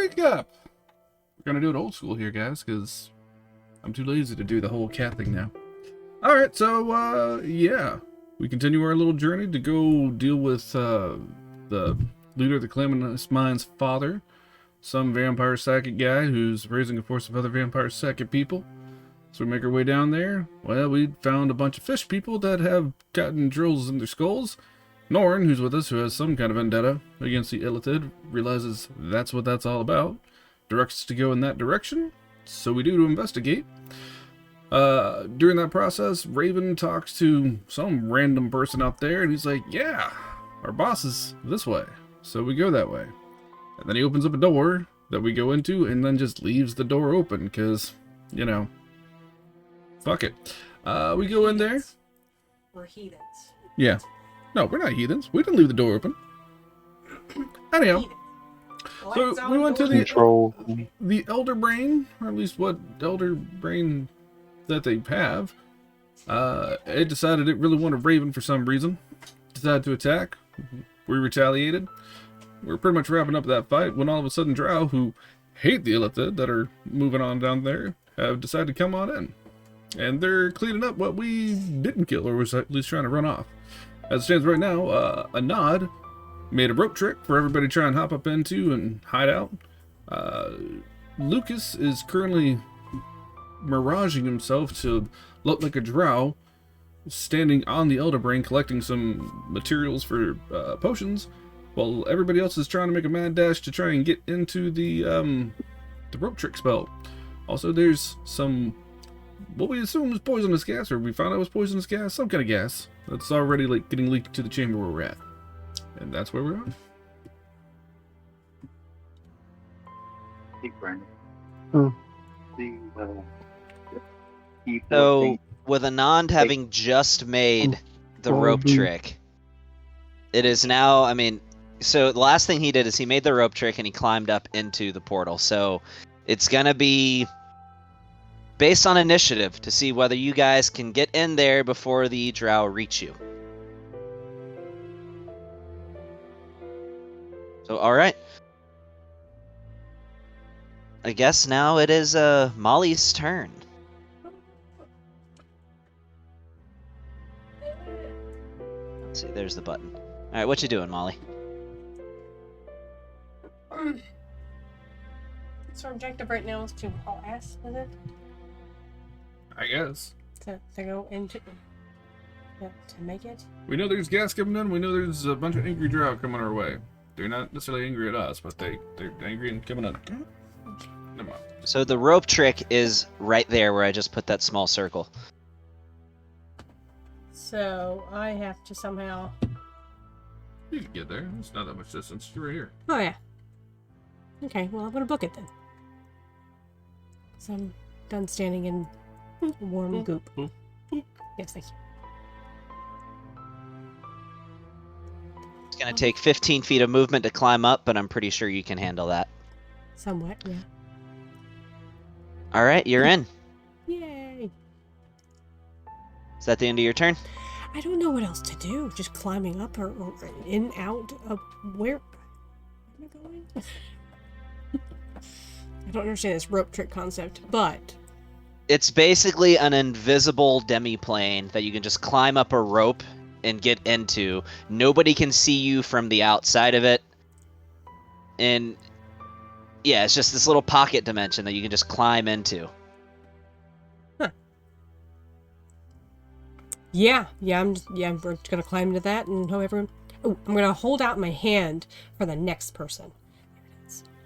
wake up! We're gonna do it old school here, guys, because I'm too lazy to do the whole cat thing now. Alright, so, yeah. We continue our little journey to go deal with, the leader of the Calamitous Mind's father. Some vampire psychic guy who's raising a force of other vampire psychic people. So we make our way down there. Well, we found a bunch of fish people that have gotten drills in their skulls. Norn, who's with us, who has some kind of vendetta against the Illithid, realizes that's what that's all about. Directs us to go in that direction. So we do to investigate. During that process, Raven talks to some random person out there, and he's like, yeah, our boss is this way. So we go that way. And then he opens up a door that we go into, and then just leaves the door open, because, you know, fuck it. We go in there. We're heathens. Yeah. No, we're not heathens. We didn't leave the door open. Anyhow. So we went to the Elder Brain, or at least what Elder Brain that they have. It decided it really wanted Raven for some reason. Decided to attack. We retaliated. We were pretty much wrapping up that fight when all of a sudden Drow, who hate the Illithid that are moving on down there, have decided to come on in. And they're cleaning up what we didn't kill, or was at least trying to run off. As it stands right now, a nod made a rope trick for everybody to try and hop up into and hide out. Lucas is currently miraging himself to look like a drow, standing on the Elder Brain collecting some materials for potions, while everybody else is trying to make a mad dash to try and get into the rope trick spell. Also, there's some, what we assume is poisonous gas, or we found out was poisonous gas, some kind of gas that's already like getting leaked to the chamber where we're at. And that's where we're at. Hey, Brandon. So, with Anand having just made the rope trick, it is now, I mean, so the last thing he did is he made the rope trick and he climbed up into the portal. So, it's going to be based on initiative to see whether you guys can get in there before the drow reach you. So, alright. I guess now it is Molly's turn. Let's see, there's the button. Alright, what you doing, Molly? So our objective right now is to haul ass, is it? I guess. To go into... to make it? We know there's gas coming in, we know there's a bunch of angry drow coming our way. They're not necessarily angry at us, but they're angry and coming in. Never mind. So the rope trick is right there where I just put that small circle. So I have to somehow... You can get there. It's not that much distance. You're right here. Oh yeah. Okay, well I'm gonna book it then. So I'm done standing in warm goop. Yes, thank you. It's going to take 15 feet of movement to climb up, but I'm pretty sure you can handle that. Somewhat, yeah. Alright, you're in. Yay! Is that the end of your turn? I don't know what else to do. Just climbing up or in, out of where am I going? I don't understand this rope trick concept, but It's basically an invisible demi-plane that you can just climb up a rope and get into. Nobody can see you from the outside of it. And yeah, it's just this little pocket dimension that you can just climb into. yeah, we're just gonna climb into that and hope everyone. Oh, I'm gonna hold out my hand for the next person.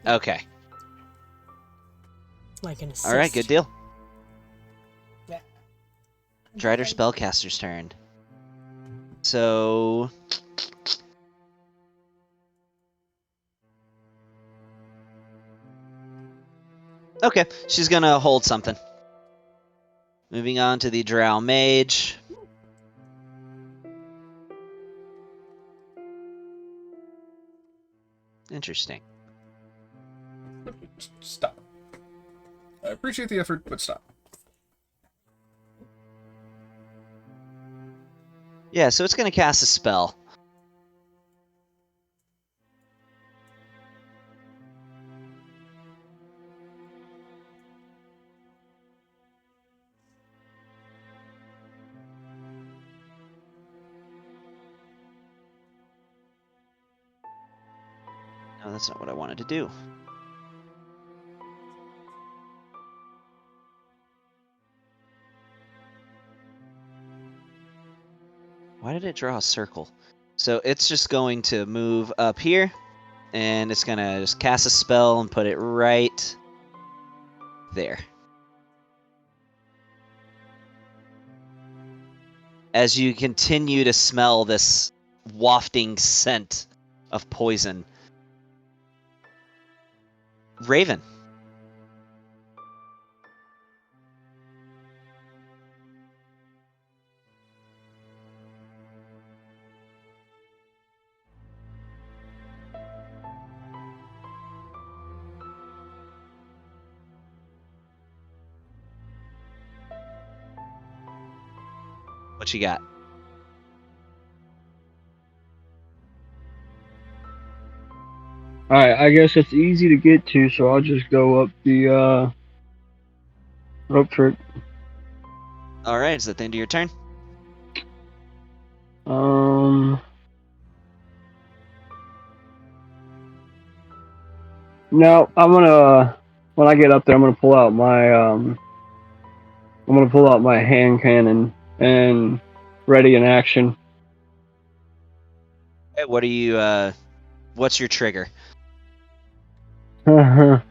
Okay. Like an assist. All right, good deal. Yeah. Drider spellcaster's turn. So okay, she's gonna hold something. Moving on to the Drow Mage. Interesting. Stop. I appreciate the effort, but stop. Yeah, so it's going to cast a spell. No, that's not what I wanted to do. Why did it draw a circle? So it's just going to move up here, and it's going to just cast a spell and put it right there. As you continue to smell this wafting scent of poison. Raven. What you got? Alright, I guess it's easy to get to, so I'll just go up the rope trick. Alright, is that the end of your turn? No, when I get up there, I'm gonna pull out my hand cannon and ready in action. Hey, what are you, what's your trigger? If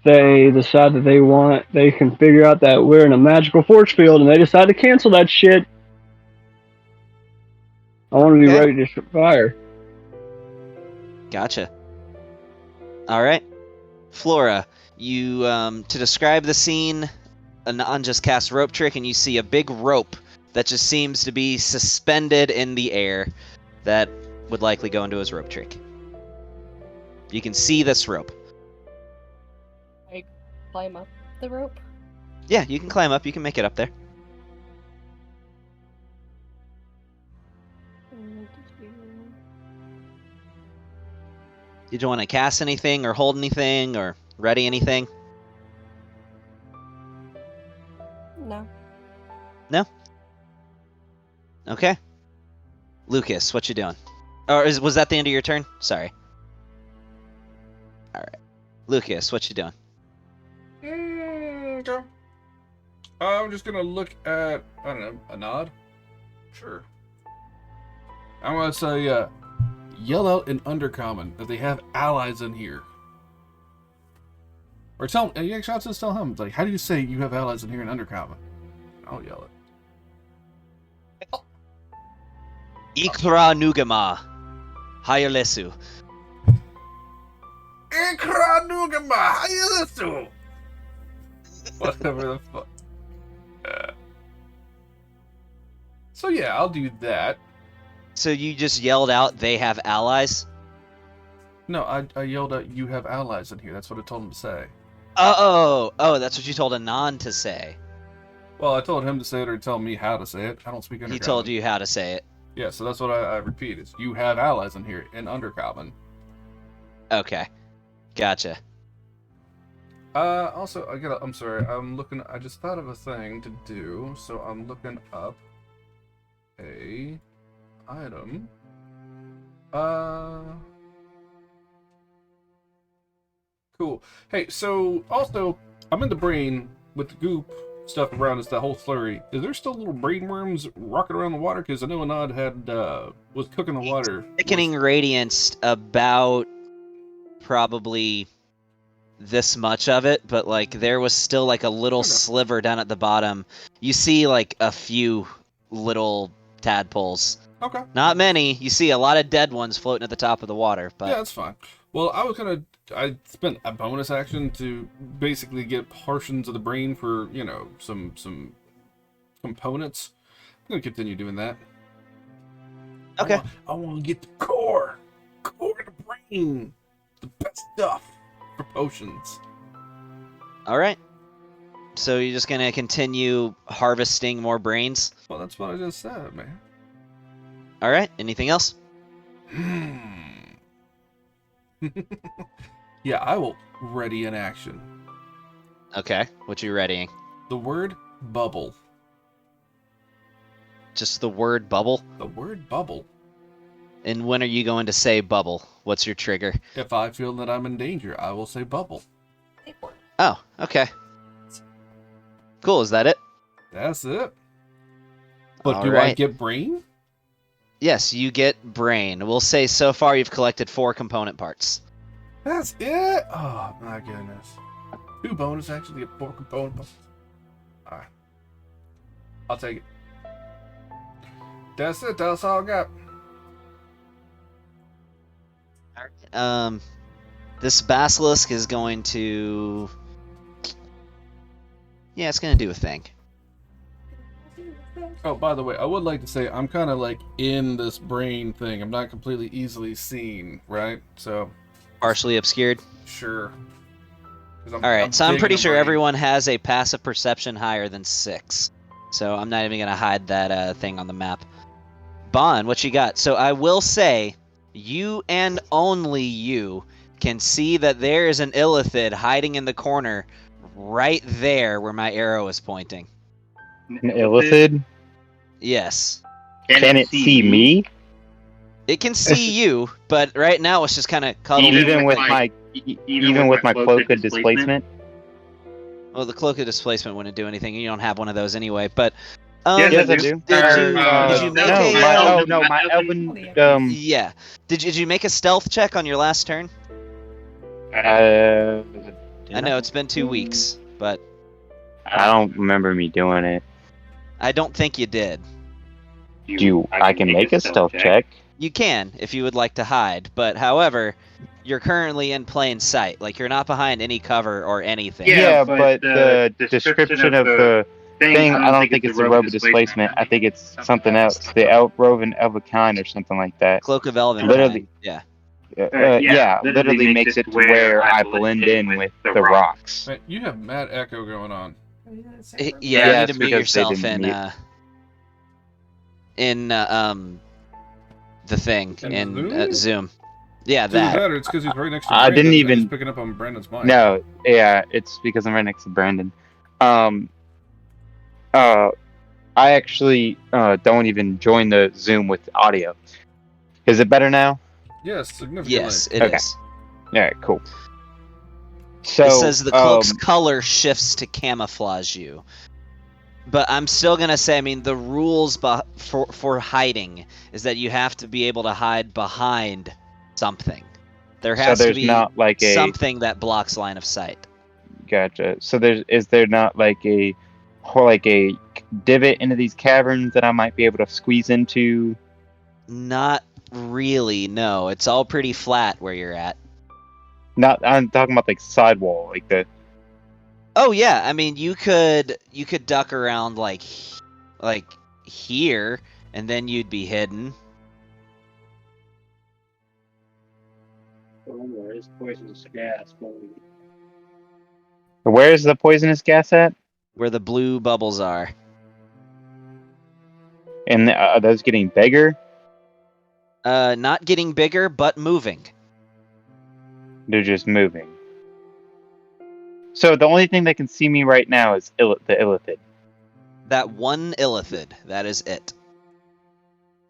they decide that they can figure out that we're in a magical force field and they decide to cancel that shit, I want to be ready to fire. Gotcha. Alright. Flora, you, to describe the scene, Anon just cast rope trick, and you see a big rope that just seems to be suspended in the air that would likely go into his rope trick. You can see this rope. I climb up the rope. Yeah, you can climb up. You can make it up there. Did you want to cast anything or hold anything or ready anything? No. No? Okay. Lucas, what you doing? Or was that the end of your turn? Sorry. Alright. Lucas, what you doing? Okay. I'm just gonna look at, I don't know, a nod? Sure. I'm gonna say, yell out in Undercommon that they have allies in here. Or tell him, yeah, shots just tell him, like, how do you say you have allies in here in Undercommon? I'll yell it. Ikra Nugama. Hayalesu. Ikra Nugama Hayalesu! Whatever the fuck. So yeah, I'll do that. So you just yelled out they have allies? No, I yelled out you have allies in here. That's what I told him to say. Oh, that's what you told Anon to say. Well, I told him to say it or tell me how to say it. I don't speak Undercommon. He told you how to say it. Yeah, so that's what I repeat. Is you have allies in here in Undercommon. Okay. Gotcha. Also, I'm sorry. I just thought of a thing to do, so I'm looking up a item. Cool. Hey, so also, I'm in the brain with the goop stuff around us, that whole slurry. Is there still little brain worms rocking around the water? Because I know Anad was cooking the water. Thickening radiance about probably this much of it, but like there was still like a little sliver down at the bottom. You see like a few little tadpoles. Okay. Not many. You see a lot of dead ones floating at the top of the water, but yeah, that's fine. Well, I spent a bonus action to basically get portions of the brain for, you know, some components. I'm gonna continue doing that. okay. I want to get the core of the brain, the best stuff for potions. All right. So you're just gonna continue harvesting more brains? Well, that's what I just said, man. All right. Anything else? Yeah, I will ready in action. Okay. What you readying? The word bubble. Just the word bubble? The word bubble. And when are you going to say bubble? What's your trigger? If I feel that I'm in danger, I will say bubble. Oh, okay. Cool, is that it? That's it. But All do I right. get brain? Yes, you get brain. We'll say so far you've collected 4 component parts. That's it? Oh, my goodness. 2 bonus actually get 4 component parts. Alright. I'll take it. That's it. That's all I got. This basilisk is going to... Yeah, it's going to do a thing. Oh, by the way, I would like to say I'm kind of like in this brain thing. I'm not completely easily seen, right? So, Partially obscured. sure. Alright, so I'm digging pretty the sure brain. everyone has a passive perception higher than 6. So I'm not even going to hide that thing on the map. Bond, what you got? So I will say, you and only you can see that there is an illithid hiding in the corner right there where my arrow is pointing. An illithid? Yes. Can it see me? It can see you, but right now it's just kind of cuddled. Even with my cloak of displacement? Well, the cloak of displacement wouldn't do anything. You don't have one of those anyway. But Yes, I do. Did you make my elven. Yeah. Did you make a stealth check on your last turn? I I know it's been 2 weeks, but don't remember me doing it. I don't think you did. I can make a stealth check. You can if you would like to hide, but however, you're currently in plain sight. Like you're not behind any cover or anything. Yeah, but the description of the thing, I don't think it's a robe of displacement. I think it's something else. The Roven of a kind or something like that. Cloak of Elven. Literally. Yeah. Literally makes it to where I blend in with the rocks. Man, you have mad echo going on. Yeah, Yeah, you need it's to mute because they yourself didn't in the thing In in Zoom. Yeah, It's even that. better. It's because he's right next to I Brandon. didn't and he's even- picking up on Brandon's mic. No, yeah, it's because I'm right next to Brandon. I actually don't even join the Zoom with audio. Is it better now? Yes, significantly. Yes, it Okay. is. Alright, cool. So It says the cloak's color shifts to camouflage you. But I'm still gonna say, I mean, the rules for hiding is that you have to be able to hide behind something. There has to there's be not like a something that blocks line of sight. Gotcha. So is there not like a divot into these caverns that I might be able to squeeze into? Not really. No, it's all pretty flat where you're at. Not. I'm talking about like sidewall, like the. Oh yeah, I mean you could duck around like here, and then you'd be hidden. There's poisonous gas. Where's the poisonous gas at? Where the blue bubbles are. And are those getting bigger? Not getting bigger, but moving. They're just moving. So the only thing that can see me right now is the illithid. That one illithid. That is it.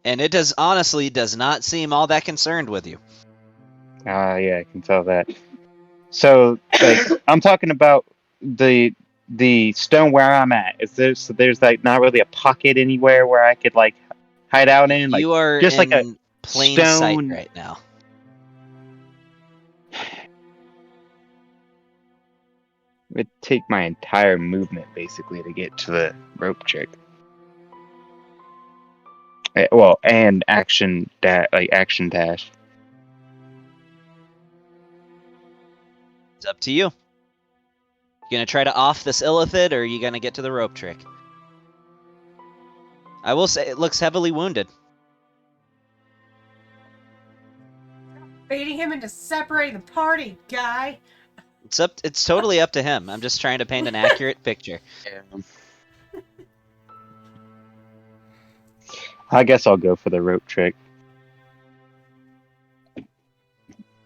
And it does not seem all that concerned with you. Yeah, I can tell that. So, like, I'm talking about the stone where I'm at. There's like not really a pocket anywhere where I could like hide out in. Like, You are just in like a plain stone- sight right now. It would take my entire movement basically to get to the rope trick. Well, and action dash. It's up to you. You gonna try to off this illithid, or are you gonna get to the rope trick? I will say it looks heavily wounded. Baiting him into separating the party, guy. It's totally up to him. I'm just trying to paint an accurate picture. I guess I'll go for the rope trick.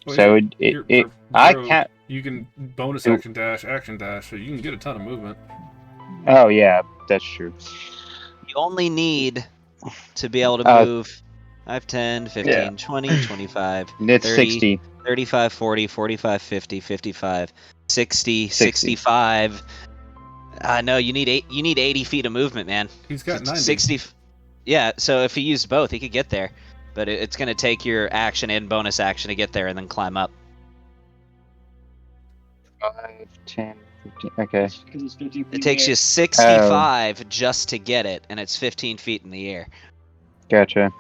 Well, So I Zero, can't. You can bonus action dash, so you can get a ton of movement. Oh yeah, that's true. You only need to be able to move 5, 10, 15, Yeah. 20, 25, It's 30, 60. 35, 40, 45, 50, 55, 60, 60. 65. No, you need 80 feet of movement, man. He's got 90. 60. Yeah, so if he used both, he could get there. But it's going to take your action and bonus action to get there and then climb up. 5, 10, 15. Okay. It takes you 65 just to get it, and it's 15 feet in the air. Gotcha.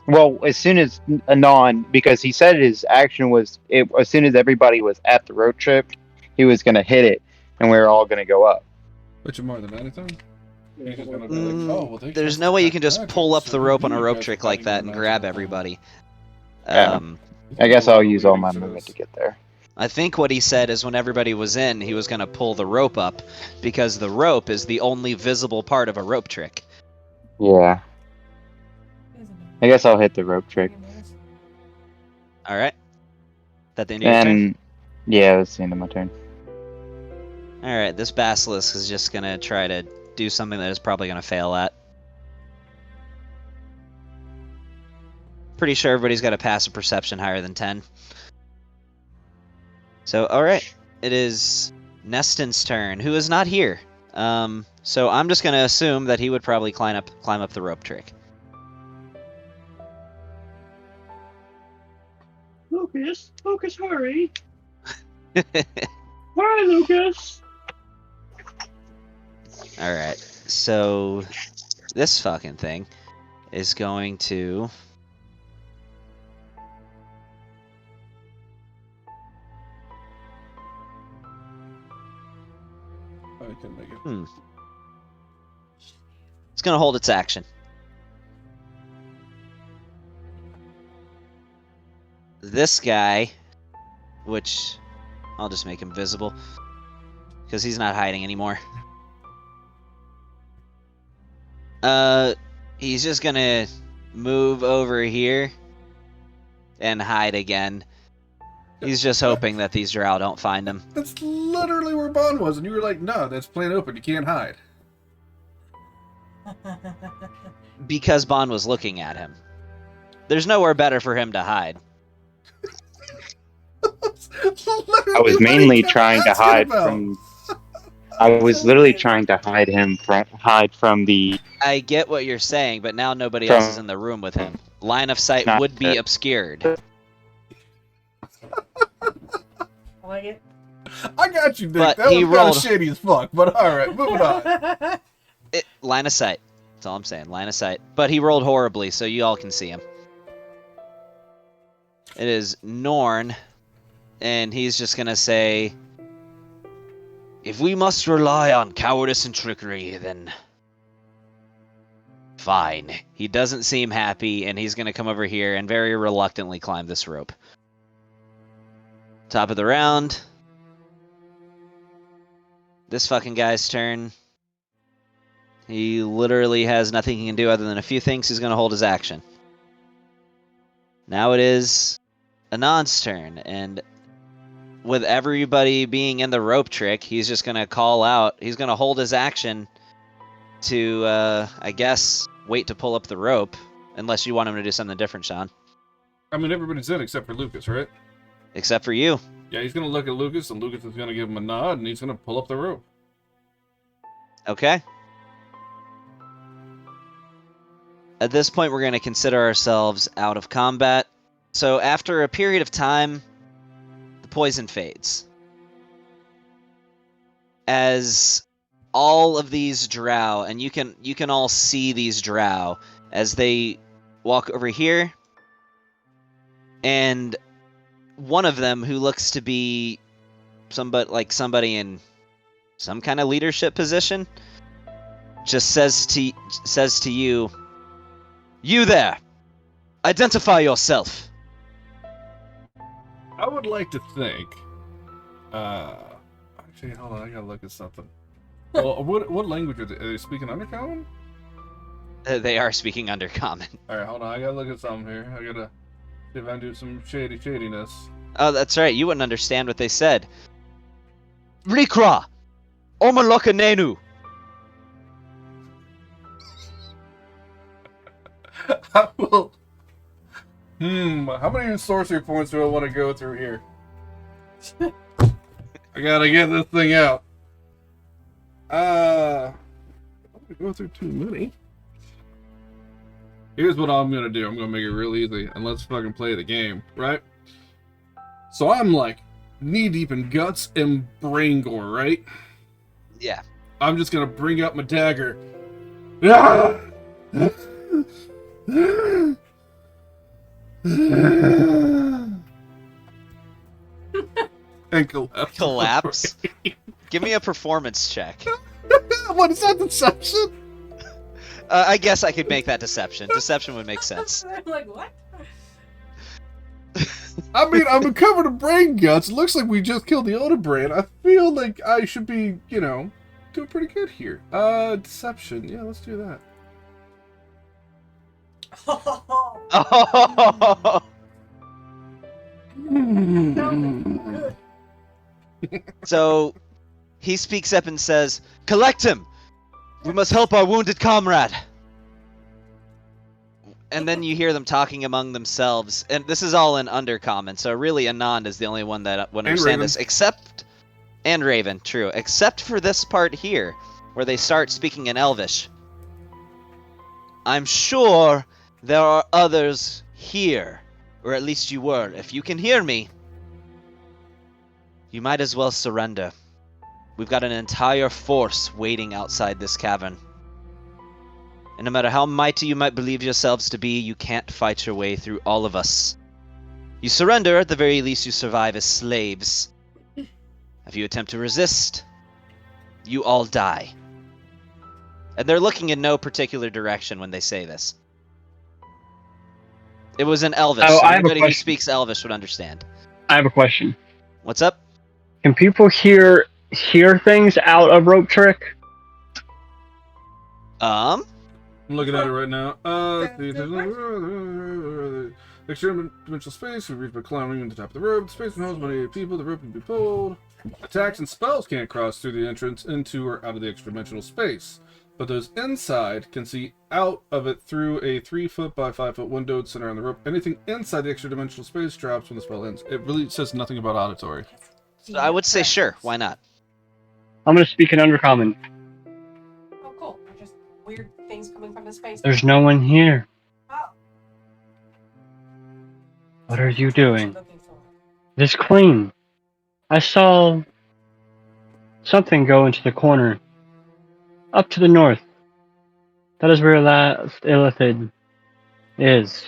Well, as soon as Anon, because he said his action was, as soon as everybody was at the road trip, he was going to hit it, and we were all going to go up. Which are more than anything? He's just gonna be like, oh, well, they There's cast no way you attack can just magic, pull up so the rope on a you rope guys trick are like fighting that the and grab magical everybody. Yeah. one. I guess I'll use all Waiting my for movement this. to get there. I think what he said is when everybody was in, he was going to pull the rope up because the rope is the only visible part of a rope trick. Yeah. I guess I'll hit the rope trick. All right. That the end of your turn? And yeah, that's the end of my turn. All right, this basilisk is just going to try to do something that is probably going to fail at. Pretty sure everybody's got a passive perception higher than 10. So, all right. It is Neston's turn, who is not here. So I'm just going to assume that he would probably climb up the rope trick. Lucas, hurry! Hi, Lucas. All right. So this fucking thing is going to I can make it. it's going to hold its action. This guy, which I'll just make him visible because he's not hiding anymore. He's just gonna move over here and hide again. He's just hoping that these drow don't find him. That's literally where Bond was, and you were like, no, that's plain open. You can't hide. Because Bond was looking at him. There's nowhere better for him to hide. I was mainly trying to hide from. I was literally trying to hide from the. I get what you're saying, but now nobody else is in the room with him. Line of sight Not would be fair. obscured. I like it. I got you, Dick. But That he was kind rolled- of shady as fuck, but alright, moving on. Line of sight. That's all I'm saying. Line of sight. But he rolled horribly, so you all can see him. It is Norn, and he's just gonna say, if we must rely on cowardice and trickery, then fine. He doesn't seem happy, and he's gonna come over here and very reluctantly climb this rope. Top of the round. This fucking guy's turn. He literally has nothing he can do other than a few things. He's gonna hold his action. Now it is Anand's turn, and with everybody being in the rope trick, he's just gonna call out. He's gonna hold his action to, I guess, wait to pull up the rope, unless you want him to do something different, Sean. I mean, everybody's in except for Lucas, right? Except for you. Yeah, he's gonna look at Lucas, and Lucas is gonna give him a nod, and he's gonna pull up the rope. Okay. At this point, we're gonna consider ourselves out of combat. So after a period of time, the poison fades. As all of these drow, and you can all see these drow as they walk over here, and one of them, who looks to be somebody in some kind of leadership position, just says to you, "You there, identify yourself." I would like to think. Actually, hold on, I gotta look at something. Well, what language are they speaking? Undercommon? They are speaking Undercommon. All right, hold on, I gotta look at something here. I gotta see if I can do some shadiness. Oh, that's right. You wouldn't understand what they said. Rikra, Omaloka Nenu. I will. How many sorcery points do I want to go through here? I gotta get this thing out. I'm gonna go through too many. Here's what I'm gonna do. I'm gonna make it real easy, and let's fucking play the game, right? So I'm like knee deep in guts and brain gore, right? Yeah. I'm just gonna bring up my dagger. Ah! And collapse. Collapse. Give me a performance check. What is that, deception? I guess I could make that deception. Deception would make sense. I'm like, what? I mean, I'm covered in brain guts. It looks like we just killed the other brain. I feel like I should be, doing pretty good here. Deception. Yeah, let's do that. Oh. So he speaks up and says, "Collect him! We must help our wounded comrade." And then you hear them talking among themselves, and this is all in Undercommon, so really Anand is the only one that would understand this, and Raven, true, except for this part here, where they start speaking in Elvish. "I'm sure there are others here, or at least you were. If you can hear me, you might as well surrender. We've got an entire force waiting outside this cavern. And no matter how mighty you might believe yourselves to be, you can't fight your way through all of us. You surrender, at the very least you survive as slaves. If you attempt to resist, you all die." And they're looking in no particular direction when they say this. It was in Elvish, Oh, so I have a anybody who question. speaks Elvish would understand. I have a question. What's up? Can people hear things out of Rope Trick? I'm looking at it right now. Extreme dimensional space, we reach by climbing to the top of the rope. The space holds many people, the rope can be pulled. Attacks and spells can't cross through the entrance into or out of the extra-dimensional space. But those inside can see out of it through a 3-foot by 5-foot window center on the rope. Anything inside the extra-dimensional space drops when the spell ends. It really says nothing about auditory. I would say sure, why not? I'm gonna speak in Undercommon. Oh, cool. They're just weird things coming from his face. There's no one here. Oh. What are you What are you doing? looking for? It is clean. I saw something go into the corner. Up to the north. That is where last Illithid is.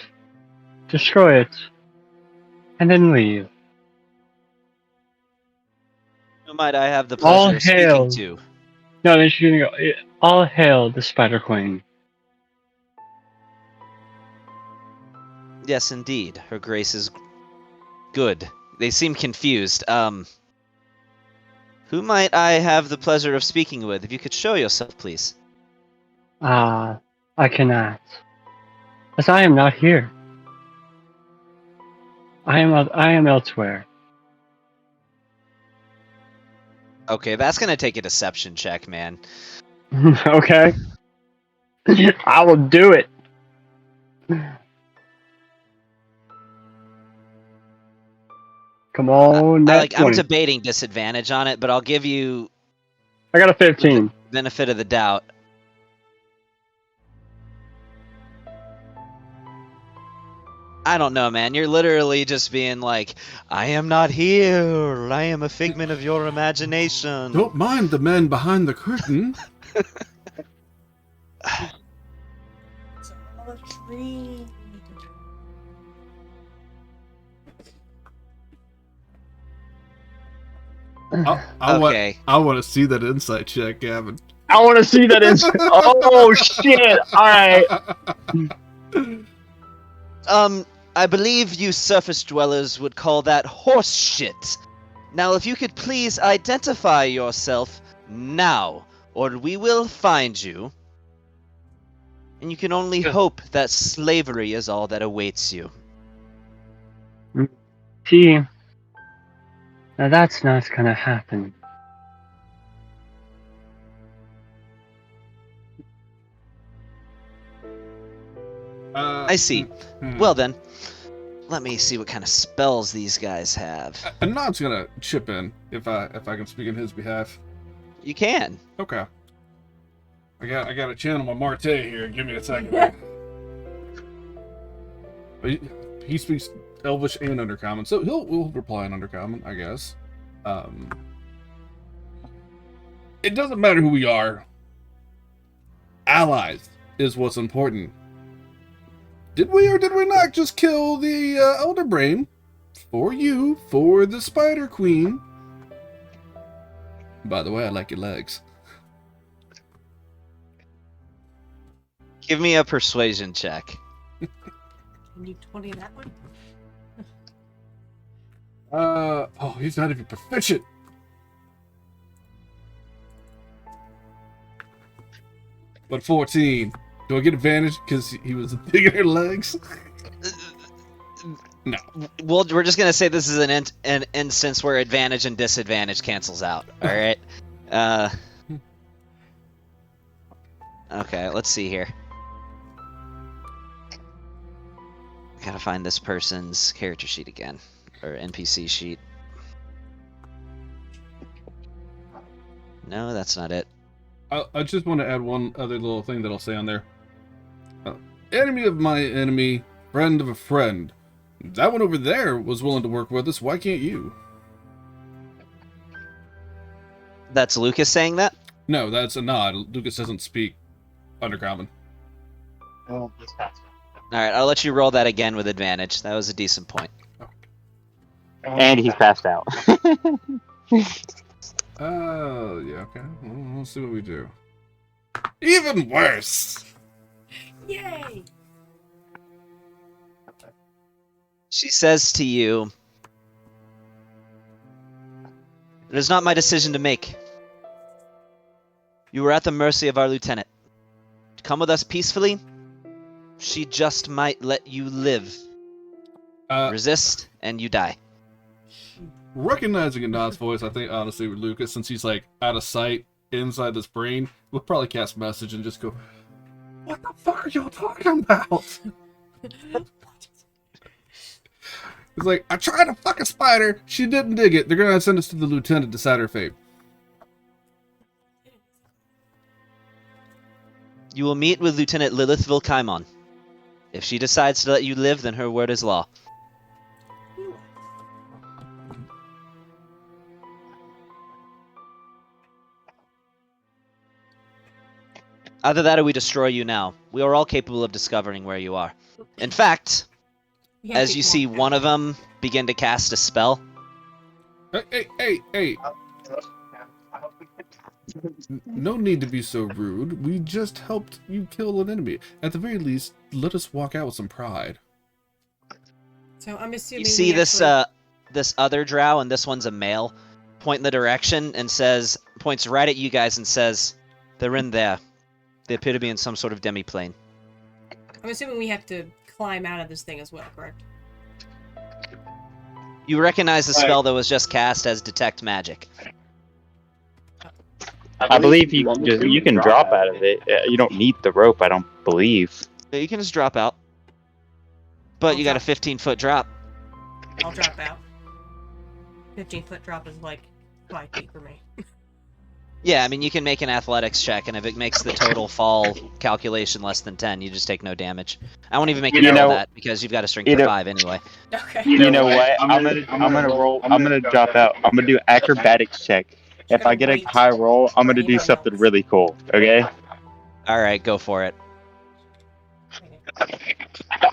Destroy it. And then leave. Who might I have the All pleasure of speaking hail. to? No, then she's gonna go. All hail the Spider Queen. Yes, indeed. Her grace is good. They seem confused. Who might I have the pleasure of speaking with? If you could show yourself, please. I cannot. As I am not here. I am elsewhere. Okay, that's gonna take a deception check, man. Okay. I will do it. Come on, I'm 20. debating disadvantage on it, but I'll give you I got a 15. benefit of the doubt. I don't know, man. You're literally just being like, "I am not here. I am a figment of your imagination." Don't mind the men behind the curtain. It's a tree. Okay. I want to see that insight check, Gavin. I want to see that instant. Oh, shit. Alright. I believe you surface dwellers would call that horse shit. Now, if you could please identify yourself now, or we will find you. And you can only hope that slavery is all that awaits you. See, now that's not gonna happen. I see. Well then, let me see what kind of spells these guys have. Anod's gonna chip in if I can speak in his behalf. You can. Okay. I got to channel my Marte here. Give me a second. He speaks Elvish and Undercommon, so we'll reply in Undercommon, I guess. It doesn't matter who we are. Allies is what's important. Did we or did we not just kill the Elder Brain for you, for the Spider Queen? By the way, I like your legs. Give me a persuasion check. Can you 20 that one? Oh, he's not even proficient. But 14. Do I get advantage because he was digging her legs? No. Well, we're just gonna say this is an instance where advantage and disadvantage cancels out. All right. Okay. Let's see here. Gotta find this person's character sheet again, or NPC sheet. No, that's not it. I just want to add one other little thing that I'll say on there. Enemy of my enemy, friend of a friend. That one over there was willing to work with us. Why can't you? That's Lucas saying that? No, that's a nod. Lucas doesn't speak Undercommon. Oh, he's passed. Alright, I'll let you roll that again with advantage. That was a decent point. And he's passed out. Oh, yeah, okay. Well, let's see what we do. Even worse! Yay! She says to you, "It is not my decision to make. You were at the mercy of our lieutenant. To come with us peacefully, she just might let you live. Resist, and you die." Recognizing a Nod's voice, I think, honestly, with Lucas, since he's, like, out of sight inside this brain, we'll probably cast message and just go, "What the fuck are y'all talking about?" It's like, I tried to fuck a spider, she didn't dig it, they're gonna send us to the lieutenant to decide her fate. You will meet with Lieutenant Lilith Vilkaimon. If she decides to let you live, then her word is law. Either that or we destroy you now. We are all capable of discovering where you are. In fact, as you see one of them begin to cast a spell. Hey. No need to be so rude. We just helped you kill an enemy. At the very least, let us walk out with some pride. So I'm assuming You see this this other drow, and this one's a male, point in the direction and points right at you guys and says, "They're in there. They appear to be in some sort of demi-plane." I'm assuming we have to climb out of this thing as well, correct? You recognize the spell that was just cast as Detect Magic. I believe you can drop out of it. You don't need the rope, I don't believe. You can just drop out. But you got a 15-foot drop. I'll drop out. 15-foot drop is like 5 feet for me. Yeah, I mean, you can make an athletics check, and if it makes the total fall calculation less than 10, you just take no damage. I won't even make you roll that, because you've got a strength of 5 anyway. Okay. You know what? I'm gonna roll. I'm gonna drop out. I'm gonna do acrobatics check. If I get a high roll, I'm gonna do something really cool. Okay? Alright, go for it.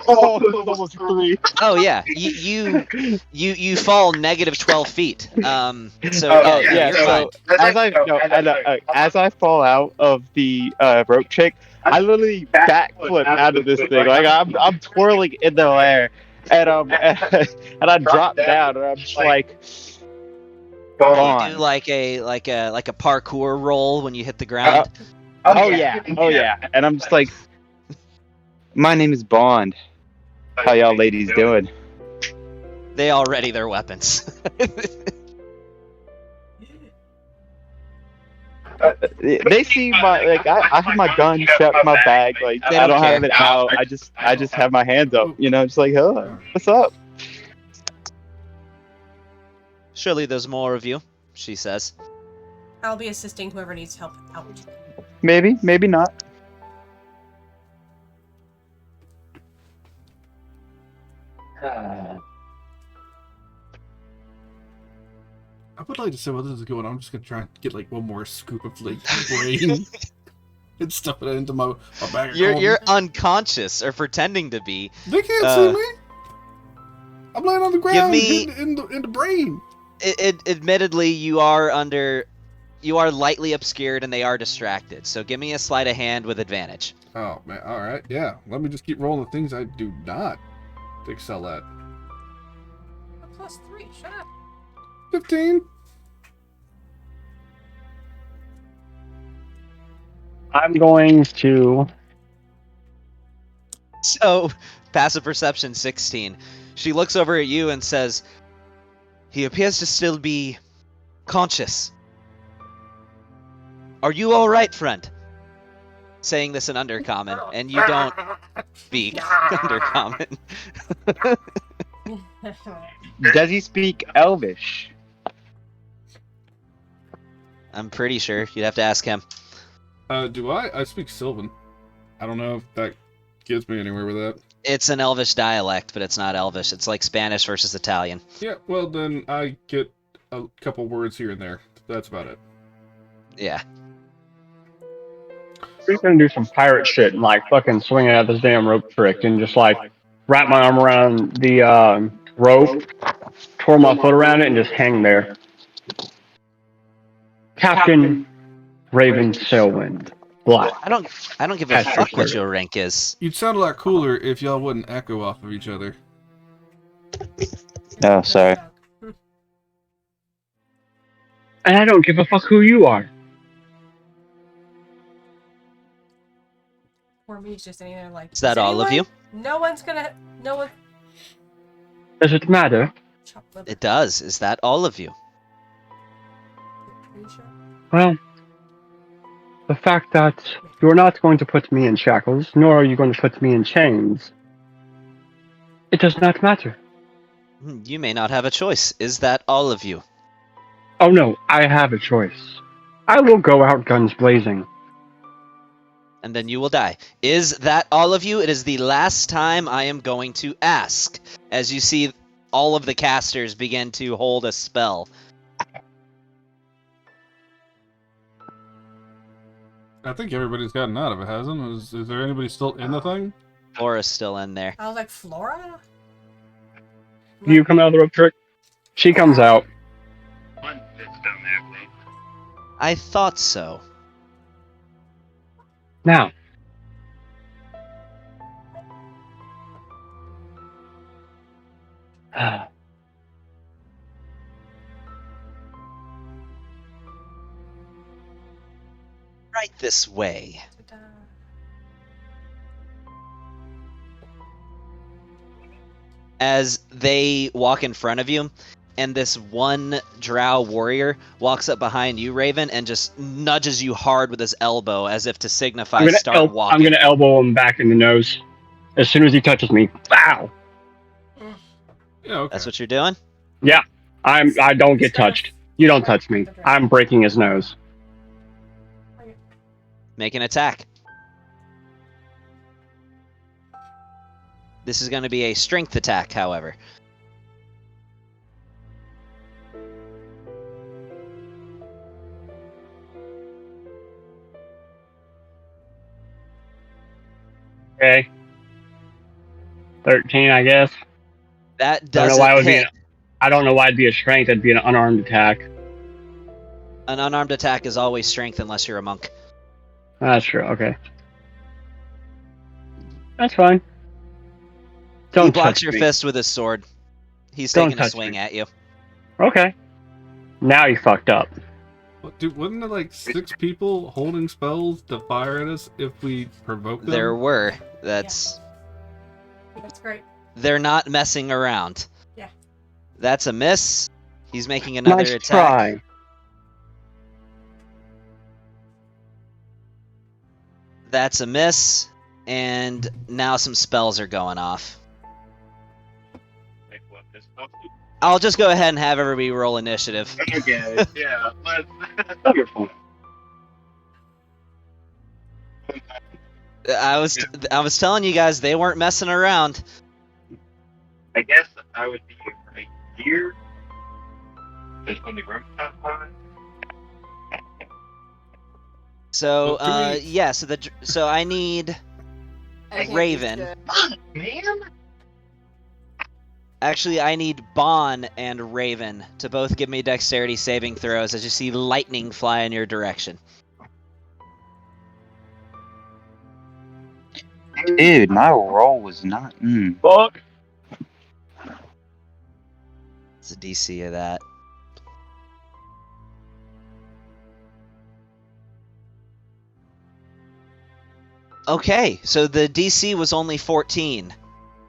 Oh, it was almost 3. Oh yeah, you fall negative 12 feet. You're fine. As I fall out of the rope trick, I literally backflip out of this thing. Like I'm twirling in the air, and and I drop down, and I'm just like, go on. You do like a parkour roll when you hit the ground. Oh yeah, and I'm just like, my name is Bond. How y'all ladies doing? They all ready their weapons. They see my I have my gun strapped to my bag. Like They I don't don't have care. it out. I just have my hands up. You know, just like, oh, what's up? Surely there's more of you, she says. I'll be assisting whoever needs help out. Maybe, maybe not. I would like to say while this is going on, I'm just gonna try and get like one more scoop of like brain and stuff it into my bag. You're unconscious or pretending to be. They can't see me. I'm laying on the ground me- in the brain. Admittedly, you are lightly obscured and they are distracted. So give me a sleight of hand with advantage. Oh man, all right, yeah. Let me just keep rolling the things I do not excel at. +3. Shut up. 15. I'm going to. So, passive perception 16. She looks over at you and says, "He appears to still be conscious. Are you all right, friend?" Saying this in Undercommon, and you don't speak Undercommon. Does he speak Elvish? I'm pretty sure. You'd have to ask him. Do I? I speak Sylvan. I don't know if that gets me anywhere with that. It's an Elvish dialect, but it's not Elvish. It's like Spanish versus Italian. Yeah, well then I get a couple words here and there. That's about it. Yeah. We're gonna do some pirate shit and like fucking swing at this damn rope trick and just like wrap my arm around the rope, twirl my foot around it, and just hang there. Captain Raven Sailwind. Black. I don't give a That's fuck for what sure. your rank is. You'd sound a lot cooler if y'all wouldn't echo off of each other. Oh, sorry. And I don't give a fuck who you are. Poor me's just sitting there like. Is that all of you? No one's gonna. No one. Does it matter? Chop liver. It does. Is that all of you? Are you sure? Well, the fact that you're not going to put me in shackles, nor are you going to put me in chains, it does not matter. You may not have a choice. Is that all of you? Oh no, I have a choice. I will go out guns blazing. And then you will die. Is that all of you? It is the last time I am going to ask. As you see, all of the casters begin to hold a spell. I think everybody's gotten out of it, hasn't? Is there anybody still in the thing? Flora's still in there. I was like, Flora? Do you come out of the rope trick? She comes out. One fits down there, I think. I thought so. Now. Right this way. Ta-da. As they walk in front of you, and this one drow warrior walks up behind you, Raven, and just nudges you hard with his elbow as if to signify start walking. I'm gonna elbow him back in the nose as soon as he touches me. Wow. Yeah, okay. That's what you're doing? Yeah, I don't get touched. You don't touch me. I'm breaking his nose. Make an attack. This is going to be a strength attack, however. Okay. 13, I guess. That I don't know doesn't why it would be. hit. I don't know why it'd be a strength. It'd be an unarmed attack. An unarmed attack is always strength unless you're a monk. That's true. Okay. That's fine. Don't He blocks touch your me. fist with his sword. He's Don't taking a touch swing me. at you. Okay. Now you fucked up. What, dude, wasn't there like 6 people holding spells to fire at us if we provoke them? There were. That's great. They're not messing around. Yeah. That's a miss. He's making another Nice attack. try. That's a miss, and now some spells are going off. Like what this supposed to I'll just go ahead and have everybody roll initiative. be. Okay, yeah, let's. Wonderful. I was telling you guys they weren't messing around. I guess I would be right here. Just when the room top on. So Well, do we- yeah, so I need Raven. Man. Actually, I need Bon and Raven to both give me dexterity saving throws as you see lightning fly in your direction. Dude, my roll was not. Fuck. It's a DC of that. Okay, so the DC was only 14.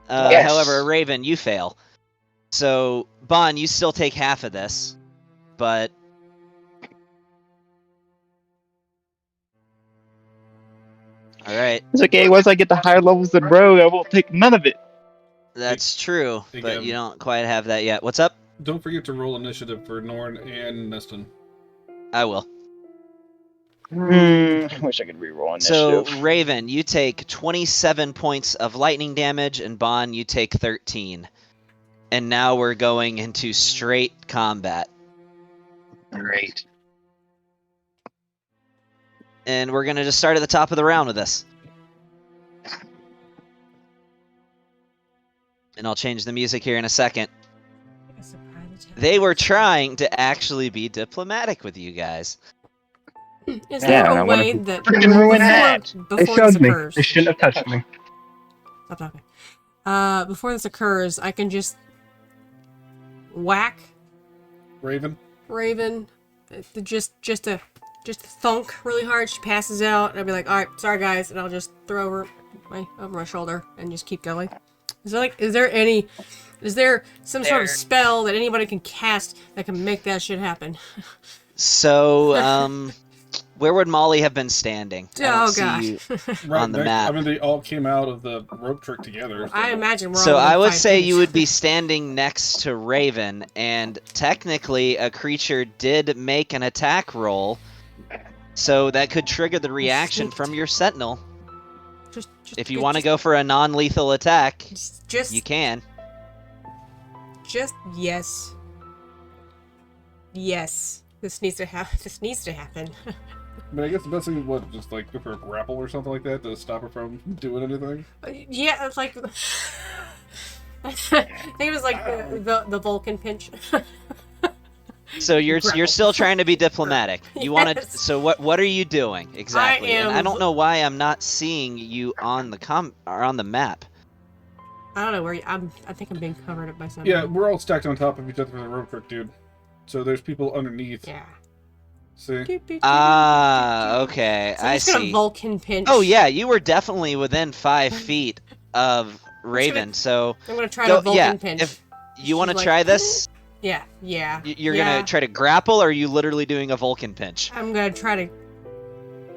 Yes. However, Raven, you fail. So, Bon, you still take half of this, but... Alright, It's okay. Once I get to higher levels than Rogue, I won't take none of it. that's true, Hey, but Gavin. you don't quite have that yet. What's up? Don't forget to roll initiative for Norn and Neston. I will. I wish I could reroll initiative. So, Raven, you take 27 points of lightning damage, and Bon, you take 13. And now we're going into straight combat. Great. And we're going to just start at the top of the round with this. And I'll change the music here in a second. A surprise attack. They were trying to actually be diplomatic with you guys. Is there Yeah, I a wanna way that freaking ruin that. before They this showed me. occurs? They shouldn't have touched me. Stop talking. Before this occurs, I can just whack Raven? Raven, just a thunk really hard. She passes out, and I'll be like, "All right, sorry guys," and I'll just throw her over my shoulder and just keep going. Is there some sort of spell that anybody can cast that can make that shit happen? So, where would Molly have been standing? I don't Oh see gosh. you on the map. I mean, they all came out of the rope trick together. So. I imagine we're So all I within would 5 say feet. you would be standing next to Raven, and technically a creature did make an attack roll, so that could trigger the reaction sneaked. from your sentinel. Just If you want to go for a non-lethal attack, just you can. Just yes. Yes. This needs to happen. This needs to happen. But I guess the best thing was just like go for a grapple or something like that to stop her from doing anything. Yeah, it's like I think it was like the Vulcan pinch. So you're Grapple. still trying to be diplomatic. You want to. Yes. So what are you doing exactly? And I am- don't know why I'm not seeing you on the on the map. I don't know where I think I'm being covered up by something. Yeah, we're all stacked on top of each other for the rope trick, dude. So there's people underneath. Yeah. See? Ah, okay, So I'm I just gonna see. Vulcan pinch. Oh yeah, you were definitely within 5 feet of Raven. So I'm gonna try go, to Vulcan yeah, pinch. if you want to She's like, try this, Yeah. you're yeah. gonna try to grapple, or are you literally doing a Vulcan pinch? I'm gonna try to.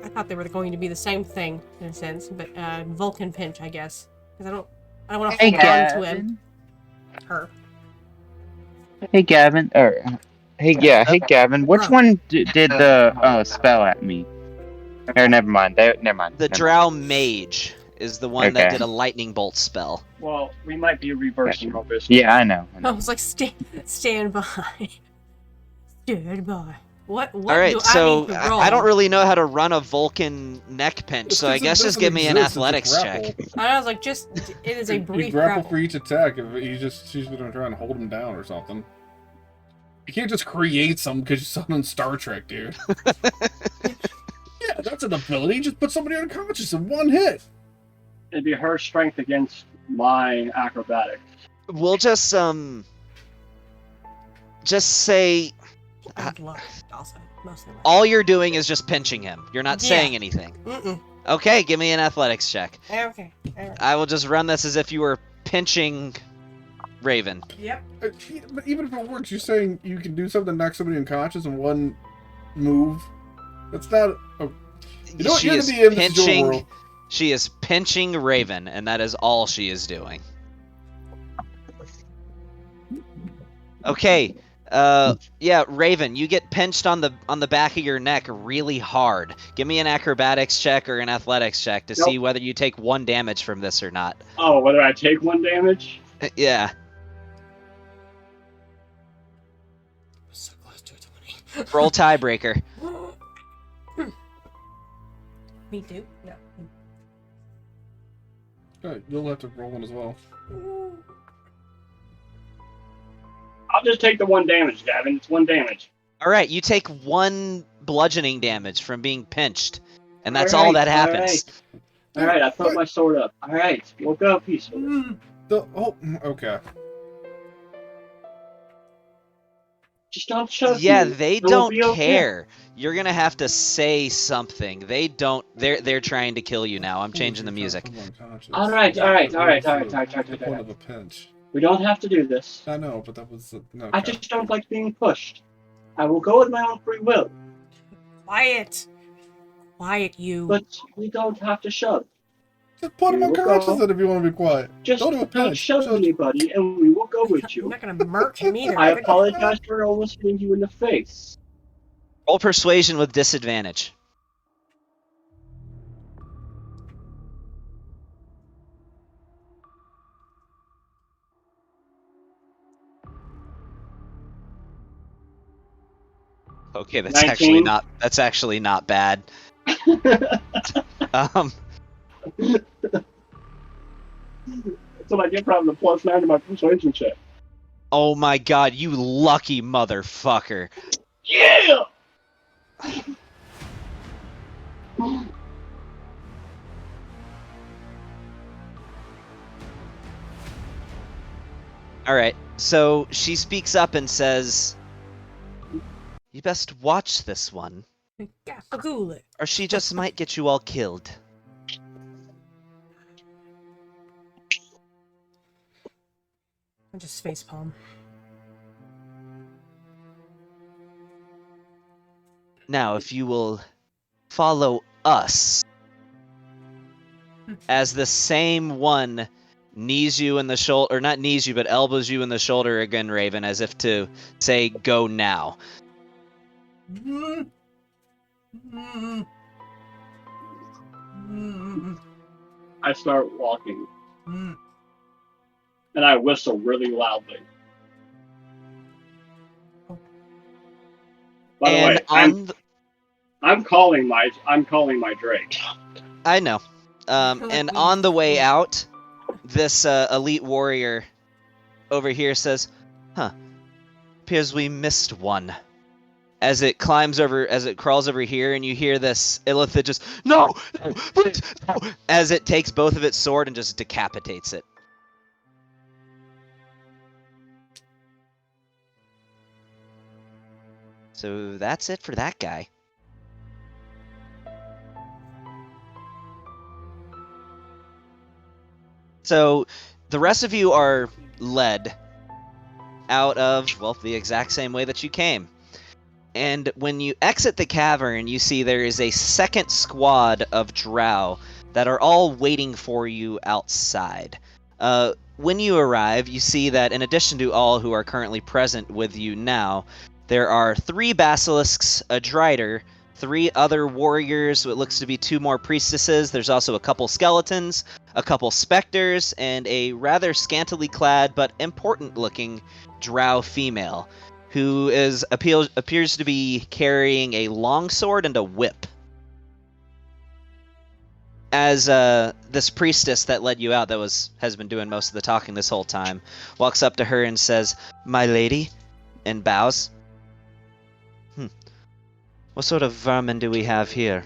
I thought they were going to be the same thing in a sense, but Vulcan pinch, I guess, because I don't want to Hey, hold on to Gavin. her. Hey, Gavin. Hey, Gavin. Which Bro. one did the spell at me? Or never mind. Never mind. The never Drow Mage is the one that Okay. did a lightning bolt spell. Well, we might be reversing all this. mind. Yeah, I know. I was like, stand by. Stand by. What All right, do so I need to roll? I don't really know how to run a Vulcan neck pinch, It's so I 'cause it guess just doesn't give me an exist, it's a athletics grapple. check. I was like, just it is a You brief grapple grapple. for each attack if she's gonna try and hold him down or something. You can't just create some because you saw it on Star Trek, dude. Yeah, that's an ability. Just put somebody unconscious in one hit. It'd be her strength against my acrobatics. We'll just say And luck, also mostly luck. all you're doing is just pinching him. You're not Yeah. saying anything. Mm-mm. Okay, give me an athletics check. Okay. All right. I will just run this as if you were pinching Raven. Yep. But even if it works, you're saying you can do something to knock somebody unconscious in one move. That's not You know what? She You're is the DM. This is your pinching. world. She is pinching Raven, and that is all she is doing. Okay. Yeah, Raven, you get pinched on the back of your neck really hard. Give me an acrobatics check or an athletics check to see whether you take 1 damage from this or not. Oh, whether I take 1 damage? Yeah. So close to a 20. Roll tiebreaker. Me too? No. Alright, you'll have to roll one as well. I'll just take the 1 damage, Gavin. It's 1 damage. All right, you take 1 bludgeoning damage from being pinched, and that's all that happens. All right, I put my sword up. All right, we'll go peacefully. Okay. Just don't shove Yeah, me. they It'll don't be okay. care. You're gonna have to say something. They don't. They're trying to kill you now. I'm changing the music. All right. The point of a pinch. We don't have to do this. I know, but that was no. I just don't like being pushed. I will go with my own free will, Quiet. Quiet, you. but we don't have to shove. Just put him Here we unconscious go. then if you want to be quiet. Just Don't do a don't pinch. shove Just- anybody, and we will go with You're you. not gonna murk him either. I apologize for almost hitting you in the face. Roll persuasion with disadvantage. Okay, that's 19. actually not bad. Um, That's what I get from the +9 to my persuasion check. oh my god, you lucky motherfucker. Yeah! Alright, so she speaks up and says, "You best watch this one, Gafagool it. or she just might get you all killed." I just facepalm. Now, if you will follow us, as the same one knees you in the shoulder, or not knees you, but elbows you in the shoulder again, Raven, as if to say, "Go now." I start walking. And I whistle really loudly. By the way, I'm calling my Drake. I know. And on the way out, this elite warrior over here says, "Huh, appears we missed one." As it crawls over here, and you hear this Illithid just, "No! No! Please! No!" As it takes both of its sword and just decapitates it. So that's it for that guy. So the rest of you are led out of, well, the exact same way that you came. And when you exit the cavern, you see there is a second squad of drow that are all waiting for you outside. When you arrive, you see that in addition to all who are currently present with you now, there are 3 basilisks, a drider, 3 other warriors, what looks to be 2 more priestesses. There's also a couple skeletons, a couple specters, and a rather scantily clad but important-looking drow female, who appears to be carrying a longsword and a whip. As this priestess that led you out, has been doing most of the talking this whole time, walks up to her and says, "My lady," and bows. What sort of vermin do we have here?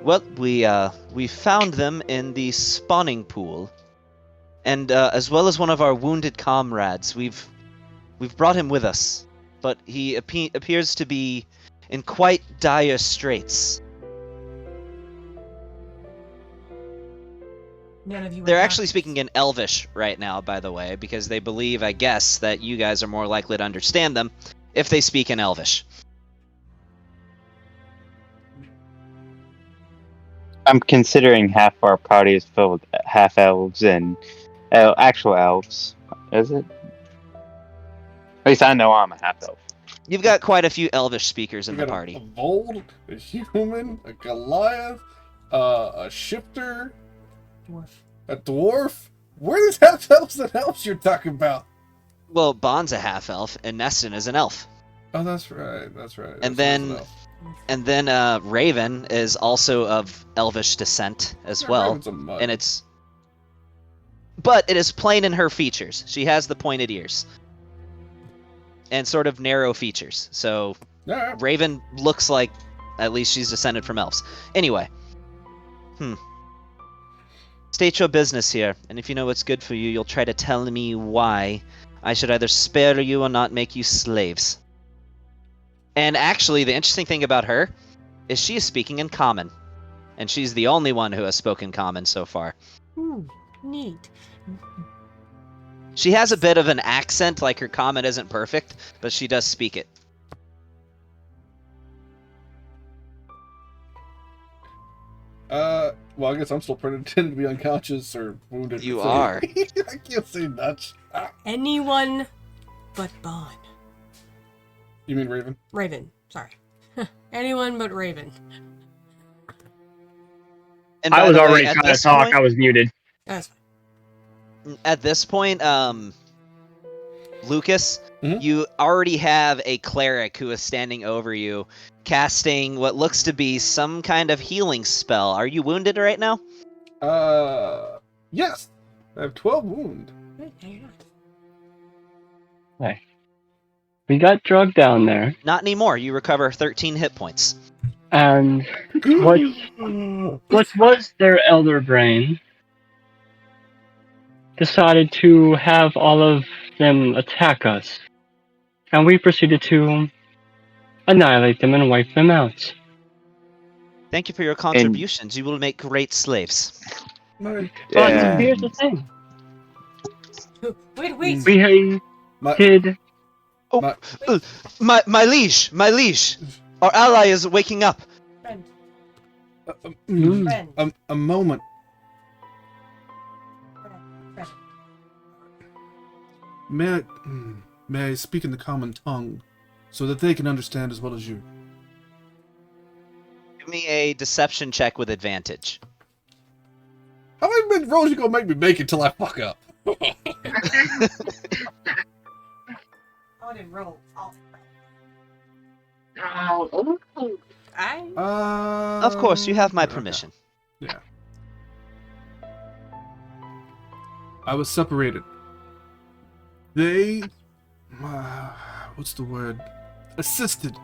Well, we found them in the spawning pool, and as well as one of our wounded comrades. We've brought him with us, but he appears to be in quite dire straits. None of you. They're actually speaking in Elvish right now, by the way, because they believe, I guess, that you guys are more likely to understand them if they speak in Elvish. I'm considering half our party is filled with half elves and actual elves. Is it? At least I know I'm a half elf. You've got quite a few elvish speakers in We the got a party. Vold, a human, a Goliath, a shifter, Dwarf. a dwarf. Where are these half elves and elves you're talking about? Well, Bond's a half elf, and Neston is an elf. Oh, that's right. That's right. And That's then Raven is also of elvish descent as well. Raven's a mud. And but it is plain in her features. She has the pointed ears. And sort of narrow features. So Yeah. Raven looks like at least she's descended from elves. Anyway. State your business here, and if you know what's good for you, you'll try to tell me why I should either spare you or not make you slaves. And actually, the interesting thing about her is she is speaking in common. And she's the only one who has spoken common so far. Neat. She has a bit of an accent, like her common isn't perfect, but she does speak it. Well, I guess I'm still pretending to be unconscious or wounded. You so- are. I can't say much. Anyone but Bond. You mean Raven? Raven. Sorry. Anyone but Raven. And I by was the way, already at trying to this talk. point- I was muted. That's At this point, Lucas, Mhm. you already have a cleric who is standing over you, casting what looks to be some kind of healing spell. Are you wounded right now? Yes. I have 12 wound. fine. No, you're not. We got drugged down there, Not anymore. You recover 13 hit points. and what was their elder brain decided to have all of them attack us, and we proceeded to annihilate them and wipe them out. Thank you for your contributions. You will make great slaves. But Yeah. here's the thing: Wait. we My- did. My liege, our ally is waking up. Friend. Mm. Friend. A moment. Friend. May I speak in the common tongue so that they can understand as well as you? Give me a deception check with advantage. How many rolls you gonna make me make it till I fuck up? I didn't roll. Of course, you have my okay. permission. Yeah. I was separated. They, what's the word? Assisted.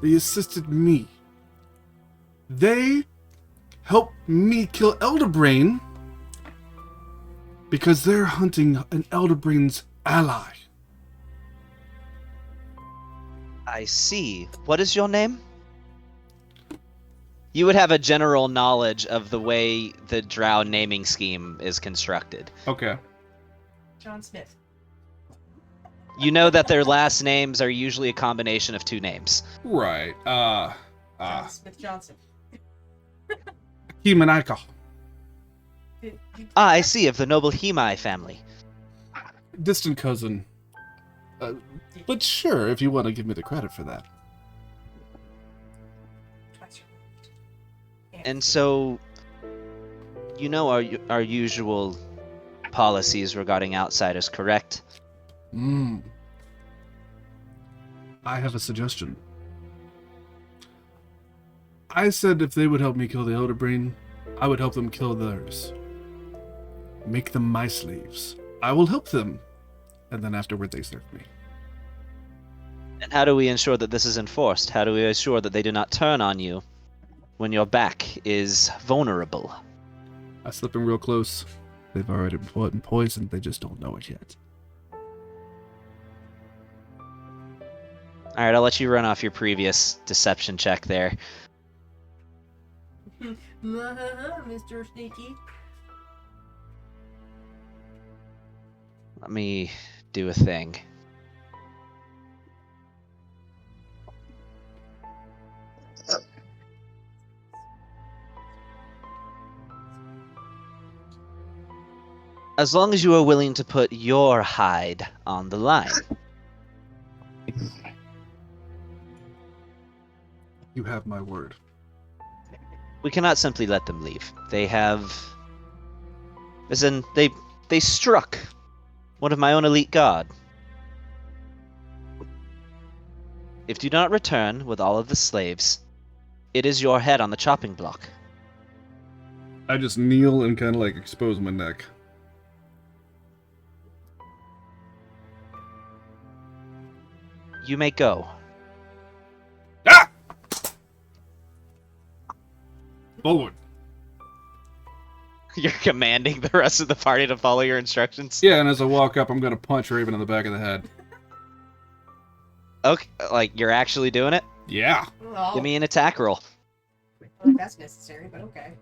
They assisted me. They helped me kill Elderbrain because they're hunting an Elderbrain's ally. I see. What is your name? You would have a general knowledge of the way the Drow naming scheme is constructed. Okay. John Smith. You know that their last names are usually a combination of two names. Right. John Smith Johnson. Himanaka. Ah, I see, of the noble Himai family. Distant cousin. But sure, if you want to give me the credit for that. And so, you know our usual policies regarding outsiders, correct? I have a suggestion. I said if they would help me kill the Elderbrain, I would help them kill theirs. Make them my slaves. I will help them, and then afterward they serve me. And how do we ensure that this is enforced? How do we ensure that they do not turn on you when your back is vulnerable? I slip in real close. They've already been put in poison, they just don't know it yet. Alright, I'll let you run off your previous deception check there. Mr. Sneaky. Let me do a thing. As long as you are willing to put your hide on the line. You have my word. We cannot simply let them leave. They have... As in, they struck one of my own elite guard. If you do not return with all of the slaves, it is your head on the chopping block. I just kneel and kind of like expose my neck. You may go. Ah! Forward. You're commanding the rest of the party to follow your instructions? Yeah, and as I walk up, I'm gonna punch Raven in the back of the head. Okay, like, you're actually doing it? Yeah. Well, Give me an attack roll. that's necessary, but okay.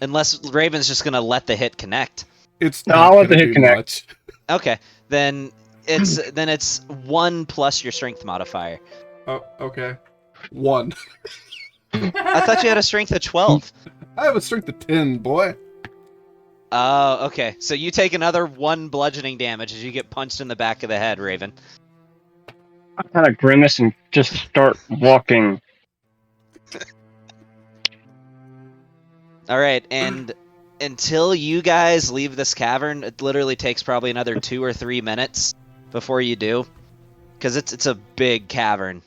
Unless Raven's just gonna let the hit connect. It's No, not I'll let gonna the hit do connect. much. Okay, then it's 1 plus your strength modifier. Oh, okay. 1. I thought you had a strength of 12. I have a strength of 10, boy. Oh, okay. So you take another 1 bludgeoning damage as you get punched in the back of the head, Raven. I kind of grimace and just start walking. All right, and until you guys leave this cavern, it literally takes probably another 2 or 3 minutes before you do, because it's a big cavern.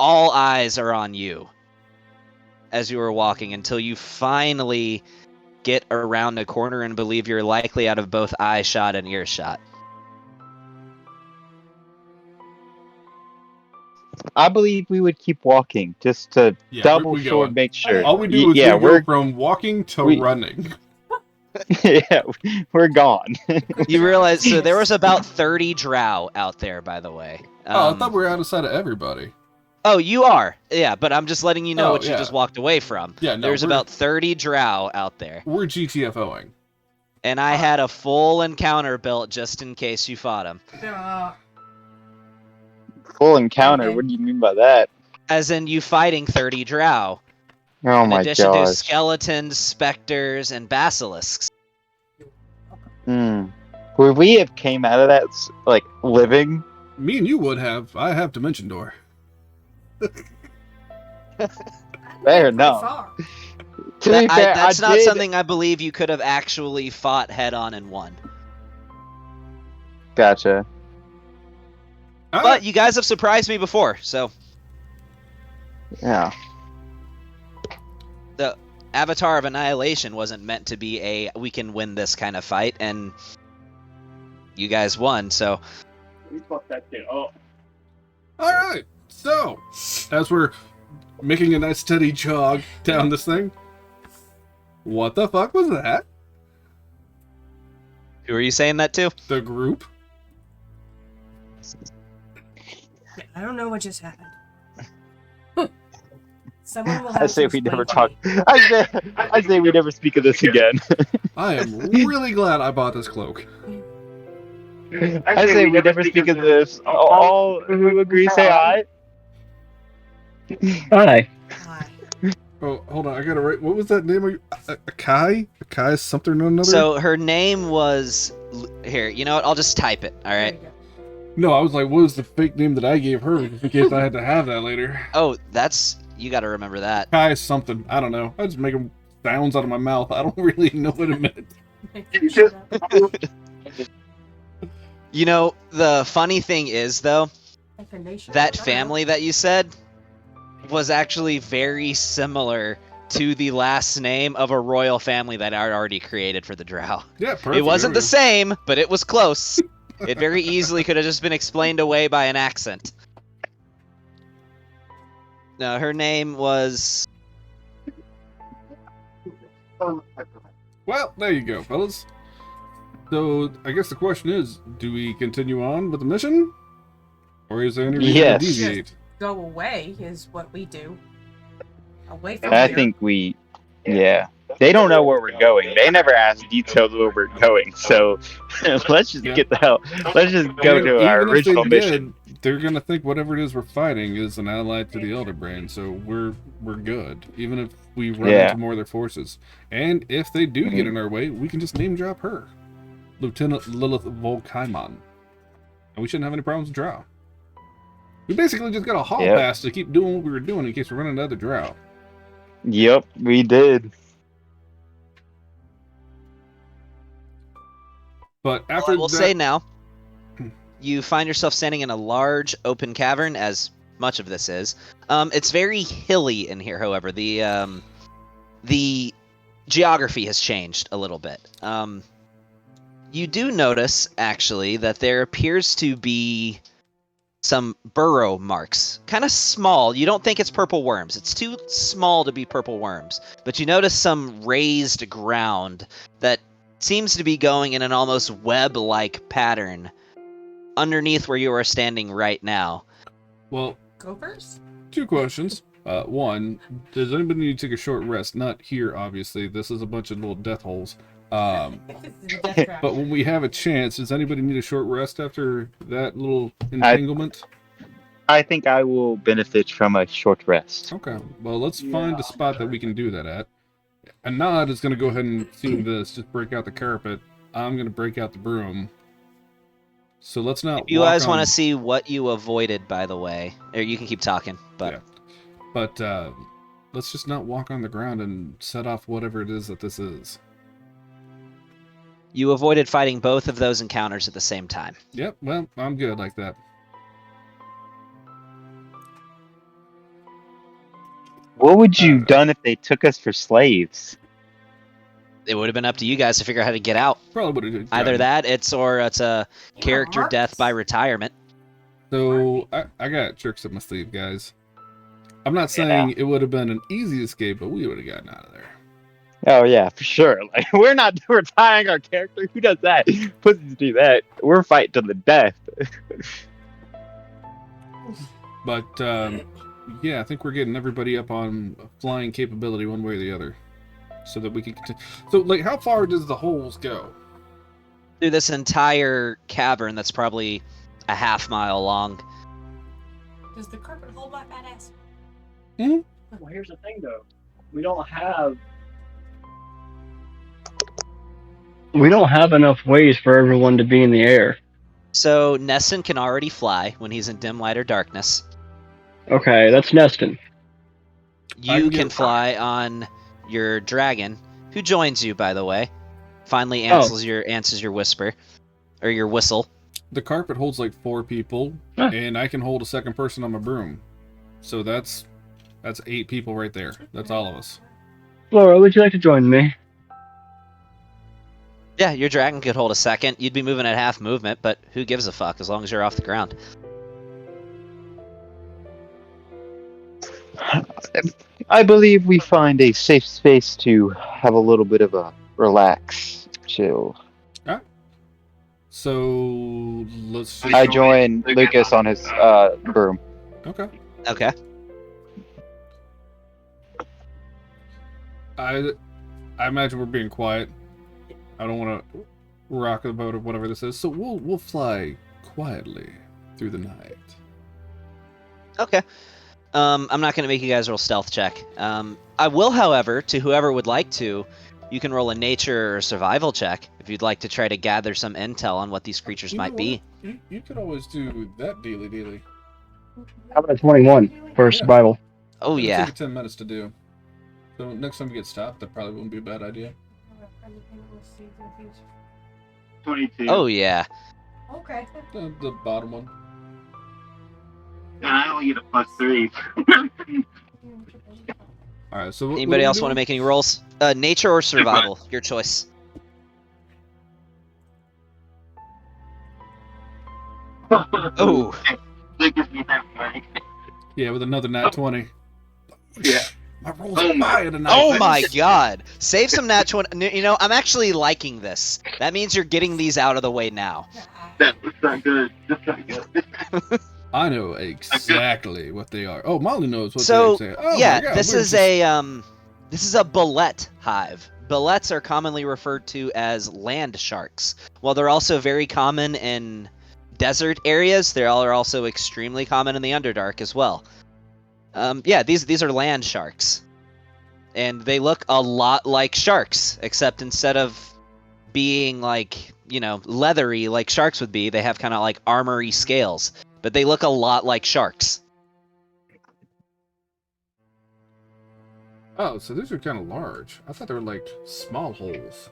All eyes are on you as you are walking until you finally get around the corner and believe you're likely out of both eye shot and ear shot. I believe we would keep walking just to Yeah, double we sure, going. make sure. All we do is yeah, we go from walking to running. yeah, we're gone. You realize, so there was about 30 drow out there, by the way. Oh, I thought we were out of sight of everybody. Oh, you are? Yeah, but I'm just letting you know Oh, what you yeah. just walked away from. Yeah, no, There's we're- about 30 drow out there. We're GTFOing. And I had a full encounter built just in case you fought him. Full encounter. Okay. What do you mean by that? As in you fighting 30 drow. Oh In my addition to gosh. skeletons, specters, and basilisks. Would we have came out of that like living? Me and you would have. I have Dimension Door. Fair enough. To be fair, That's I not did- something I believe you could have actually fought head on and won. Gotcha. But you guys have surprised me before, so Yeah. the Avatar of Annihilation wasn't meant to be a we can win this kind of fight, and you guys won, so Alright, so, as we're making a nice steady jog down this thing, what the fuck was that? who are you saying that to? The group? I don't know what just happened. Someone will have I say to we explain never to talk. me. I say we never speak of this again. I am really glad I bought this cloak. I say we never speak of this. All who agree say aye. Aye. Hi. Oh, hold on, I gotta write. What was that name? Of you? Akai? Akai something or another? So her name was here. You know what? I'll just type it. All There right. you go. No, I was like, what was the fake name that I gave her? In case I had to have that later. Oh, that's you got to remember that. Kai something. I don't know. I just make them sounds out of my mouth. I don't really know what it meant. You know, the funny thing is though, Definition. that family that you said was actually very similar to the last name of a royal family that I already created for the Drow. Yeah, perfect. It wasn't the There same, but it was close. It very easily could have just been explained away by an accent. No, her name was... Well, there you go, fellas. So, I guess the question is, do we continue on with the mission? Or is there any reason Yes. to deviate? Go away is what we do. Away from I here. think we. Yeah. They don't know where we're going. They never asked details where we're going. So let's just Yeah. get the hell. Let's just go And to our even if they original did, mission. they're gonna think whatever it is we're fighting is an ally to the Elder Brain, so we're good. Even if we run Yeah. into more of their forces. And if they do get in our way, we can just name drop her. Lieutenant Lilith Volkaimon. And we shouldn't have any problems with drow. We basically just got a hall Yep. pass to keep doing what we were doing in case we run into other drow. Yep, we did. But Well, after I will that, say now, you find yourself standing in a large open cavern, as much of this is. It's very hilly in here, however. The geography has changed a little bit. You do notice, actually, that there appears to be some burrow marks. Kind of small. You don't think it's purple worms. It's too small to be purple worms. But you notice some raised ground that seems to be going in an almost web-like pattern underneath where you are standing right now. well, Go first. 2 questions. One, does anybody need to take a short rest? Not here, obviously. This is a bunch of little death holes. But when we have a chance, does anybody need a short rest after that little entanglement? I think I will benefit from a short rest. Okay, well, let's find a spot that we can do that at. Anad is going to go ahead and see this, just break out the carpet. I'm going to break out the broom. So let's not If you walk guys on- want to see what you avoided, by the way, or you can keep talking, but Yeah. But let's just not walk on the ground and set off whatever it is that this is. you avoided fighting both of those encounters at the same time. Yep, well, I'm good like that. What would you done if they took us for slaves? It would have been up to you guys to figure out how to get out. Probably would have Either that, it's a character death by retirement. So I got tricks up my sleeve, guys. I'm not saying it would have been an easy escape, but we would have gotten out of there. Oh yeah, for sure. Like we're not retiring our character. Who does that? Pussies do that. We're fighting to the death. But yeah, I think we're getting everybody up on flying capability one way or the other, so that we can continue. So, like, how far does the holes go? Through this entire cavern that's probably a half mile long. Does the carpet hold my fat ass? Well, here's the thing, though. We don't have enough ways for everyone to be in the air. So Neston can already fly when he's in dim light or darkness. Okay, that's Neston. I You can can get- fly on your dragon, who joins you, by the way. Finally answers your whisper, or your whistle. The carpet holds like 4 people, Huh. and I can hold a second person on my broom. So that's 8 people right there. That's all of us. Laura, would you like to join me? Yeah, your dragon could hold a second. You'd be moving at half movement, but who gives a fuck as long as you're off the ground. I believe we find a safe space to have a little bit of a relax, chill. So let's just... I join Lucas on his broom. Okay. Okay. I imagine we're being quiet. I don't want to rock the boat or whatever this is. So we'll fly quietly through the night. Okay. I'm not going to make you guys roll stealth check. I will, however, to whoever would like to, you can roll a nature or survival check if you'd like to try to gather some intel on what these creatures You might know be. what? You could always do that dealy. How about a 21 for Yeah. survival? Oh, It'll yeah. take 10 minutes to do. So next time we get stopped, that probably wouldn't be a bad idea. 22. Oh, yeah. Okay. The bottom one. And I only get a +3. All right. So Anybody else want to make any rolls? Nature or survival? Your choice. Oh. Lucas, you have money. Yeah, with another nat 20. Yeah. My rolls Oh are my- high tonight. Oh my god. Save some nat 20. You know, I'm actually liking this. That means you're getting these out of the way now. That's not good. That's not good. I know exactly what they are. Oh, Molly knows what So, they're saying. Oh yeah, my God, this we're is just- this is a bullet hive. Bullets are commonly referred to as land sharks. While they're also very common in desert areas, they are also extremely common in the Underdark as well. Yeah, these are land sharks. And they look a lot like sharks, except instead of being like, leathery like sharks would be. They have kind of like armory scales, but they look a lot like sharks. Oh, so these are kind of large. I thought they were like small holes.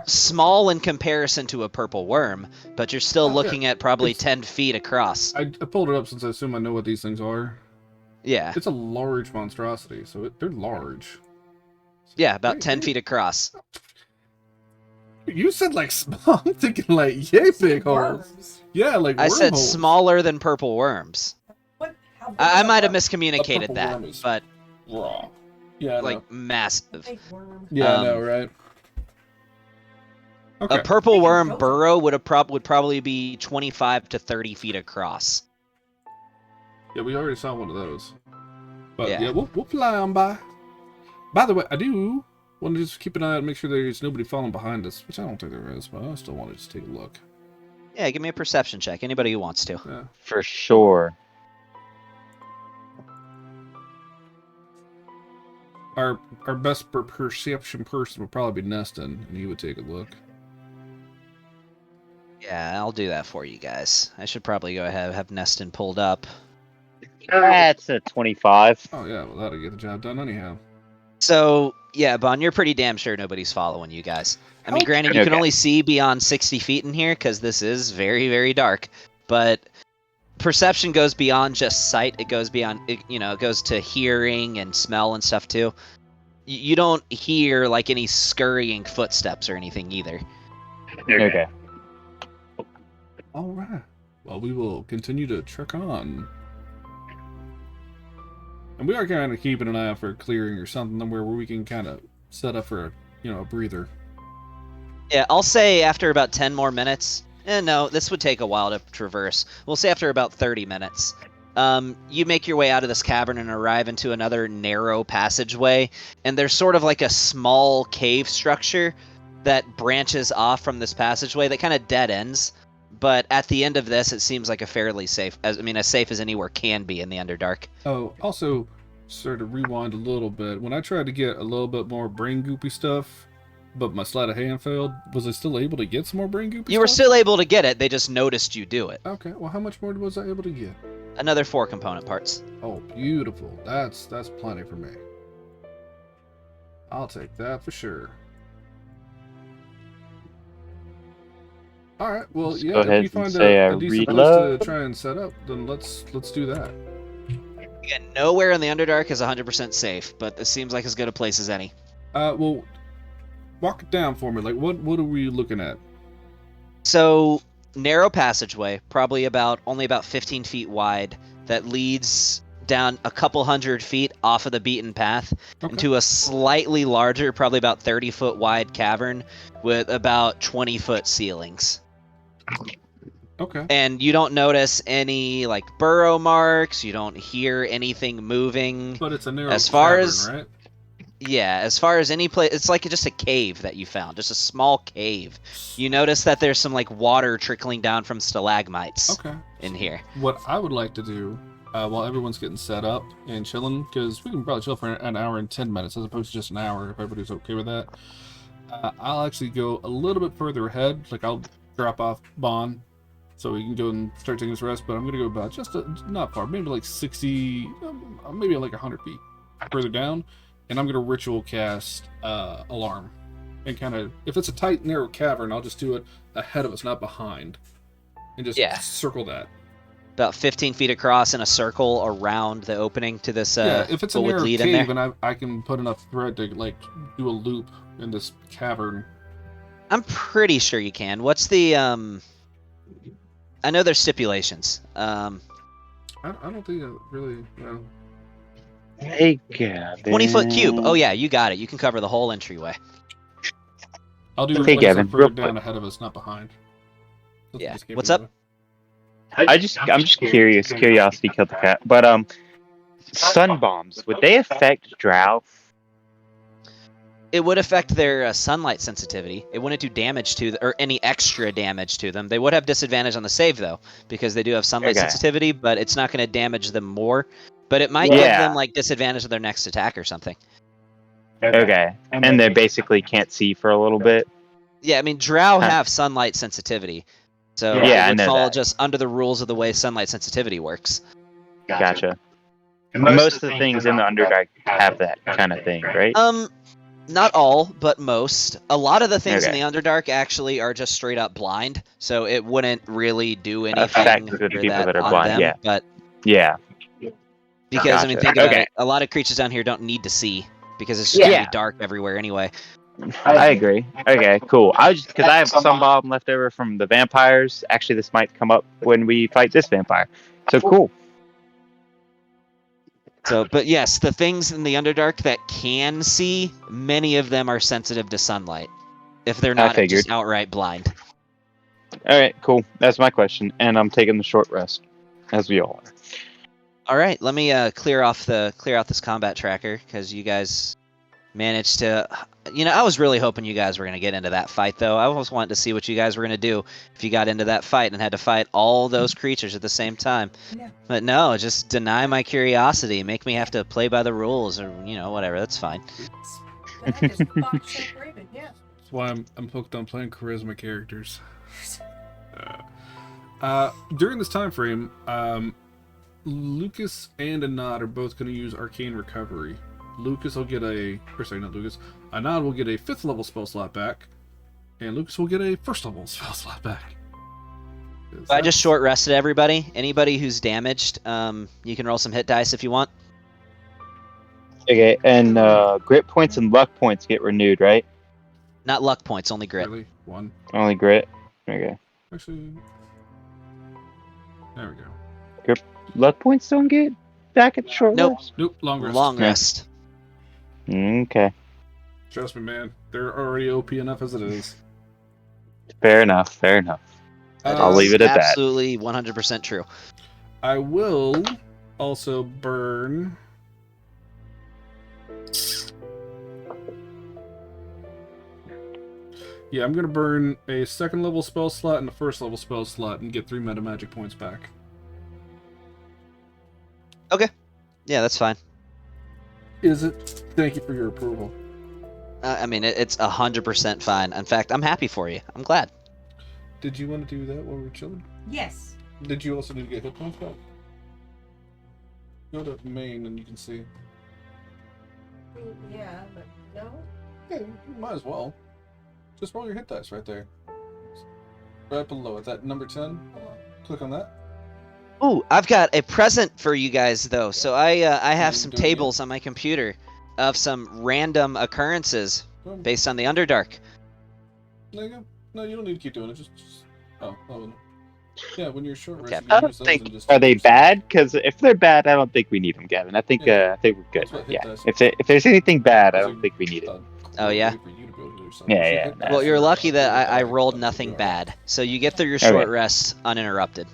Small in comparison to a purple worm, but you're still looking at probably 10 feet across. I pulled it up since I assume I know what these things are. Yeah. It's a large monstrosity, so they're large. Yeah, about 10 feet across. You said like small. I'm thinking like yay big holes. Worms. Yeah, like I said wormholes. smaller than purple worms. What? How big I is might a have miscommunicated purple that, worm is but raw. Yeah, I know. like massive. big worm? Yeah, I know, right? Okay. A purple Big worm goat. burrow would probably be 25 to 30 feet across. Yeah, we already saw one of those. But Yeah. yeah, we'll fly on by. By the way, I do want to just keep an eye out and make sure there's nobody falling behind us, which I don't think there is, but I still want to just take a look. Yeah, give me a perception check. Anybody who wants to. Yeah. For sure. Our best perception person would probably be Neston, and he would take a look. Yeah, I'll do that for you guys. I should probably go ahead and have Neston pulled up. That's a 25. Oh yeah, well that'll get the job done anyhow. So, yeah, Bon, you're pretty damn sure nobody's following you guys. I mean, granted, you can Okay. only see beyond 60 feet in here because this is very, very dark. But perception goes beyond just sight. It goes beyond, it goes to hearing and smell and stuff too. You don't hear like any scurrying footsteps or anything either. Okay. All right. Well, we will continue to trek on. And we are kind of keeping an eye out for a clearing or something where we can kind of set up for a breather. Yeah, I'll say after about 10 more minutes. No, this would take a while to traverse. We'll say after about 30 minutes. You make your way out of this cavern and arrive into another narrow passageway, and there's sort of like a small cave structure that branches off from this passageway that kind of dead ends. But at the end of this, it seems like a fairly safe, as safe as anywhere can be in the Underdark. Oh, also, sort of rewind a little bit. When I tried to get a little bit more brain goopy stuff, but my sleight of hand failed, was I still able to get some more brain goopy You were stuff? still able to get it, they just noticed you do it. Okay, well how much more was I able to get? Another 4 component parts. Oh, beautiful. That's plenty for me. I'll take that for sure. All right. Well, Let's yeah. go ahead If we and find say a I decent place reload. to try and set up, then let's do that. Again, nowhere in the Underdark is 100% safe, but this seems like as good a place as any. Well, walk it down for me. Like, what are we looking at? So, narrow passageway, probably only about 15 feet wide, that leads down a couple hundred feet off of the beaten path Okay. into a slightly larger, probably about 30-foot wide cavern with about 20-foot ceilings. Okay. And you don't notice any like burrow marks. You don't hear anything moving. But it's a narrow As far cavern, as- right? Yeah, as far as any place, it's like just a cave that you found, just a small cave. You notice that there's some like water trickling down from stalagmites Okay. in here. What I would like to do, while everyone's getting set up and chilling, because we can probably chill for an hour and 10 minutes as opposed to just an hour, if everybody's okay with that. I'll actually go a little bit further ahead. Like, I'll drop off Bon so we can go and start taking this rest, but I'm going to go about not far, maybe like 60, maybe like 100 feet further down, and I'm going to ritual cast Alarm. And kind of, if it's a tight, narrow cavern, I'll just do it ahead of us, not behind. And just Yeah. circle that. About 15 feet across in a circle around the opening to this Yeah, if it's a what would narrow lead in cave there. and I can put enough thread to like do a loop in this cavern. I'm pretty sure you can. What's the I know there's stipulations. I don't think it really. Well, Hey, Gavin. 20-foot cube. Oh yeah, you got it. You can cover the whole entryway. I'll do Okay, like I said, Gavin, further real down quick. ahead of us, not behind. Let's Yeah. just get What's it up? over. I'm just curious. Curiosity killed the cat. But sun bombs, would they affect drow? It would affect their sunlight sensitivity. It wouldn't do damage to or any extra damage to them. They would have disadvantage on the save though, because they do have sunlight Okay. sensitivity. But it's not going to damage them more. But it might give Yeah. them like disadvantage on their next attack or something. Okay. And they basically can't see for a little bit. Yeah, I mean, drow Huh. have sunlight sensitivity, so Yeah, it I would know fall that. just under the rules of the way sunlight sensitivity works. Gotcha. And most of the things in the Underdark have that kind of thing, right? Not all, but most. A lot of the things in Okay. the Underdark actually are just straight up blind, so it wouldn't really do Affect anything the for people that are on blind, them. yeah. But Yeah. because I mean, Gotcha. think about Okay. it. A lot of creatures down here don't need to see because it's just gonna be dark everywhere anyway. I agree. Okay, cool. I was just because I have some bomb left over from the vampires. Actually, this might come up when we fight this vampire. So cool. So, but yes, the things in the Underdark that can see, many of them are sensitive to sunlight. If they're not figured. just outright blind. All right, cool. That's my question, and I'm taking the short rest, as we all are. All right, let me clear out this combat tracker because you guys managed to. You know, I was really hoping you guys were gonna get into that fight, though. I was wanting to see what you guys were gonna do if you got into that fight and had to fight all those creatures at the same time. Yeah. But no, just deny my curiosity, make me have to play by the rules, or whatever. That's fine. That is box shape raven, yeah. That's why I'm hooked on playing charisma characters. During this time frame, Lucas and Anad are both going to use Arcane Recovery. Lucas will get Anad will get a 5th level spell slot back, and Lucas will get a 1st level spell slot back. I just short rested everybody. Anybody who's damaged, you can roll some hit dice if you want. Okay, and grit points and luck points get renewed, right? Not luck points, only grit. Really? 1. Only grit. Okay. Actually, there we go. Luck points don't get back at short Nope. rest? Nope, long rest. Long Yeah. rest. Okay. Trust me, man. They're already OP enough as it is. Fair enough. Fair enough. That I'll is leave it at that. Absolutely 100% true. I will also burn. Yeah, I'm gonna burn a 2nd level spell slot and a 1st level spell slot and get 3 meta magic points back. Yeah, that's fine. Is it? Thank you for your approval. I mean, it's 100% fine. In fact, I'm happy for you. I'm glad. Did you want to do that while we were chilling? Yes. Did you also need to get hit points back? Go to main and you can see. Yeah, but no. Yeah, you might as well. Just roll your hit dice right there. Right below it, that number 10. Click on that. Ooh, I've got a present for you guys, though. So I have you some do it again? tables on my computer of some random occurrences Boom. based on the Underdark. There you go. No, you don't need to keep doing it. Just oh. Yeah, when you're short rest, Okay. you can I don't use those think. and just Are they use- bad? Because if they're bad, I don't think we need them, Gavin. I think Yeah. we're good. That's what hit Yeah. dice If there's anything bad, I Those don't are, think we need it. Oh, yeah? way for you to be able to do something. Yeah, So yeah, hit no. dice Well, you're are, lucky that really I bad, rolled but nothing you are. bad. So you get through your Okay. short rests uninterrupted.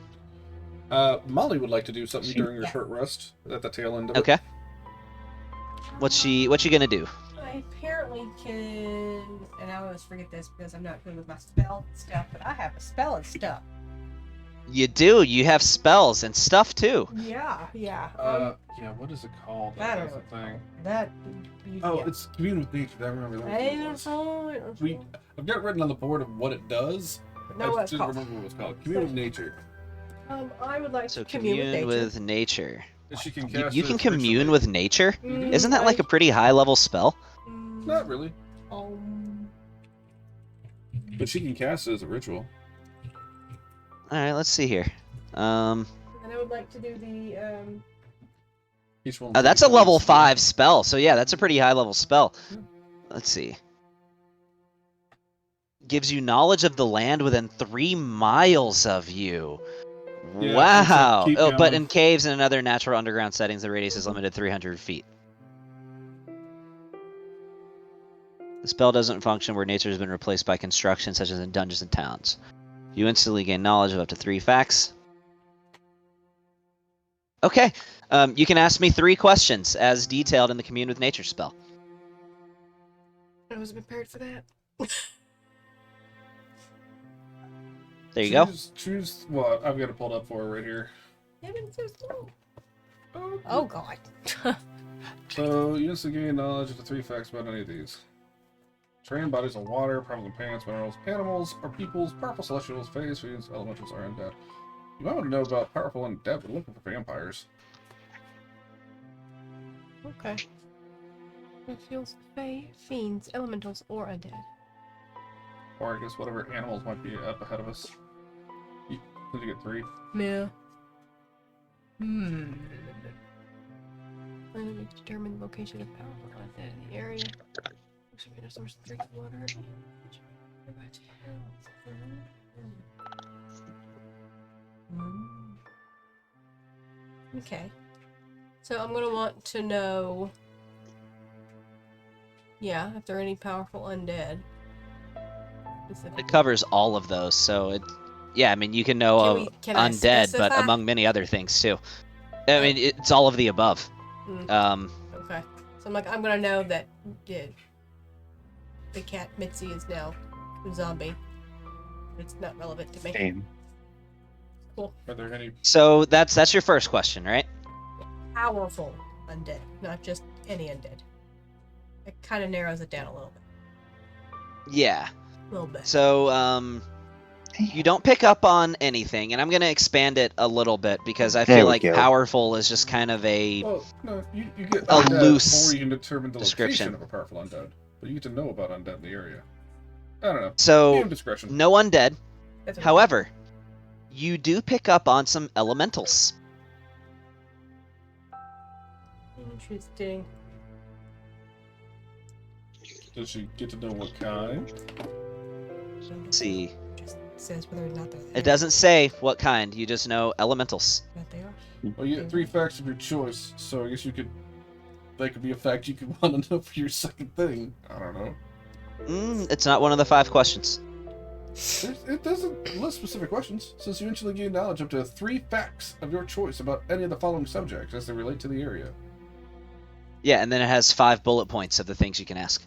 Molly would like to do something during her Yeah. short rest at the tail end of it. Okay. What you gonna do? I apparently can, and I always forget this because I'm not good with my spell stuff, but I have a spell and stuff. You do. You have spells and stuff too. Yeah. Yeah, what is it called? I don't That's the know. thing. That. Oh, yeah. it's commune with nature. I remember that. I was what it don't was. know. I've got it written on the board of what it does. No, I what just it's didn't called. remember what it's called. Commune with nature. I would like So to commune with nature. And she can You, cast you it can commune ritually. with nature. Mm, Isn't that like a pretty high level spell? Not really, Um, but she can cast it as a ritual. All right, let's see here. and I would like to do the Each one. That's a level 5 spell. So yeah, that's a pretty high level spell. Let's see. Gives you knowledge of the land within 3 miles of you. Yeah, Wow. keep Oh, but going. in caves and other natural underground settings, the radius is limited to 300 feet. The spell doesn't function where nature has been replaced by construction, such as in dungeons and towns. You instantly gain knowledge of up to 3 facts. Okay. You can ask me 3 questions, as detailed in the Commune with Nature spell. I was prepared for that. There you go. Choose what? I've got it pulled up for her right here. Yeah, but it's so slow. Oh god. So, you instantly gain knowledge of the 3 facts about any of these. Terrain, bodies of water, powerful plants, minerals, animals, are peoples, powerful celestials, fays, fiends, elementals, are undead. You might want to know about powerful undead, but looking for vampires. Okay. Celestials, fae, fiends, elementals, or undead. Or I guess whatever animals might be up ahead of us. You get 3. Yeah. Finally determine the location of powerful undead in the area. Source of drinking water. Okay. So I'm gonna want to know. Yeah, if there are any powerful undead. It covers all of those, so it. Yeah, I mean, you can know of can I undead, but specify? among many other things too. I mean, it's all of the above. Okay. So I'm like, I'm gonna know that the cat Mitzi is now a zombie. It's not relevant to me. Damn. Cool. Are there any... So that's your first question, right? Powerful undead, not just any undead. It kind of narrows it down a little bit. Yeah. A little bit. So, you don't pick up on anything, and I'm going to expand it a little bit because I There feel we like go. powerful is just kind of a... Well, no, you get A undead loose before you can determine the description. location of a powerful undead. But you get to know about undead in the area. I don't know. So, Medium discretion. no undead. That's okay. However, you do pick up on some elementals. Interesting. Does she get to know what kind? Let's see. Just says whether or not they're there. It doesn't say what kind, you just know elementals. That they are. Well, you get 3 facts of your choice, so I guess you could... That could be a fact you could want to know for your second thing. I don't know. It's not one of the 5 questions. It doesn't list specific questions. Since you eventually gain knowledge up to 3 facts of your choice about any of the following subjects as they relate to the area. Yeah, and then it has 5 bullet points of the things you can ask.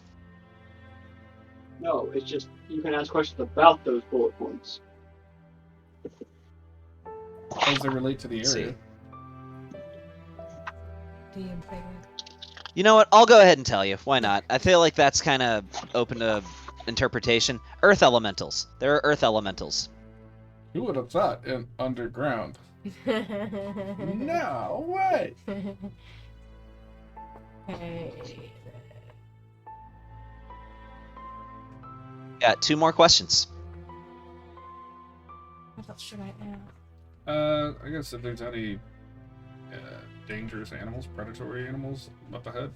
No, it's just you can ask questions about those bullet points. As they relate to the Let's area. DM thing. You know what? I'll go ahead and tell you. Why not? I feel like that's kind of open to interpretation. Earth elementals. There are earth elementals. Who would have thought in underground? No way! Hey. Got 2 more questions. What else should I add? I guess if there's any dangerous animals, predatory animals up ahead.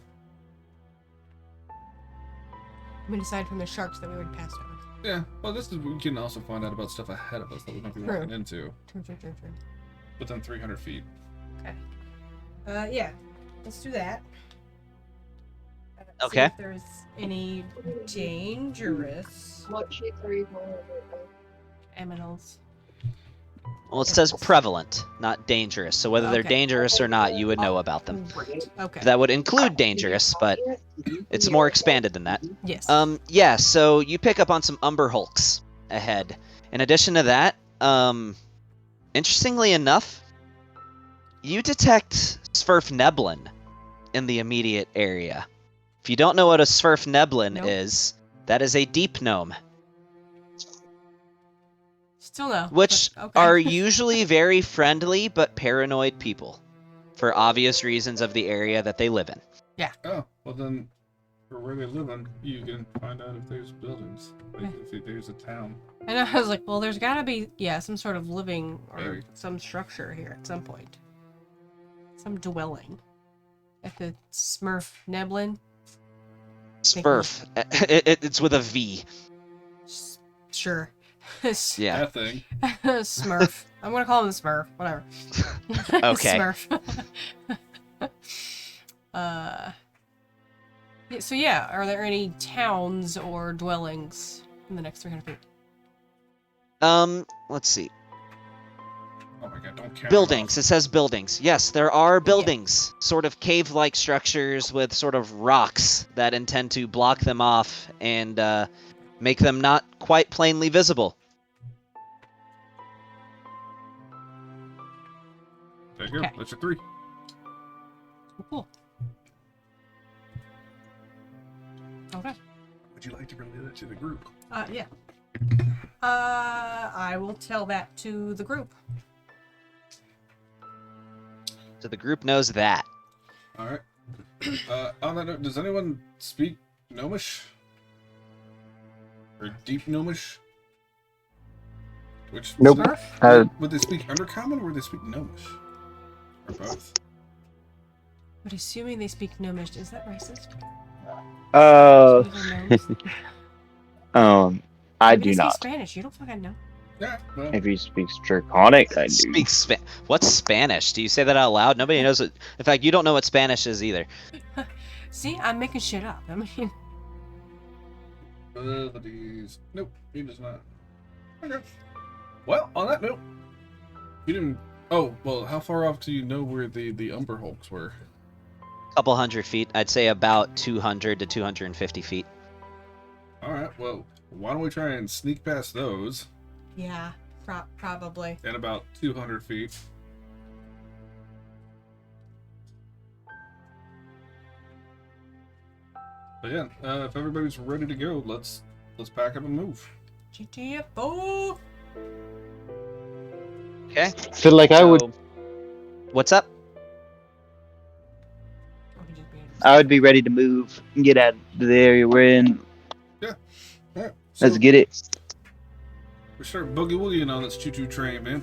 I mean, aside from the sharks that we already passed over. Yeah, well, this is we can also find out about stuff ahead of us that we might be True. walking into True. within 300 feet. Okay. Yeah. Let's do that. See Okay. if there's any dangerous aminals. Well, it says prevalent, not dangerous. So whether they're Okay. dangerous or not, you would know about them. Right. Okay. That would include dangerous, but it's more expanded than that. Yes. Yeah, so you pick up on some Umberhulks ahead. In addition to that, interestingly enough, you detect Sverfneblin in the immediate area. If you don't know what a Sverfneblin Nope. is, that is a deep gnome, Still no. which but okay. are usually very friendly but paranoid people, for obvious reasons of the area that they live in. Oh, well then, for where they live in, you can find out if there's buildings, like if there's a town. And I was like, well, there's got to be, some sort of living or Very. some structure here at some point. Some dwelling. At the Smurf Neblin. Smurf. It's with a V. Sure. Yeah. That thing. Smurf. I'm going to call him the Smurf. Whatever. Okay. Smurf. So yeah, are there any towns or dwellings in the next 300 feet? Let's see. Oh my god, don't count. Buildings. It says buildings. Yes, there are buildings. Sort of cave-like structures with sort of rocks that intend to block them off and make them not quite plainly visible. There you go. Okay. That's your 3. Cool. you like to relay that to the group? Yeah. I will tell that to the group. So the group knows that. All right. On that note, does anyone speak Gnomish? Or Deep Gnomish? Which Nope. would they speak Undercommon or would they speak Gnomish? Or both? But assuming they speak Gnomish, is that racist? I Maybe do they speak not. Spanish. You don't fucking know. Yeah, well, If he speaks Draconic, I do. What's Spanish? Do you say that out loud? Nobody knows it. In fact, you don't know what Spanish is either. See, I'm making shit up. I mean, abilities. Nope, he does not. Okay. Well, on that note, you didn't. Oh, well, how far off do you know where the Umberhulks were? A couple hundred feet. I'd say about 200 to 250 feet. All right. Well, why don't we try and sneak past those? yeah, probably. And about 200 feet. But yeah, if everybody's ready to go, let's pack up and move. GTFO. Okay. Feel like I would. What's up? I would be ready to move and get out of the area we're in. Yeah. All right. Let's get it. We start boogie woogieing on this choo-choo train, man.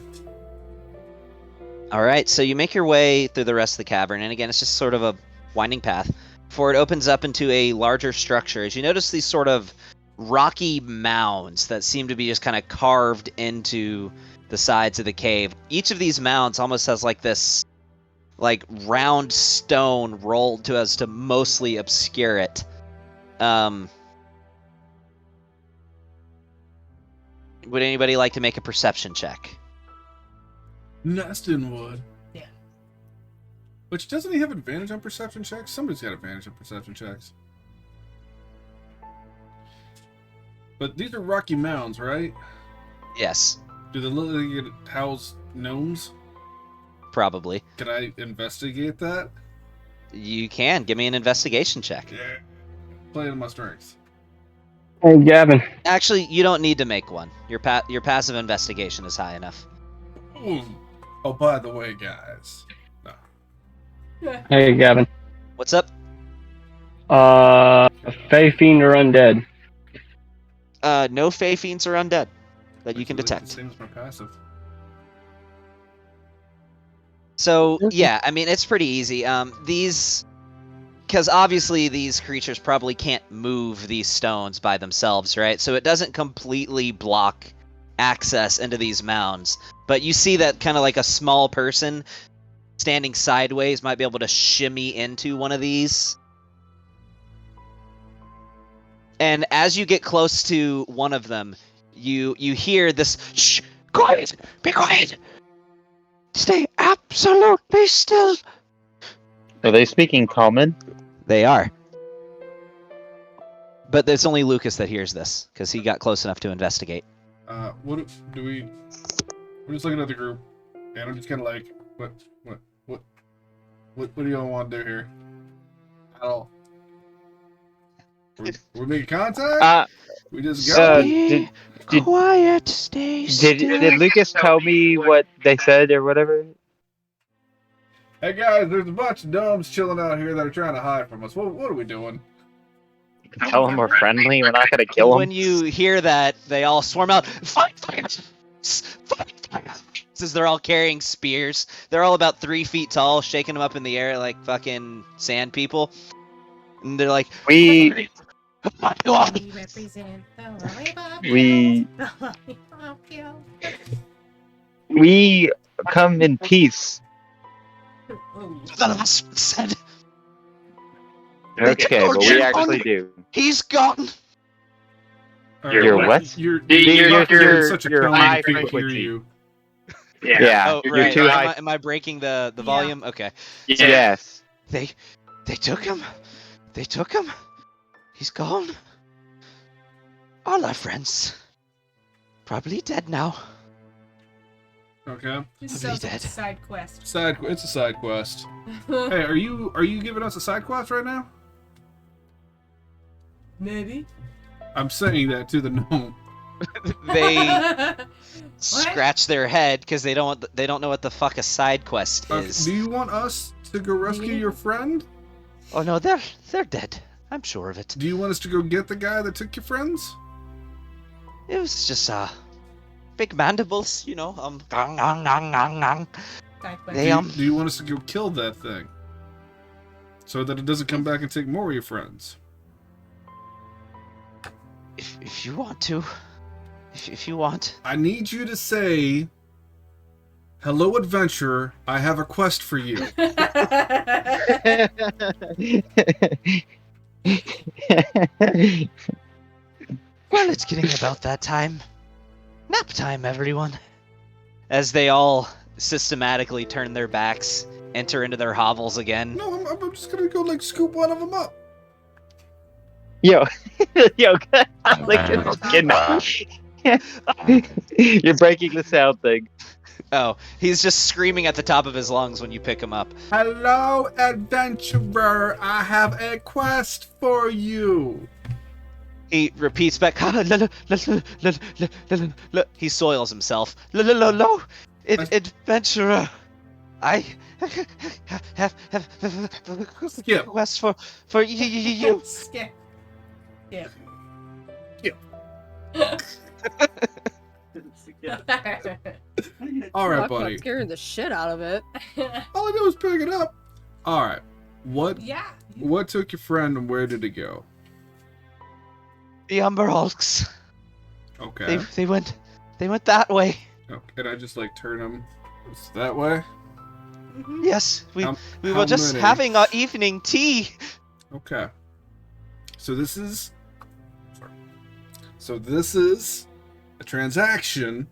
All right, so you make your way through the rest of the cavern, and again, it's just sort of a winding path before it opens up into a larger structure. As you notice these sort of rocky mounds that seem to be just kind of carved into the sides of the cave. Each of these mounds almost has like this like round stone rolled to as to mostly obscure it. Would anybody like to make a perception check? Neston would. Yeah. Which, doesn't he have advantage on perception checks? Somebody's got advantage on perception checks. But these are rocky mounds, right? Yes, Do they look like it house gnomes? probably. Can I investigate that? You can. Give me an investigation check. Yeah. Play to my strengths. Hey, Gavin. Actually, you don't need to make one. Your passive investigation is high enough. Ooh. Oh, by the way, guys. No. Hey, Gavin. What's up? Fey Fiend or Undead? No Fey Fiends or undead that you can Actually, detect. The same as my passive. So, yeah, I mean, it's pretty easy. Because obviously these creatures probably can't move these stones by themselves, right? So it doesn't completely block access into these mounds. But you see that kind of like a small person standing sideways might be able to shimmy into one of these. And as you get close to one of them, you hear this, shh, quiet, be quiet, stay absolutely still. Are they speaking common? They are. But it's only Lucas that hears this, because he got close enough to investigate. What do we... We're just looking at the group, and I'm just kind of like, what do y'all want to do here? At all? We're making contact? We just go? Did Quiet, stay still. did Lucas tell me what they said or whatever? Hey guys, there's a bunch of dumbs chilling out here that are trying to hide from us. What are we doing? Tell them we're friendly. We're not gonna kill them. When you hear that, they all swarm out. Fight! As they're all carrying spears. They're all about 3 feet tall, shaking them up in the air like fucking sand people. And they're like, We represent the lollipop we guild, the lollipop guild. we come in peace. the last one said, Okay, took but we Jim actually on- do. he's gone. You're what? You're You're such a you're cone, high I can't hear frequency. you. Yeah, Oh, you're right. too high. Am I breaking the volume? Okay. Yes. They took him. They took him. He's gone. All our friends. Probably dead now. Okay. This Probably sounds like a dead. side quest. It's a side quest. Hey, are you giving us a side quest right now? Maybe. I'm saying that to the gnome. They scratch their head because they don't know what the fuck a side quest Okay, is. do you want us to go rescue your friend? Oh no, they're dead. I'm sure of it. Do you want us to go get the guy that took your friends? It was just big mandibles, you know. Gong, gong, gong, gong, gong. They Do you want us to go kill that thing? So that it doesn't come back and take more of your friends? If you want to, if you want. I need you to say, "Hello, adventurer. I have a quest for you." Well, it's getting about that time. Nap time, everyone. As they all systematically turn their backs, enter into their hovels again. No, I'm just gonna go like scoop one of them up. Yo, yo, Oh, like, God. you're breaking the sound thing. Oh, he's just screaming at the top of his lungs when you pick him up. Hello, adventurer. I have a quest for you. He repeats back. He soils himself. Adventurer, I have Skip. quest for you. Skip. Skip. All right, Talk about buddy. scaring the shit out of it. All I did was pick it up. All right. Yeah. What took your friend and where did it go? The Umberhulks. Okay. They went that way. Oh, can I just like turn them that way? Yes, we How were just many? having our evening tea. Okay. So this is. Sorry. So this is a transaction.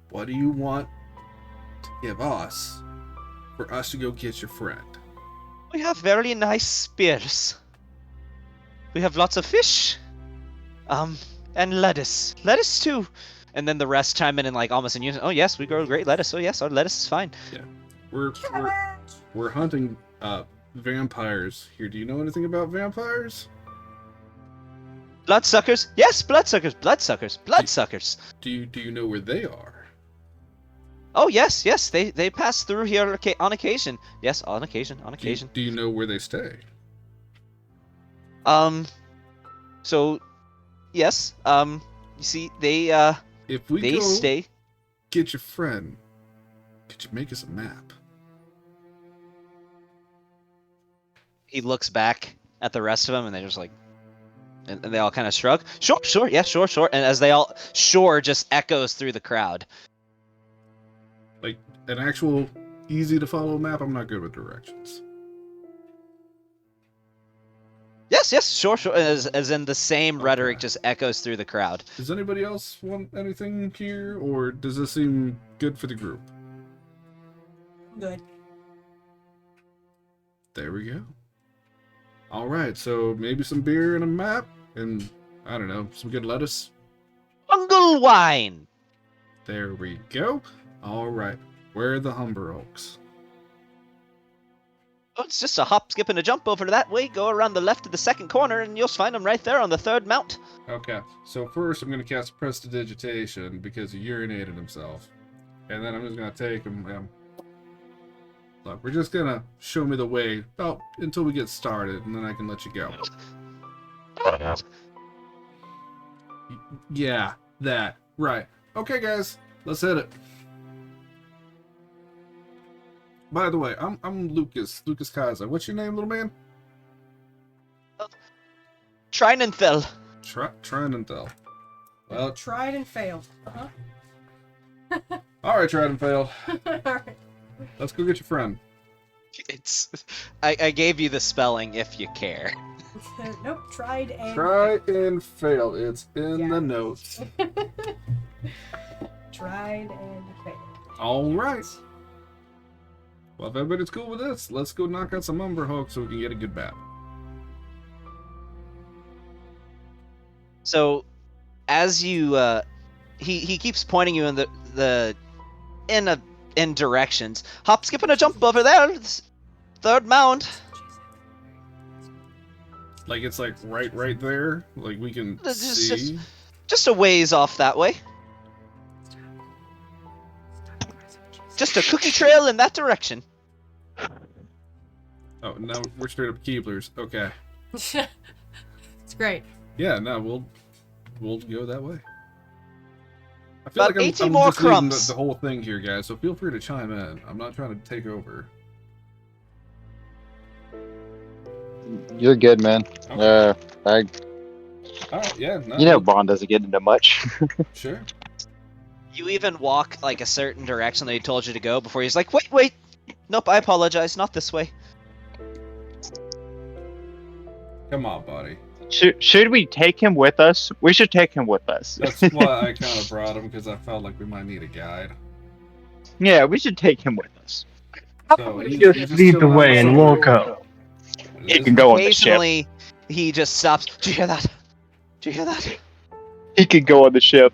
What do you want to give us for us to go get your friend? We have very nice spears. We have lots of fish. And lettuce. Lettuce too. And then the rest chime in and like almost in unison. Oh yes, we grow great lettuce. Oh yes, our lettuce is fine. We're hunting vampires here. Do you know anything about vampires? Bloodsuckers. Yes, bloodsuckers. Bloodsuckers. Bloodsuckers. Do you know where they are? Oh yes, yes. They pass through here on occasion. Yes, on occasion. On occasion. Do you know where they stay? So, yes. You see, they If we they go stay. get your friend, could you make us a map? He looks back at the rest of them, and they're just like, and they all kind of shrug. Sure, yeah, sure. And as they all, sure, just echoes through the crowd. Like an actual easy to follow map? I'm not good with directions. Yes, sure. As in the same rhetoric just echoes through the crowd. Does anybody else want anything here, or does this seem good for the group? Good. There we go. All right, so maybe some beer and a map, and I don't know, some good lettuce. Bungle wine. There we go. All right, where are the Umberhulks? Oh, it's just a hop, skip, and a jump over to that way. Go around the left of the second corner, and you'll find them right there on the third mount. Okay, so first I'm going to cast Prestidigitation because he urinated himself. And then I'm just going to take him. Look, we're just going to show me the way until we get started, and then I can let you go. Yeah, that. Right. Okay, guys, let's hit it. By the way, I'm Lucas Kaza. What's your name, little man? Trinanthel. Trinanthel. Well, Tried and failed. all right, tried and failed. Alright. Let's go get your friend. I gave you the spelling if you care. Nope, tried and Try and fail. It's in Yeah. the notes. tried and failed. All right. Well, if everybody's cool with this, let's go knock out some Umberhulks so we can get a good bat. So, as you, he keeps pointing you in in directions. Hop, skip, and a jump over there. Third mound. Like it's like right there. Like we can see. Just a ways off that way. Just a cookie trail in that direction. Oh, now we're straight up Keeblers. Okay. It's great. Yeah, no, we'll go that way. I About 80 I'm more just leading crumbs. the whole thing here, guys. So feel free to chime in. I'm not trying to take over. You're good, man. Okay. I Alright, yeah. No, you know Bond doesn't get into much. Sure. You even walk like a certain direction that he told you to go before he's like, wait. Nope, I apologize. Not this way. Come on, buddy. Should we take him with us? We should take him with us. That's why I kind of brought him, because I felt like we might need a guide. Yeah, we should take him with us. So You just lead the chilling way and we'll outside. go. He can go on the ship. Occasionally, he just stops. Do you hear that? Do you hear that? He could go on the ship.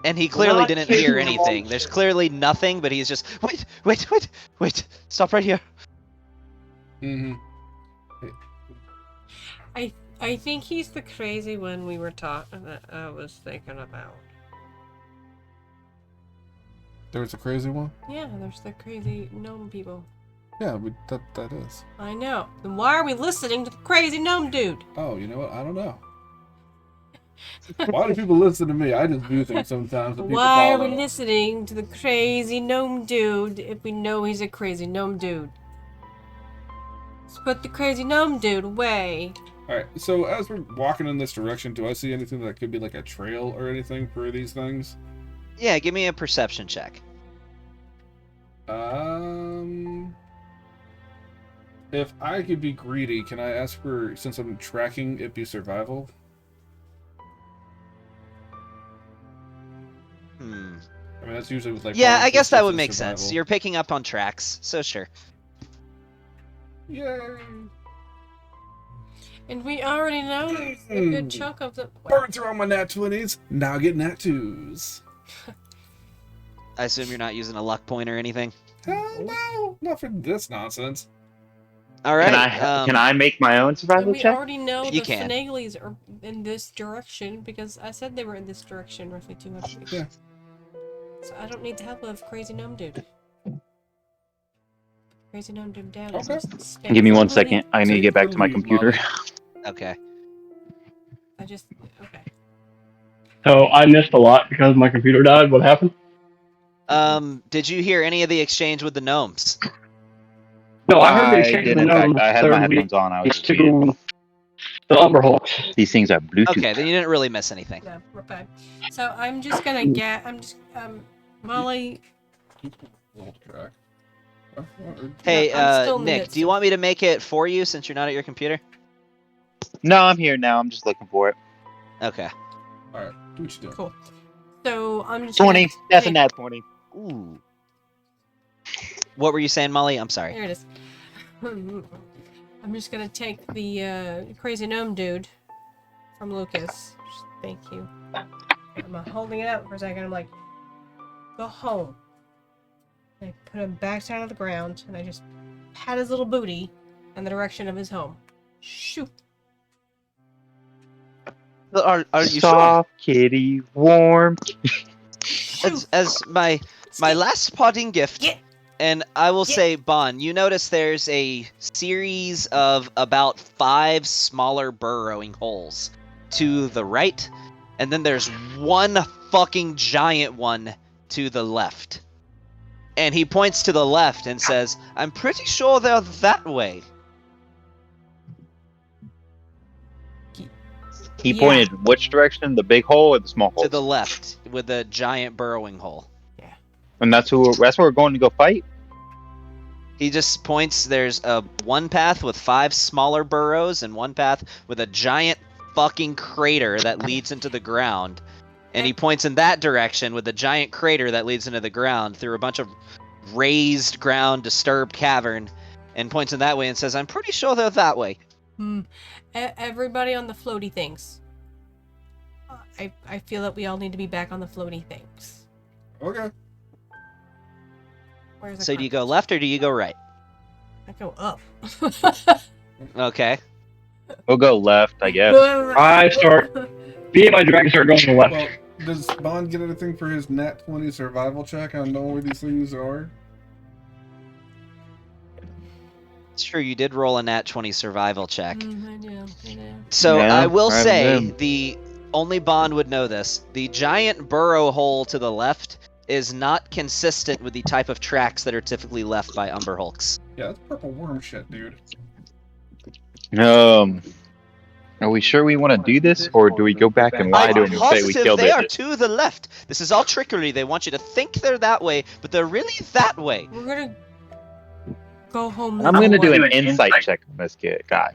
And he clearly Not didn't taking hear him anything. on. There's clearly nothing, but he's just, wait. Stop right here. Mm-hmm. I think he's the crazy one we were talking that I was thinking about. There was a crazy one? Yeah, there's the crazy gnome people. Yeah, that is. I know. Then why are we listening to the crazy gnome dude? Oh, you know what? I don't know. Why do people listen to me? I just do things sometimes that people Why are follow. we listening to the crazy gnome dude if we know he's a crazy gnome dude? Let's put the crazy gnome dude away. Alright, so as we're walking in this direction, do I see anything that could be like a trail or anything for these things? Yeah, give me a perception check. If I could be greedy, can I ask for, since I'm tracking, it be survival? I mean, that's usually with like. Yeah, hard I guess that would distance make survival. sense. You're picking up on tracks, so sure. Yay! And we already know there's a good chunk of the. Burn through all my nat 20s. Now I get nat 2s. I assume you're not using a luck point or anything. Hell no! Not for this nonsense. All right. Can I make my own And survival we check? already know You the can. finagles are in this direction because I said they were in this direction roughly 200 feet. Yeah. So I don't need the help of crazy gnome dude. Crazy gnome dude down. and Okay. just spam Give me one somebody. second. I need to get back to my computer. Okay. Okay. So I missed a lot because my computer died. What happened? Did you hear any of the exchange with the gnomes? No, I heard I they changed did. the In fact, name. I had my headphones on. I was just reading. to the Umberhulks. These things are Bluetooth. Okay, then you didn't really miss anything. No, we're fine. So I'm just gonna get. Molly. Little track. Hey, No, I'm still in the Nick, midst do you of- want me to make it for you since you're not at your computer? No, I'm here now. I'm just looking for it. Okay. Alright, do what you do. Cool. So I'm just 20. gonna That's a take- nat 20. Ooh. What were you saying, Molly? I'm sorry. There it is. I'm just gonna take the crazy gnome dude from Lucas. Thank you. I'm holding it up for a second. I'm like, go home. And I put him back down to the ground, and I just pat his little booty in the direction of his home. Shoot. Are you sure? Soft kitty, warm. Shoot. As my last parting gift, Yeah. and I will Yeah. say, Bon, you notice there's a series of about 5 smaller burrowing holes to the right, and then there's one fucking giant one to the left. And he points to the left and says, I'm pretty sure they're that way. He Yeah. pointed which direction? The big hole or the small hole? To the left, with a giant burrowing hole. And that's where we're going to go fight? He just points, there's one path with 5 smaller burrows and one path with a giant fucking crater that leads into the ground. And he points in that direction with a giant crater that leads into the ground through a bunch of raised ground, disturbed cavern, and points in that way and says, I'm pretty sure they're that way. Everybody on the floaty things. I feel that we all need to be back on the floaty things. Okay. Where's the So do you go compass? left or do you go right? I go up. Okay. We'll go left, I guess. I start. Me and my dragon start going to the left. Well, does Bond get anything for his Nat 20 survival check on knowing where these things are? It's true, you did roll a nat 20 survival check. I know. So Yeah, I will I say, remember. the only Bond would know this. The giant burrow hole to the left is not consistent with the type of tracks that are typically left by Umberhulks. Yeah, that's purple worm shit, dude. Are we sure we want to do this, or do we go back and lie to I'm him and say we positive killed they it? are to the left. This is all trickery. They want you to think they're that way, but they're really that way. We're gonna go home. I'm this gonna do one. an insight check on this kid, guy.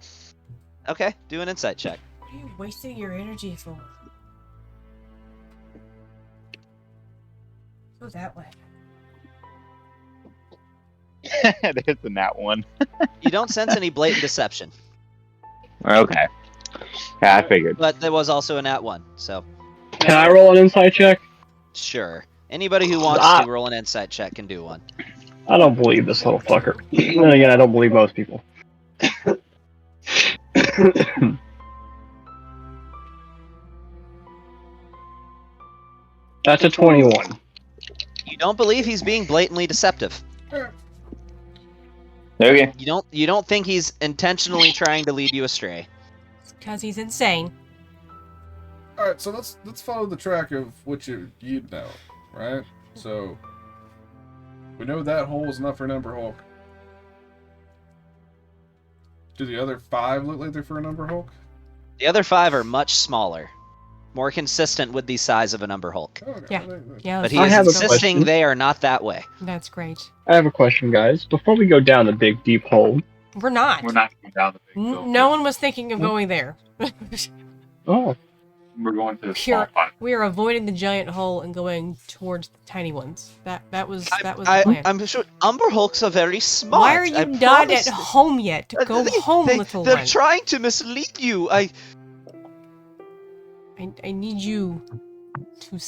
Okay, do an insight check. What are you wasting your energy for? Go that way. There's the nat one. You don't sense any blatant deception, Okay. Yeah, I figured. but there was also a nat 1, so Can I roll an insight check? sure. Anybody who wants to roll an insight check can do one. I don't believe this little fucker. Then again, I don't believe most people. That's a 21. You don't believe he's being blatantly deceptive. Okay. You don't think he's intentionally trying to lead you astray. Because he's insane. All right, so let's follow the track of what you'd know, right? So we know that hole is not for an Umberhulk. Do the other 5 look like they're for an Umberhulk? The other 5 are much smaller, more consistent with the size of an Umberhulk. Oh, okay. Yeah. Yeah, But let's he I is have a insisting question. they are not that way. That's great. I have a question, guys. Before we go down the big, deep hole. We're not. We're not going down the big hill. No one was thinking of going there. Oh, We're going to the Pure- small pot. We are avoiding the giant hole and going towards the tiny ones. That was the plan. I'm sure Umberhulks are very smart. Why are you I not promise at home yet? Go home, little They're one. trying to mislead you. I need you to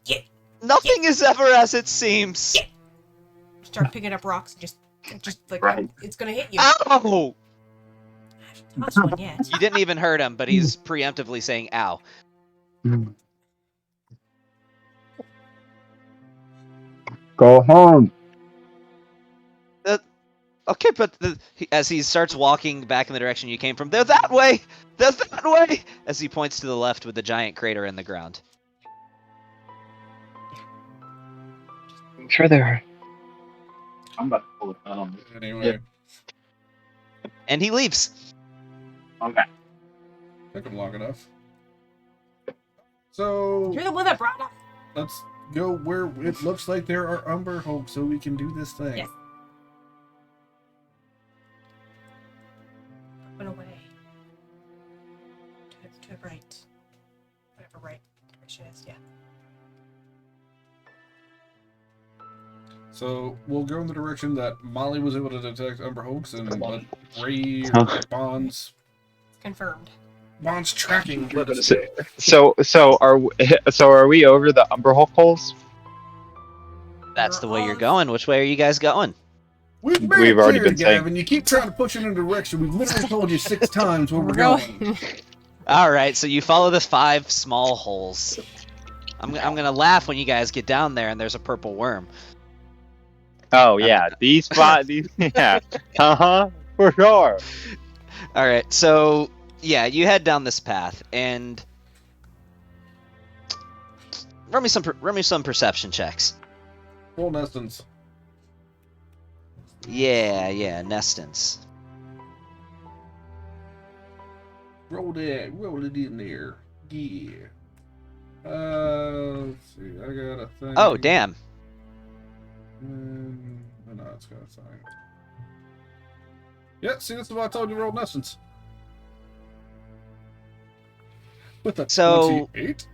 get. Nothing is ever as it seems. Start picking up rocks and just like Right. it's gonna hit you. Ow! I haven't touched one yet. You didn't even hurt him, but he's preemptively saying "ow." go home. Okay, but as he starts walking back in the direction you came from, they're that way. They're that way. As he points to the left with the giant crater in the ground. I'm sure they are. I'm about to pull it down on this. Anyway, And he leaves. Okay. took him long enough. So You're the one that brought up. let's go where it looks like there are Umberhulks so we can do this thing. Yes. Up and away. To the right. Whatever right direction is, yeah. So we'll go in the direction that Molly was able to detect Umberhulks and let Ray Huh. Bond's Confirmed. tracking. Let us say. So are we over the Umberhulk holes? That's the way you're going. Which way are you guys going? We've We've already been saying- Gavin. You keep trying to push it in a direction. We've literally told you 6 times where we're We're going. going. All right, so you follow the 5 small holes. I'm gonna laugh when you guys get down there and there's a purple worm. Oh yeah, these yeah. For sure. All right, so yeah, you head down this path and run me some perception checks. Full Nestons. Yeah, Nestins. Roll it in there. Yeah. Let's see. I got a thing. Oh, damn. No, it's got a sign. Yeah, see, this is why I told you to roll Nestons. With a So- 28?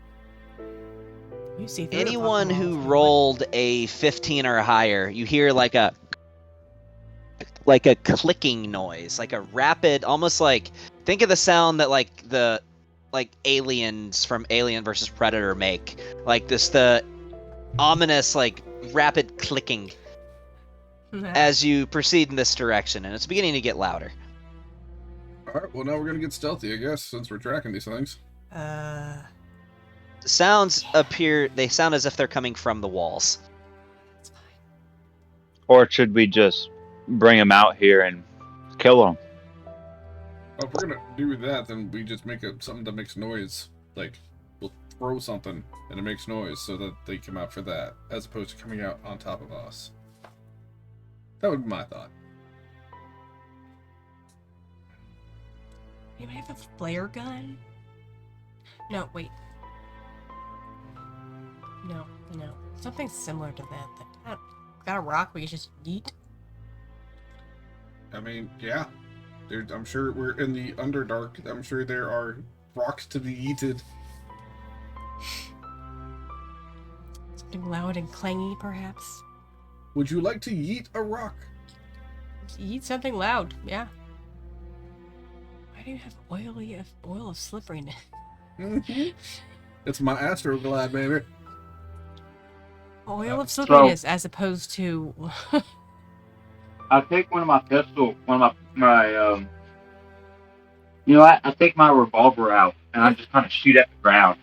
You see through Anyone the who fucking rolled a 15 or higher, you hear like a clicking noise, like a rapid, almost like, think of the sound that like aliens from Alien versus Predator make, like the ominous like rapid clicking wall. as you proceed in this direction, and it's beginning to get louder. Alright, well now we're gonna get stealthy, I guess, since we're tracking these things. The sounds appear, they sound as if they're coming from the walls. It's fine. Or should we just bring them out here and kill them? Well, if we're gonna do that, then we just make something that makes noise. Like, we'll throw something and it makes noise so that they come out for that, as opposed to coming out on top of us. That would be my thought. Anybody have a flare gun? No, wait. No. Something similar to that. Got a rock we can just yeet? I mean, yeah. I'm sure we're in the Underdark. I'm sure there are rocks to be yeeted. Something loud and clangy, perhaps? Would you like to yeet a rock? Yeet something loud, yeah. Why do you have oil of slipperiness? It's my Astroglide, baby. Oil of slipperiness as opposed to... I take one of my pistol, one of my you know, I take my revolver out and I just kind of shoot at the ground.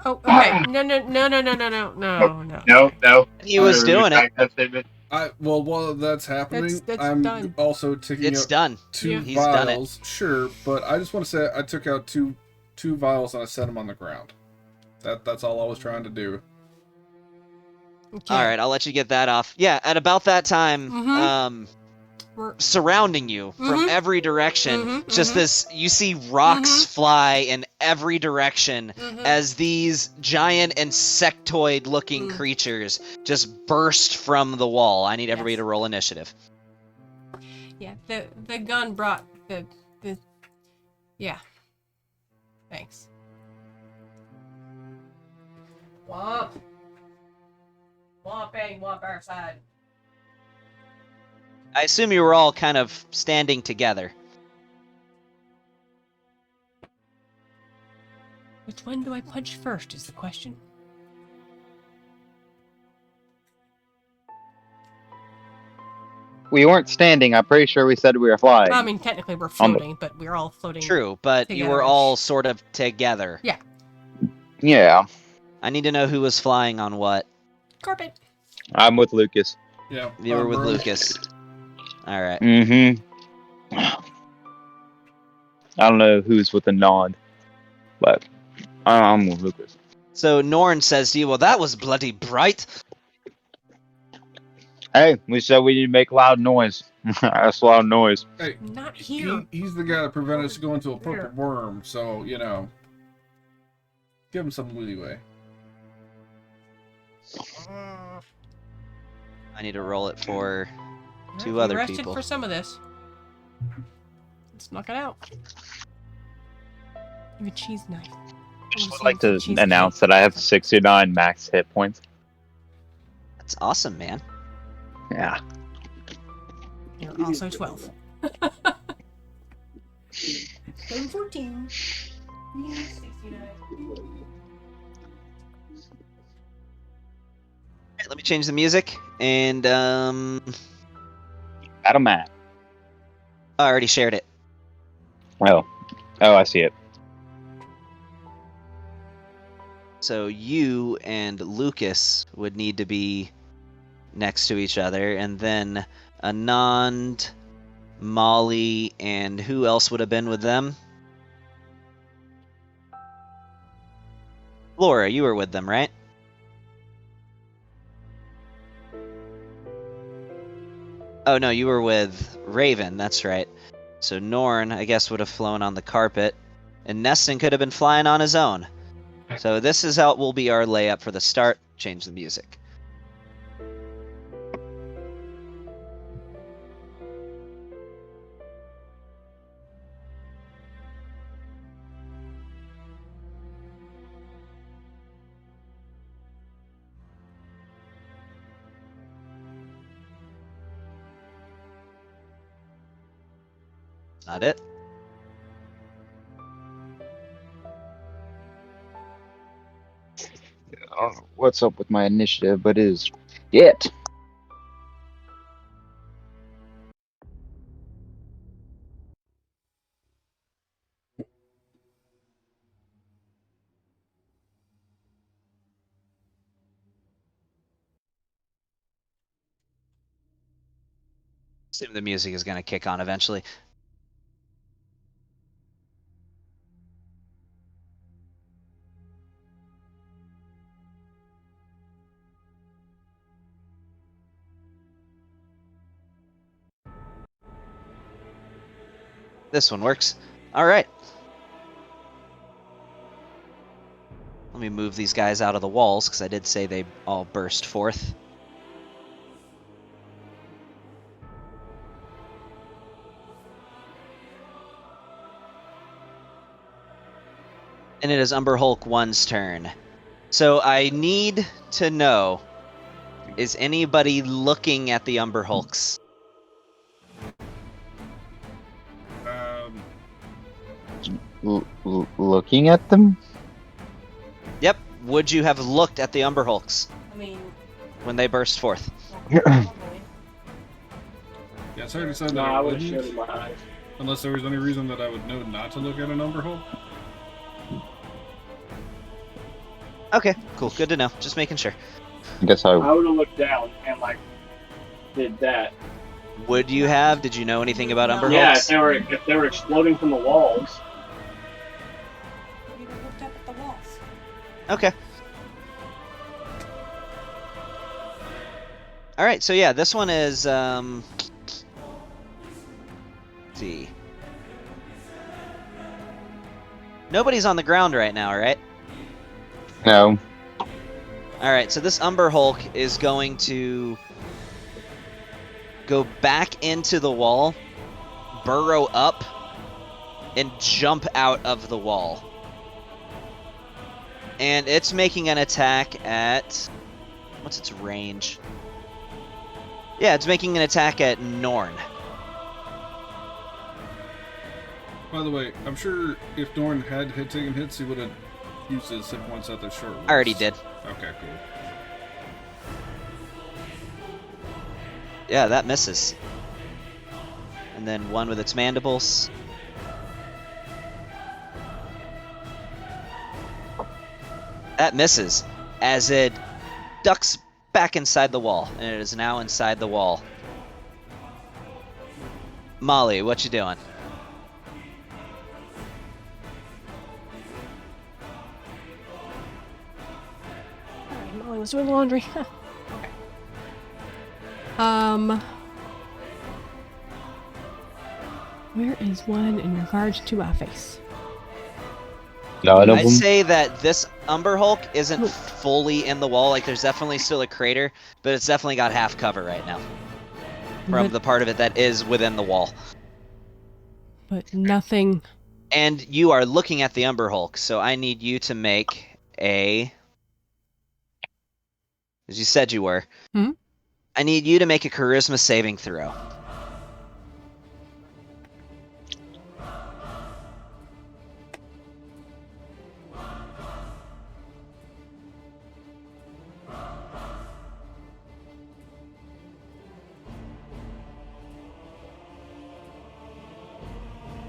Oh, okay. No. No. He was doing it. While that's happening, That's I'm done. also taking It's out done. two Yeah. He's done it. vials. Sure, but I just want to say I took out two vials and I set them on the ground. That's all I was trying to do. Okay. All right, I'll let you get that off. Yeah, at about that time, We're- surrounding you from every direction, just this, you see rocks fly in every direction as these giant insectoid-looking creatures just burst from the wall. I need everybody to roll initiative. Yeah, the gun brought the yeah. Thanks. Womp. Whomping, whomp our side. I assume you were all kind of standing together. Which one do I punch first is the question. We weren't standing. I'm pretty sure we said we were flying. I mean, technically we're floating, but we're all floating. True, but you were Together-ish. all sort of together. Yeah. Yeah, I need to know who was flying on what. Carpet. I'm with Lucas. Yeah. You were with bro. Lucas. All right. Mm-hmm. I don't know who's with the nod, but I'm with Lucas. So Norn says to you, well, that was bloody bright. Hey, we said we need to make loud noise. That's loud noise. Hey, Not here. he's the guy that prevented us going to a purple There. worm, so, you know. Give him some leeway. I need to roll it for Might two be other arrested people. for some of this. Let's knock it out. Give me a cheese knife. I just would like to announce that I have 69 max hit points. That's awesome, man. Yeah. You're also 12. 14. 69. Let me change the music, and Battle map. I already shared it. Oh, I see it. So you and Lucas would need to be next to each other, and then Anand, Molly, and who else would have been with them? Laura, you were with them, right? Oh no, you were with Raven, that's right. So Norn, I guess, would have flown on the carpet, and Neston could have been flying on his own. So this is how it will be our layup for the start. Change the music. Not it. I don't know what's up with my initiative, but it is it. assume the music is going to kick on eventually. This one works. All right. Let me move these guys out of the walls, because I did say they all burst forth. And it is Umberhulk 1's turn. So I need to know, is anybody looking at the Umberhulks? Looking at them? Yep. Would you have looked at the Umberhulks I mean, when they burst forth? Yeah, it's already said that No, I I would have wouldn't, shielded my eyes. unless there was any reason that I would know not to look at an Umberhulk. Okay, cool. Good to know. Just making sure. I guess I would have looked down and like did that. Would you have? Did you know anything about No. Umberhulks? Yeah, if they were exploding from the walls. we looked up at the walls. Okay. All right, so yeah, this one is let's see. Nobody's on the ground right now, right? No. All right, so this Umberhulk is going to go back into the wall, burrow up, and jump out of the wall. And it's making an attack at... what's its range? Yeah, it's making an attack at Norn. By the way, I'm sure if Dorn had taken hits, he would have used his hit points at the short ones. I already did. Okay, cool. Yeah, that misses. And then one with its mandibles. That misses as it ducks back inside the wall, and it is now inside the wall. Molly, what you doing? Alright, Molly was doing laundry. Okay. Where is one in regards to our face? None of I'd them. say that this Umberhulk isn't fully in the wall. Like, there's definitely still a crater, but it's definitely got half cover right now from But- the part of it that is within the wall. But nothing. And you are looking at the Umberhulk, so I need you to make a... as you said you were. Hmm? I need you to make a charisma saving throw.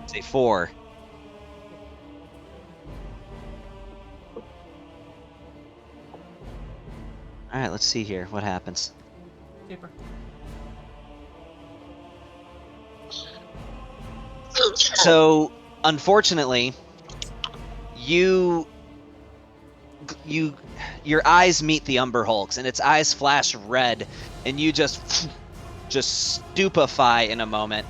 Say 4. Alright, let's see here. What happens? Super. So, unfortunately, your eyes meet the Umberhulks, and its eyes flash red, and you just stupefy in a moment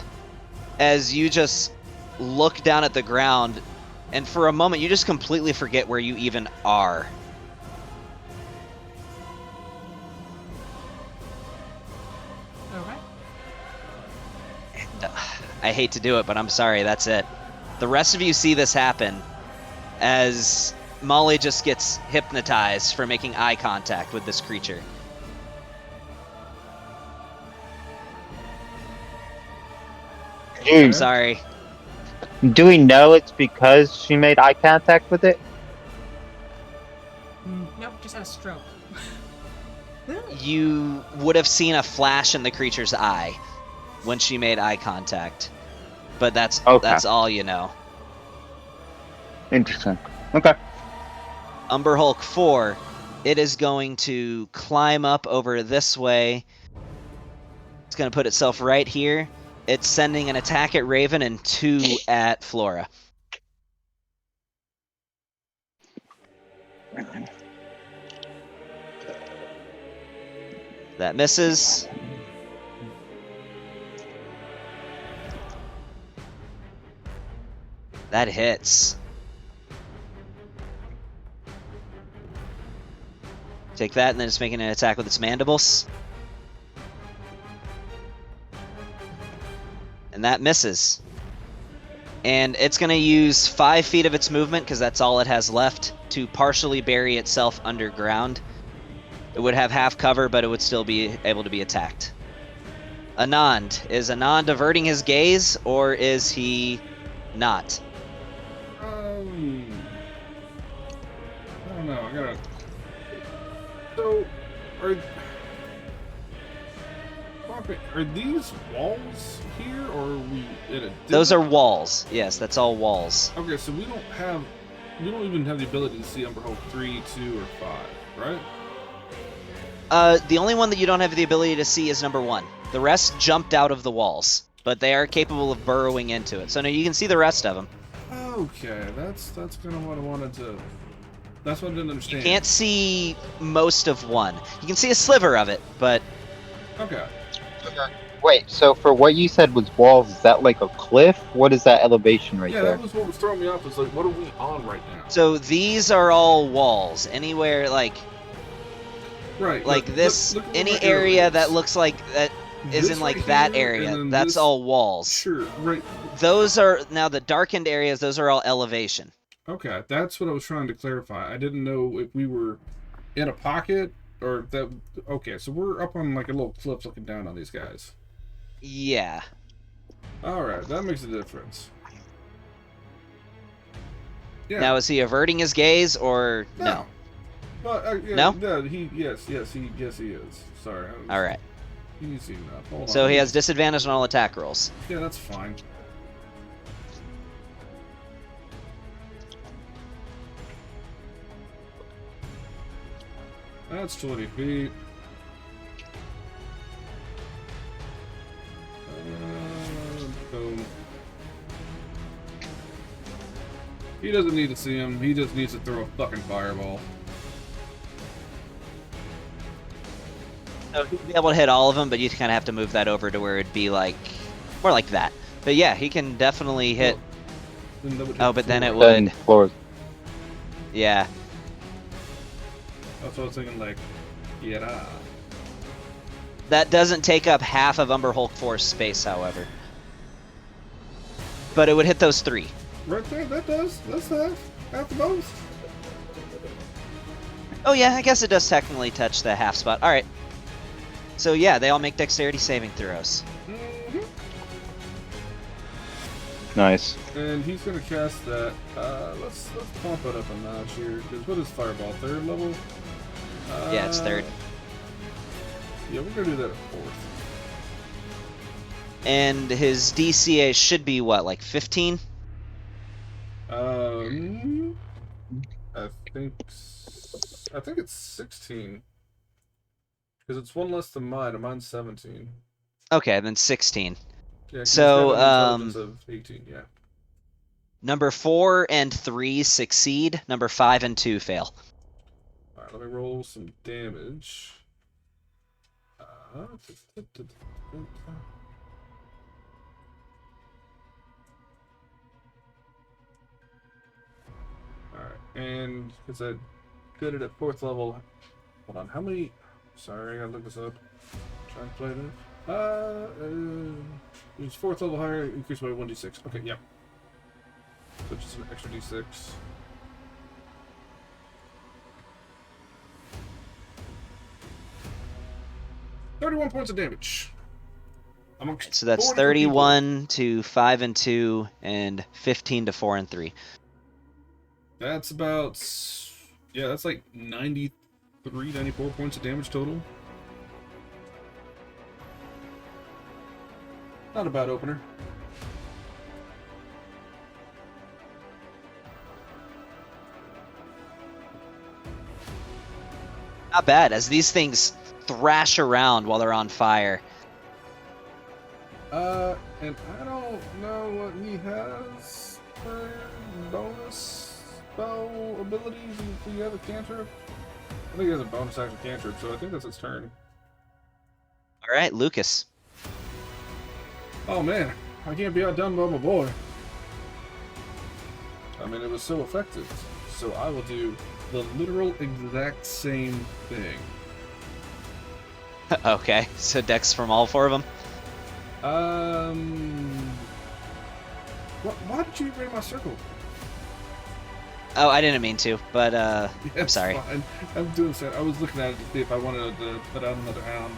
as you just look down at the ground, and for a moment you just completely forget where you even are. Alright. I hate to do it, but I'm sorry, that's it. The rest of you see this happen as Molly just gets hypnotized for making eye contact with this creature. I'm sorry. Do we know it's because she made eye contact with it? Nope, just had a stroke. You would have seen a flash in the creature's eye when she made eye contact. But that's all you know. Interesting. Okay. Umberhulk 4, it is going to climb up over this way It's going to put itself right here. It's sending an attack at Raven and 2 at Flora. That misses. That hits. Take that, and then it's making an attack with its mandibles. And that misses. And it's going to use 5 feet of its movement, because that's all it has left, to partially bury itself underground. It would have half cover, but it would still be able to be attacked. Anand. Is Anand averting his gaze, or is he not? I don't know. I gotta. So, are these walls here, or are we in a? Those are walls. Yes, that's all walls. Okay, so we don't even have the ability to see Umberhulk 3, 2, or 5, right? The only one that you don't have the ability to see is number 1. The rest jumped out of the walls, but they are capable of burrowing into it. So no, you can see the rest of them. Okay, that's kind of what I wanted to. That's what I didn't understand. You can't see most of one. You can see a sliver of it, but Okay. Wait, so for what you said was walls, is that like a cliff? What is that elevation right Yeah, there? that was what was throwing me off. It's like, what are we on right now? so these are all walls. Anywhere like Right. this, look where any my area arrow is. that looks like that is This in like right that here, area. and then That's this- all walls. Sure. Right. Those are now the darkened areas. Those are all elevation. Okay, that's what I was trying to clarify. I didn't know if we were in a pocket or that. Okay, so we're up on like a little cliff looking down on these guys. Yeah. All right, that makes a difference. Yeah. Now is he averting his gaze or no? Yeah, No? No, yes, he is. Sorry. All right. Easy enough. Hold on. So he has disadvantage on all attack rolls. Yeah, that's fine. That's 20 feet. Boom. He doesn't need to see him. He just needs to throw a fucking fireball. So he'd be able to hit all of them, but you kind of have to move that over to where it'd be like more like that. But yeah, he can definitely hit. Then that would hit Oh, but then it floor. Then would. floors. Yeah. That's what I was thinking, like, yeah. That doesn't take up half of Umberhulk 4's space, however. But it would hit those 3. Right there, that does. That's half the most. Oh yeah, I guess it does technically touch the half spot. Alright. So yeah, they all make dexterity saving throws. Mm-hmm. Nice. And he's gonna cast that. Let's pump it up a notch here. Because what is Fireball? 3rd level? Yeah, it's 3rd. Yeah, we're gonna do that at 4th. And his DCA should be what, like 15? I think it's 16. Because it's one less than mine, and mine's 17. Okay, then 16. Yeah, 'cause So, it's got an intelligence of 18, yeah. Number 4 and 3 succeed. Number 5 and 2 fail. Alright, let me roll some damage. Alright, and because I did it at 4th level. Hold on, how many? Sorry, I gotta look this up. Try and play it. It's 4th level higher, increased by 1d6. Okay, yep. So just an extra d6. $31 points of damage. Amongst So that's 4 different people. 31 to 5 and 2 and 15 to 4 and 3. That's about, yeah, that's like 93, 94 points of damage total. Not a bad opener. Not bad, as these things thrash around while they're on fire. And I don't know what he has for bonus spell abilities. Do you have a cantrip? I think he has a bonus action cantrip, so I think that's his turn. All right, Lucas. Oh man, I can't be outdone by my boy. I mean, it was so effective. So I will do the literal exact same thing. Okay, so dex from all 4 of them. Why did you bring my circle? Oh, I didn't mean to, but I'm It's sorry. Fine. I'm doing so. I was looking at it to see if I wanted to put out another hound.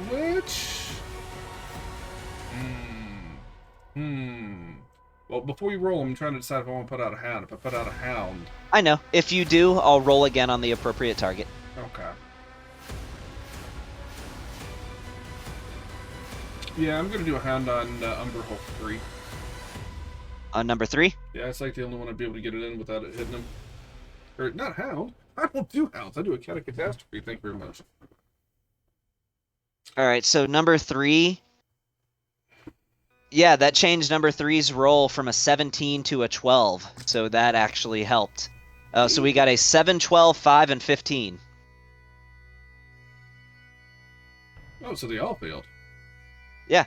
Which? Well, before you roll, I'm trying to decide if I want to put out a hound. If I put out a hound. I know. If you do, I'll roll again on the appropriate target. Okay. Yeah, I'm gonna do a hound on Umberhulks 3. On number 3? Yeah, it's like the only one I'd be able to get it in without it hitting him. Or, not hound. I don't do hounds. I do a cat of catastrophe. Thank you very much. All right, so number 3. Yeah, that changed number 3's roll from a 17 to a 12. So that actually helped. So we got a 7, 12, 5, and 15. Oh, so they all failed. Yeah.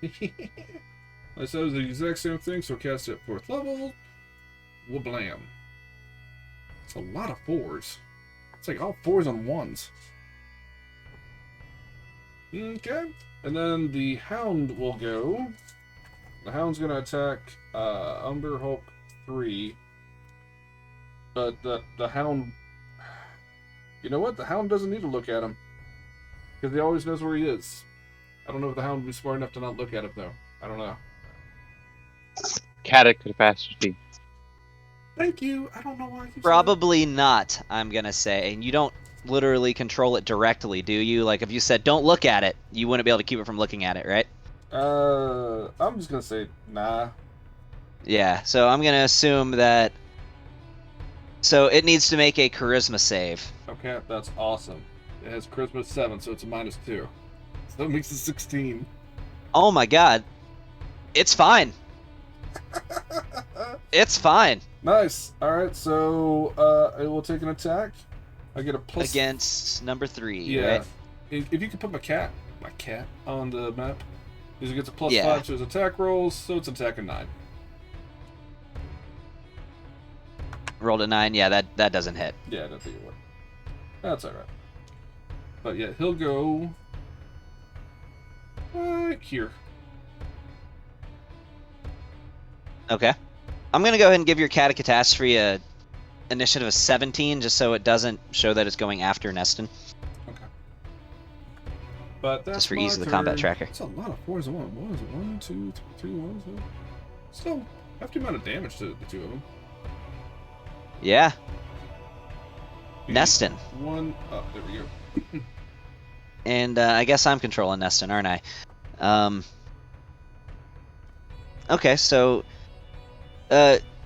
I said it was the exact same thing, so cast it at 4th level. Wablam. It's a lot of 4s. It's like all 4s on 1s. Okay. And then the hound will go. The hound's going to attack Umberhulk 3. But the hound... You know what? The hound doesn't need to look at him. Because he always knows where he is. I don't know if the hound would be smart enough to not look at him, though. I don't know. Cat of catastrophe. Thank you. I don't know why I keep Probably not, I'm going to say. And you don't literally control it directly, do you? Like, if you said, don't look at it, you wouldn't be able to keep it from looking at it, right? I'm just going to say, nah. Yeah, so I'm going to assume that... So it needs to make a charisma save. Okay, that's awesome. It has charisma 7, so it's a -2. So that makes it 16. Oh my god. It's fine. It's fine. Nice. Alright, so it will take an attack. I get a plus... Against number 3, Yeah. right? If you could put my cat on the map, because it gets a +5 Yeah. to his attack rolls, so it's attacking 9. Rolled a 9, yeah, that doesn't hit. Yeah, I don't think it would. That's alright. But yeah, he'll go... right here. Okay. I'm going to go ahead and give your cat of catastrophe a initiative of 17, just so it doesn't show that it's going after Neston. Okay. But that's Just for my ease of the combat turn. tracker. It's a lot of 4s in one. What is it? 1, 2, 3, 2, 1, 2. Still, hefty amount of damage to the 2 of them. Yeah. You Neston. need 1... Oh, there we go. And I guess I'm controlling Neston, aren't I? Okay, so...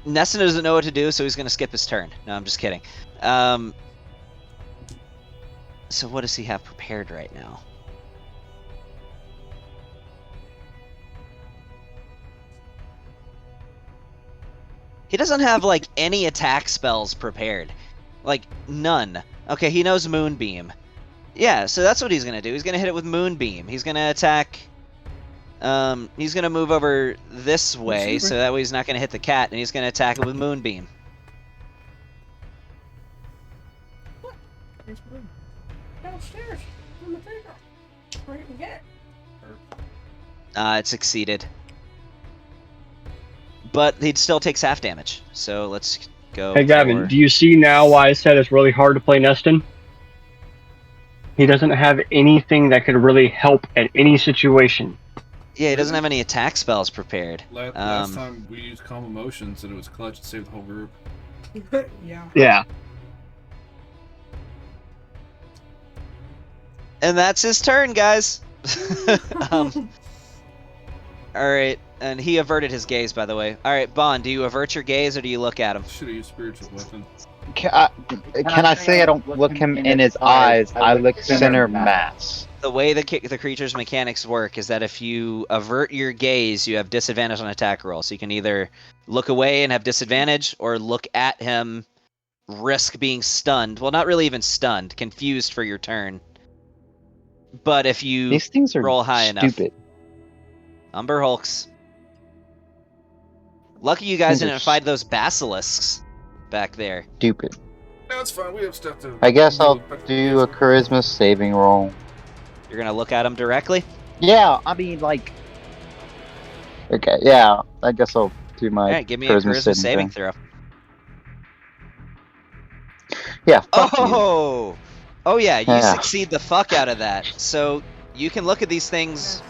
Neston doesn't know what to do, so he's going to skip his turn. No, I'm just kidding. So what does he have prepared right now? He doesn't have, like, any attack spells prepared. Like, none. Okay, he knows Moonbeam. Yeah, so that's what he's going to do. He's going to hit it with Moonbeam. He's going to attack... he's going to move over this way, so that way he's not going to hit the cat, and he's going to attack it with Moonbeam. Downstairs. On the table. Where you can get it. It succeeded. But he still takes half damage, so let's go. Hey Gavin, for... do you see now why I said it's really hard to play Neston? He doesn't have anything that could really help at any situation. Yeah, he doesn't have any attack spells prepared. Last time we used Calm Emotions and it was clutch to save the whole group. Yeah. Yeah. And that's his turn, guys. Alright, and he averted his gaze, by the way. Alright, Bond, do you avert your gaze or do you look at him? Should have used Spiritual Weapon. Can I say I don't look him in his eyes? I look center mass. The way the creature's mechanics work is that if you avert your gaze, you have disadvantage on attack roll. So you can either look away and have disadvantage, or look at him, risk being stunned. Well, not really even stunned, confused for your turn. But if you These things are roll high stupid. enough, Umberhulks. Lucky you guys Things are didn't fight those basilisks back there. Stupid. No, it's fine. We have stuff to. I guess I'll do a charisma saving roll. You're gonna look at him directly? Yeah, I mean, like. Okay, yeah. I guess I'll do my Alright, give me a charisma saving throw. Yeah. Fuck you. Oh yeah, you Yeah. succeed the fuck out of that. So you can look at these things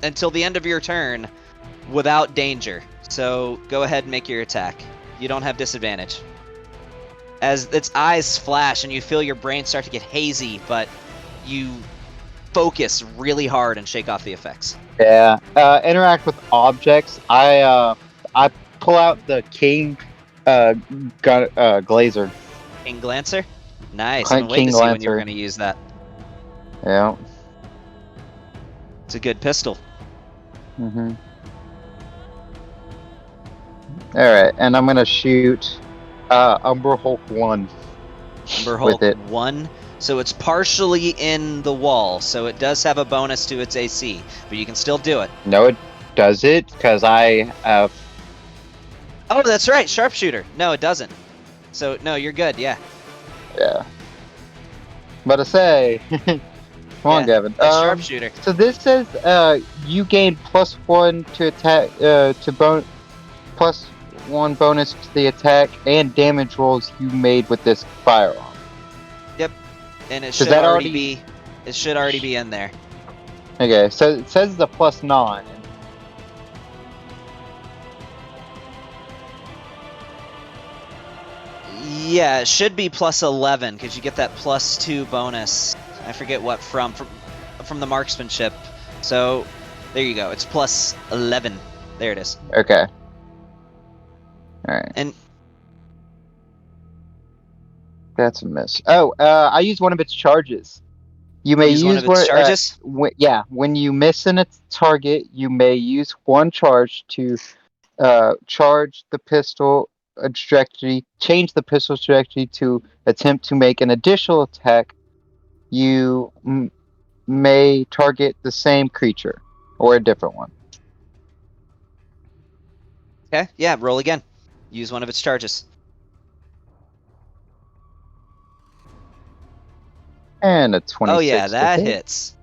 until the end of your turn without danger. So go ahead and make your attack. You don't have disadvantage. As its eyes flash and you feel your brain start to get hazy, but you focus really hard and shake off the effects. Yeah. Interact with objects. I pull out the king glazer. King Glancer? Nice. I've been waiting King to see when you were Glancer. going to use that. Yeah. It's a good pistol. Mhm. Alright, and I'm gonna shoot Umberhulk 1. Umberhulk With it. 1. So it's partially in the wall, so it does have a bonus to its AC, but you can still do it. No, it does it, because I have... Oh, that's right, sharpshooter. No, it doesn't. So, no, you're good, yeah. Yeah. But to say... Come on, Gavin. Sharpshooter. So this says you gain +1 to attack, +1 bonus to the attack and damage rolls you made with this firearm. Yep. And it Does should that already already- be... It should already be in there. Okay, so it says the +9. Yeah, it should be +11, because you get that +2 bonus. I forget what from the marksmanship. So, there you go. It's +11. There it is. Okay. Alright. And That's a miss. Oh, I used one of its charges. You may use use one of its charges? when you miss in its target, you may use one charge to charge the pistol trajectory, change the pistol trajectory to attempt to make an additional attack. You may target the same creature or a different one. Okay, yeah, roll again. Use one of its charges. And a 26. Oh yeah, to that hit. hits.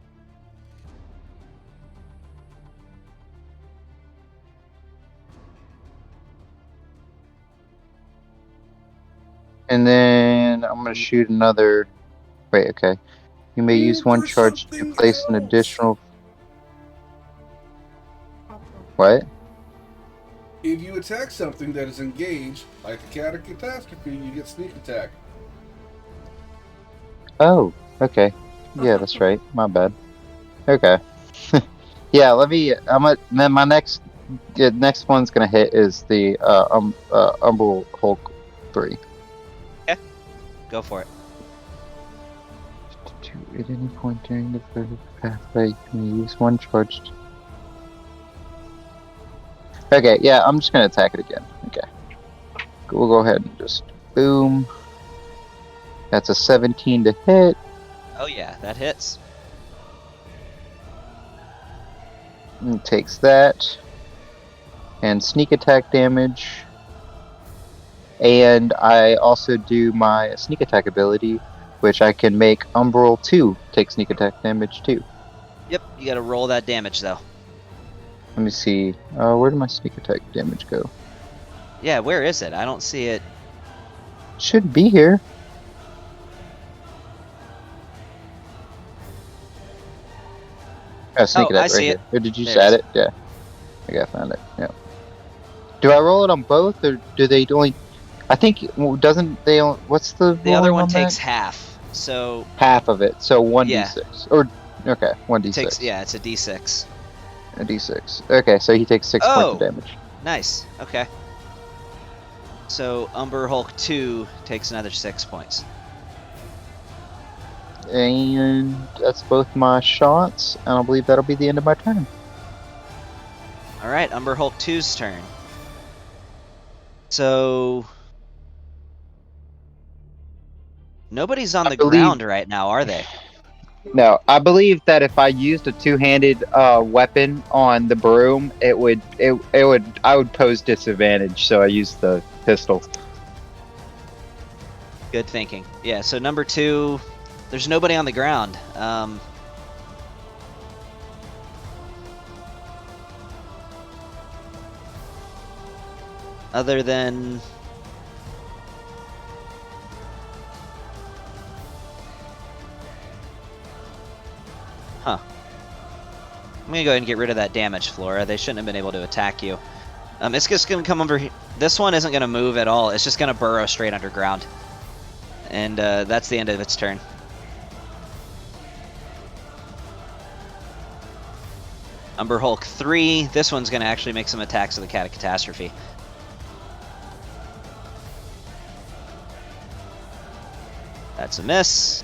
And then I'm gonna shoot another. Wait, okay. You may use one For charge to something place an else. additional. What? If you attack something that is engaged, like the cat or catastrophe, you get sneak attack. Oh, okay. Yeah, that's right. My bad. Okay. Yeah, let me. Then my next one's gonna hit is the Umberhulk 3. Go for it. At any point during the further pathway, you may use one charge. Okay, yeah, I'm just gonna attack it again. Okay. We'll go ahead and just boom. That's a 17 to hit. Oh yeah, that hits. And takes that. And sneak attack damage. And I also do my sneak attack ability, which I can make Umbral 2 take sneak attack damage too. Yep, you gotta roll that damage though. Let me see. Where did my sneak attack damage go? Yeah, where is it? I don't see it. Should be here. Sneak Oh, attack I right see here. it. Or did you just There it add is. it? Yeah. Okay, I found it. Yeah. Do I roll it on both, or do they only? I think doesn't they? What's the? The other rolling one on takes that? half. So half of it, so 1d6 Yeah. or okay, 1d6. takes it's a d6. A d6. Okay, so he takes 6 points Oh. of damage. Nice. Okay. So Umberhulk 2 takes another 6 points. And that's both my shots, and I believe that'll be the end of my turn. All right, Umberhulk 2's turn. So nobody's on the ground right now, are they? No, I believe that if I used a two-handed weapon on the broom, I would pose disadvantage. So I used the pistol. Good thinking. Yeah. So number 2, there's nobody on the ground. Other than I'm gonna go ahead and get rid of that damage, Flora. They shouldn't have been able to attack you. It's just gonna come over here. This one isn't gonna move at all. It's just gonna burrow straight underground. And that's the end of its turn. Umberhulk 3. This one's gonna actually make some attacks with the Catastrophe. That's a miss.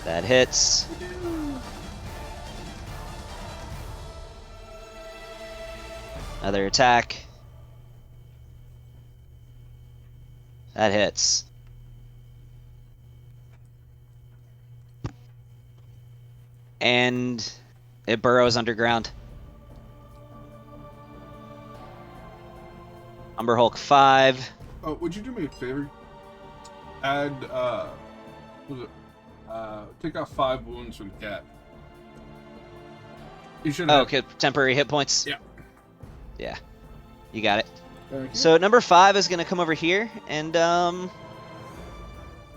That hits. Another attack. That hits. And it burrows underground. Umberhulk 5. Oh, would you do me a favor? Add, take off 5 wounds from the cat. You should have... okay, temporary hit points? Yeah. Yeah. You got it. Okay. So number 5 is going to come over here, and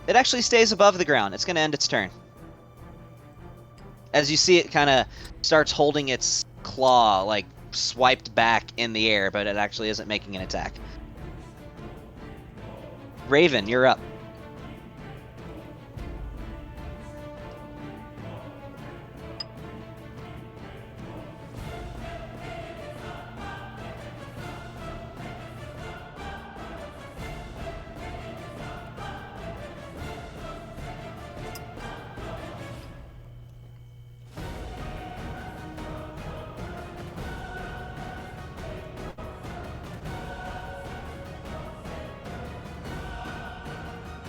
it actually stays above the ground. It's going to end its turn. As you see, it kind of starts holding its claw, like, swiped back in the air, but it actually isn't making an attack. Raven, you're up.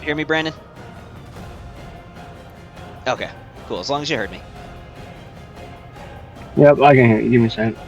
You hear me, Brandon? Okay, cool. As long as you heard me. Yep, I can hear you. Give me a second.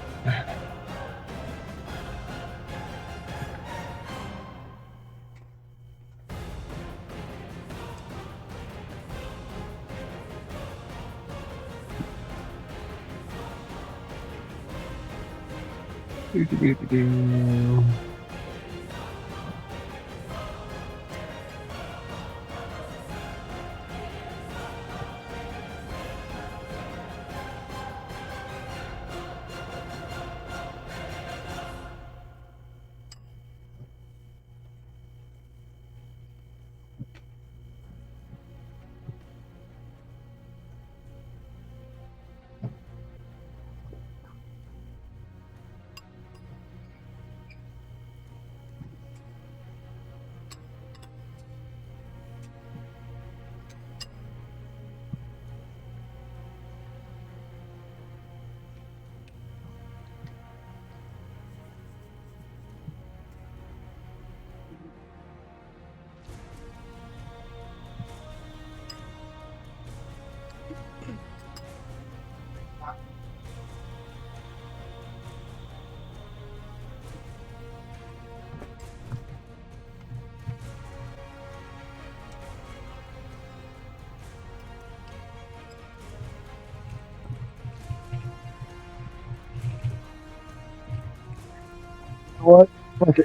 What? Okay.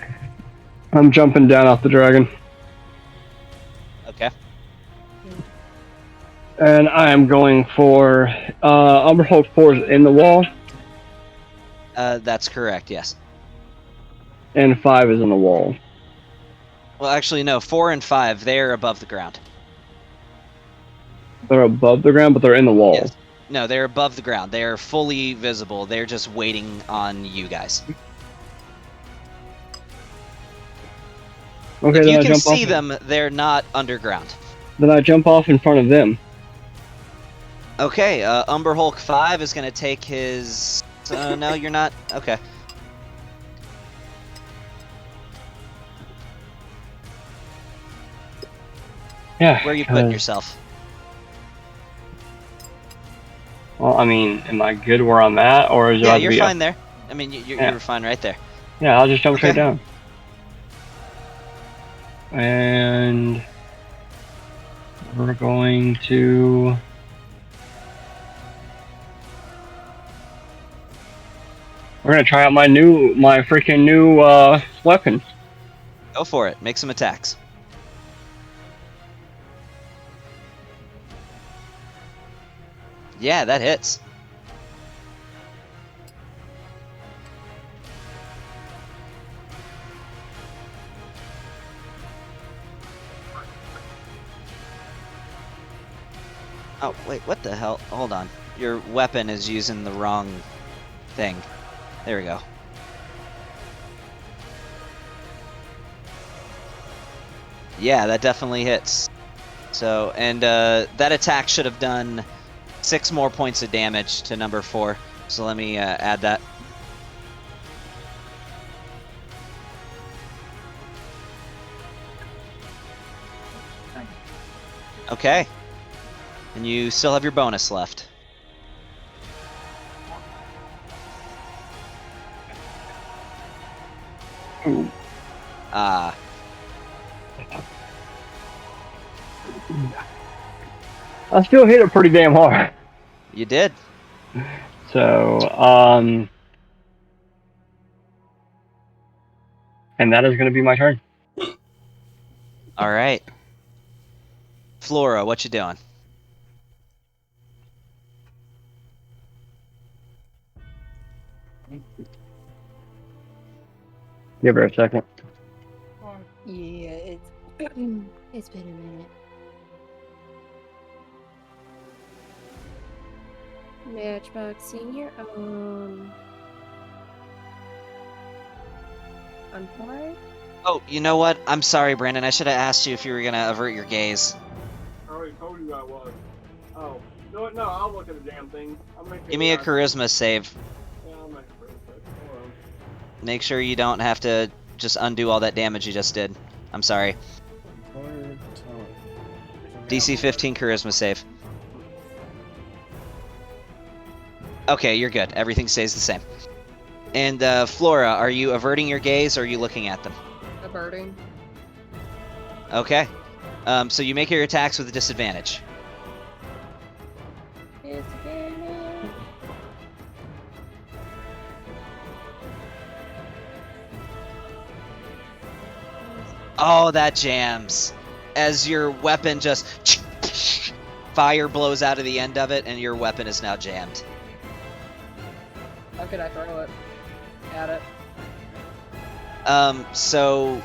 I'm jumping down off the dragon. Okay. And I am going for Umberhold 4 is in the wall, That's correct, yes. and 5 is in the wall. Well, actually, no. 4 and 5, they're above the ground. They're above the ground, but they're in the wall. Yes. No, they're above the ground. They're fully visible. They're just waiting on you guys. Okay, If then you I can jump see off. them, they're not underground. Then I jump off in front of them. Okay, Umberhulk 5 is going to take his... no, you're not. Okay. Yeah. Where are you putting 'cause- yourself? Well, I mean, am I good where I'm at, or is it Yeah, about to you're be fine there. I mean, Yeah. you're fine right there. Yeah, I'll just jump straight Okay. down. And we're going to. We're gonna try out my freaking new weapon. Go for it. Make some attacks. Yeah, that hits. Oh, wait, what the hell? Hold on. Your weapon is using the wrong thing. There we go. Yeah, that definitely hits. So, and that attack should have done 6 more points of damage to number 4. So let me add that. Okay. And you still have your bonus left. Ooh. Ah. I still hit it pretty damn hard. You did. So, and that is gonna be my turn. All right. Flora, what you doing? Give her a second. Yeah, it's it's been a minute. Matchbox Senior, unfired? Oh, you know what? I'm sorry, Brandon. I should have asked you if you were gonna avert your gaze. I already told you I was. Oh. No, no, I'll look at the damn thing. I'll make Give me a charisma save. Yeah, I'll make a charisma. Hold on. Make sure you don't have to just undo all that damage you just did. I'm sorry. DC 15 charisma save. Okay, you're good. Everything stays the same. And Flora, are you averting your gaze or are you looking at them? Averting. Okay. So you make your attacks with a disadvantage. Disadvantage. Oh, that jams. As your weapon just... Fire blows out of the end of it and your weapon is now jammed. How could I throw it? At it. So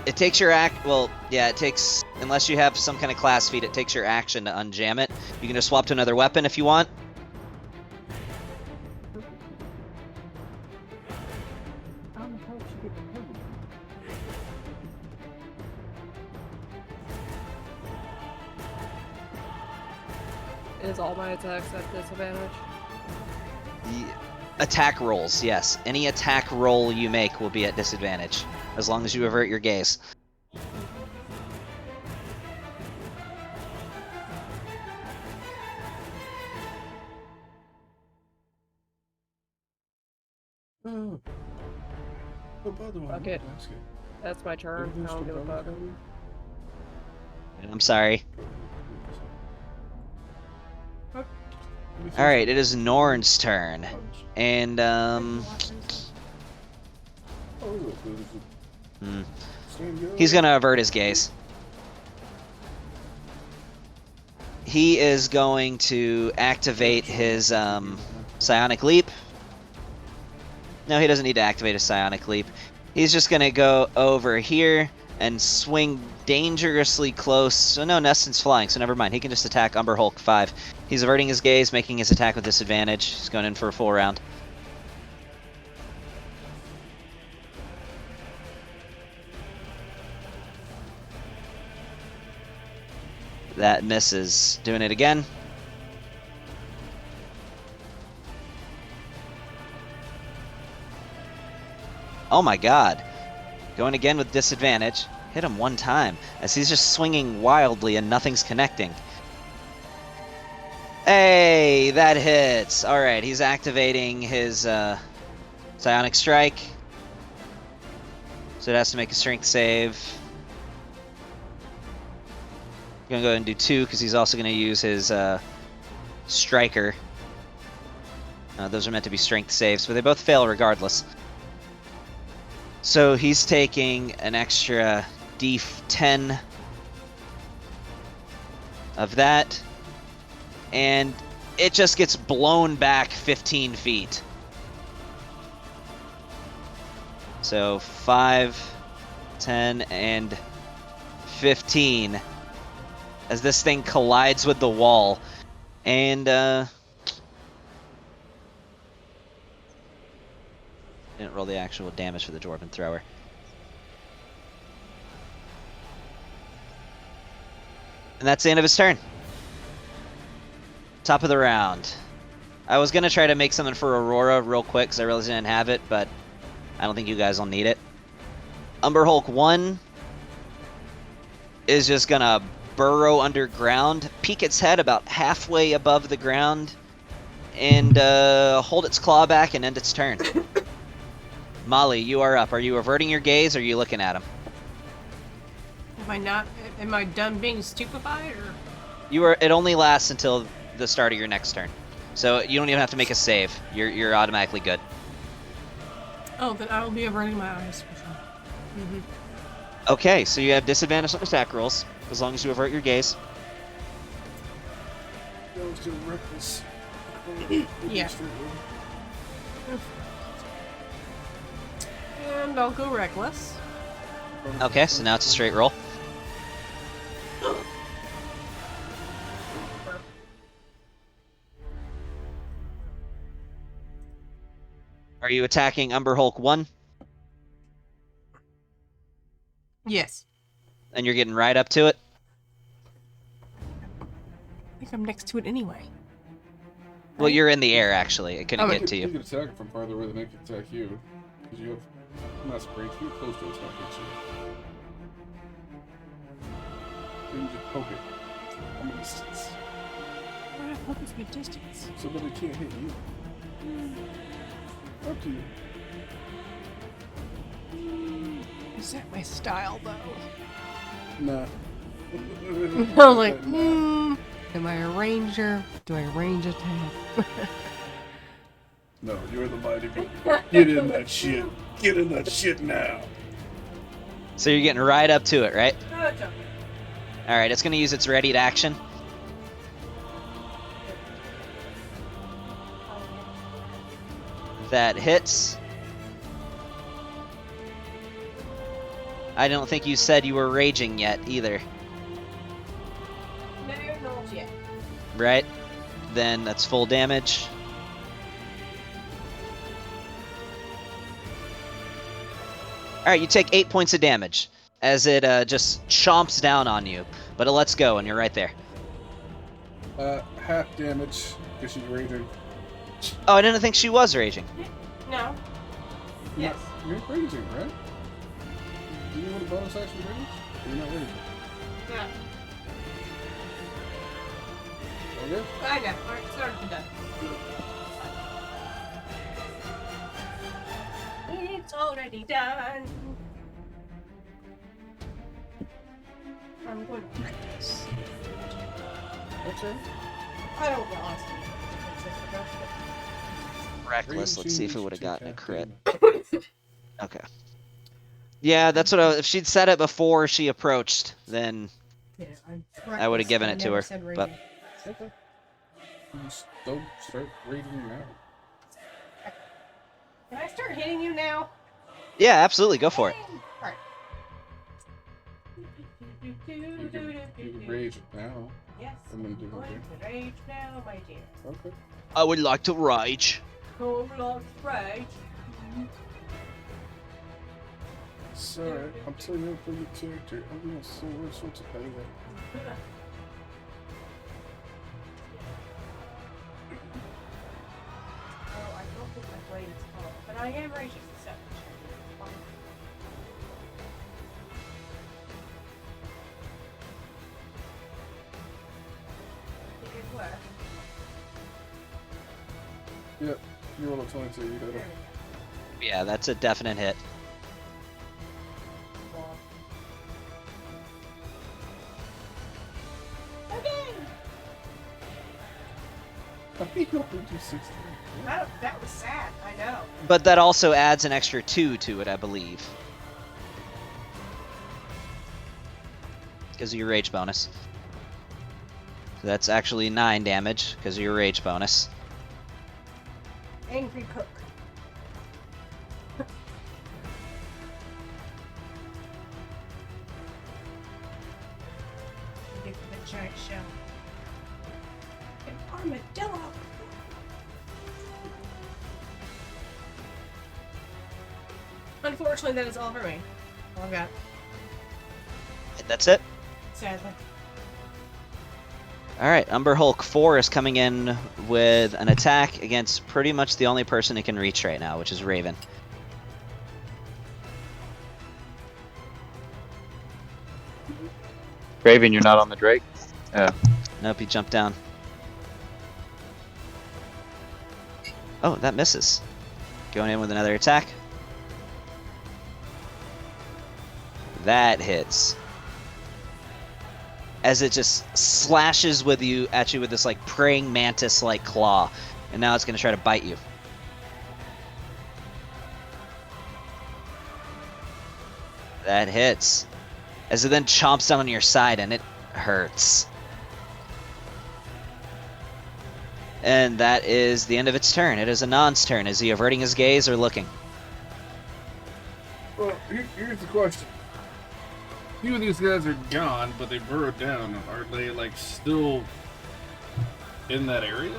it takes your well, yeah, it takes, unless you have some kind of class feat, it takes your action to unjam it. You can just swap to another weapon if you want. Is all my attacks at disadvantage? The attack rolls, yes. Any attack roll you make will be at disadvantage, as long as you avert your gaze. Oh. Oh, by the way, Fuck it. That's my turn. I don't give a fuck. I'm sorry. Alright, it is Norn's turn. And, he's gonna avert his gaze. He is going to activate his, Psionic Leap. No, he doesn't need to activate a Psionic Leap. He's just gonna go over here and swing dangerously close. So no, Neston's flying, so never mind. He can just attack Umberhulk 5. He's averting his gaze, making his attack with disadvantage. He's going in for a full round. That misses. Doing it again. Oh my god. Going again with disadvantage. Hit him one time, as he's just swinging wildly and nothing's connecting. Hey, that hits. Alright, he's activating his Psionic Strike. So it has to make a strength save. Gonna go ahead and do 2, because he's also gonna use his Striker. Those are meant to be strength saves, but they both fail regardless. So he's taking an extra D10 of that, and it just gets blown back 15 feet. So 5, 10, and 15 as this thing collides with the wall. And didn't roll the actual damage for the Dwarven Thrower. And that's the end of his turn. Top of the round. I was going to try to make something for Aurora real quick because I realized I didn't have it, but I don't think you guys will need it. Umberhulk 1 is just going to burrow underground, peek its head about halfway above the ground, and hold its claw back and end its turn. Molly, you are up. Are you averting your gaze, or are you looking at him? Am I done being stupefied, or? You are. It only lasts until the start of your next turn, so you don't even have to make a save. You're automatically good. Oh, then I will be averting my eyes for sure. Mm-hmm. Okay, so you have disadvantage on attack rolls as long as you avert your gaze. Yeah. And I'll go reckless. Okay, so now it's a straight roll. Are you attacking Umberhulk 1? Yes. And you're getting right up to it? I think I'm next to it anyway. Well, you're in the air, actually. It couldn't get to You you. can attack it from farther away than it can attack you. Because you have mass range. You're close to it, it's not hit you. You can just poke it from a distance. Why not focus my distance? So that it can't hit you. Up to you. Is that my style, though? Nah. I was like, am I a ranger? Do I range attack? No, you're the mighty one. Get in that shit. Get in that shit now. So you're getting right up to it, right? Oh, it's okay. Alright, it's going to use its ready to action. That hits. I don't think you said you were raging yet, either. No, not yet. Right? Then that's full damage. Alright, you take 8 points of damage as it just chomps down on you. But it lets go, and you're right there. Half damage because she's raging. Oh, I didn't think she was raging. No. Yes. You're raging, right? Do you want a bonus action rage? Or you're not raging? Yeah. Okay? I know. Alright, start to done. It's already done. I'm going to practice. Okay. I don't know. Reckless. Let's see if it would have gotten a crit. Okay. Yeah, that's what if she'd said it before she approached, then Yeah, I would have given it to her. But Okay. Just don't start raging now. Can I start hitting you now? yeah, absolutely, go for it. Alright. You can rage now. Yes, And then do I'm going it. to rage now, my dear. Okay. I would like to rage. Come on, rage. Sorry, I'm telling you for your character. I'm being so weird, so to pay that. Oh, I don't think my blade is full, but I am raging, so. Good work. Yep, you rolled a 22, you hit it. Yeah, that's a definite hit. I think you'll do 16. That was sad, I know. But that also adds an extra 2 to it, I believe. Because of your rage bonus. So that's actually 9 damage because of your rage bonus. Angry cook. Give him a giant shell. An armadillo! Unfortunately, that is all for me. All I've got, That's it? sadly. Alright, Umberhulk 4 is coming in with an attack against pretty much the only person who can reach right now, which is Raven. Raven, you're not on the Drake? Nope, he jumped down. Oh, that misses. Going in with another attack. That hits. As it just slashes with you at you with this like praying mantis like claw. And now it's gonna try to bite you. That hits. As it then chomps down on your side and it hurts. And that is the end of its turn. It is Anand's turn. Is he averting his gaze or looking? Well, here's the question. Few of these guys are gone, but they burrowed down. Are they, like, still in that area?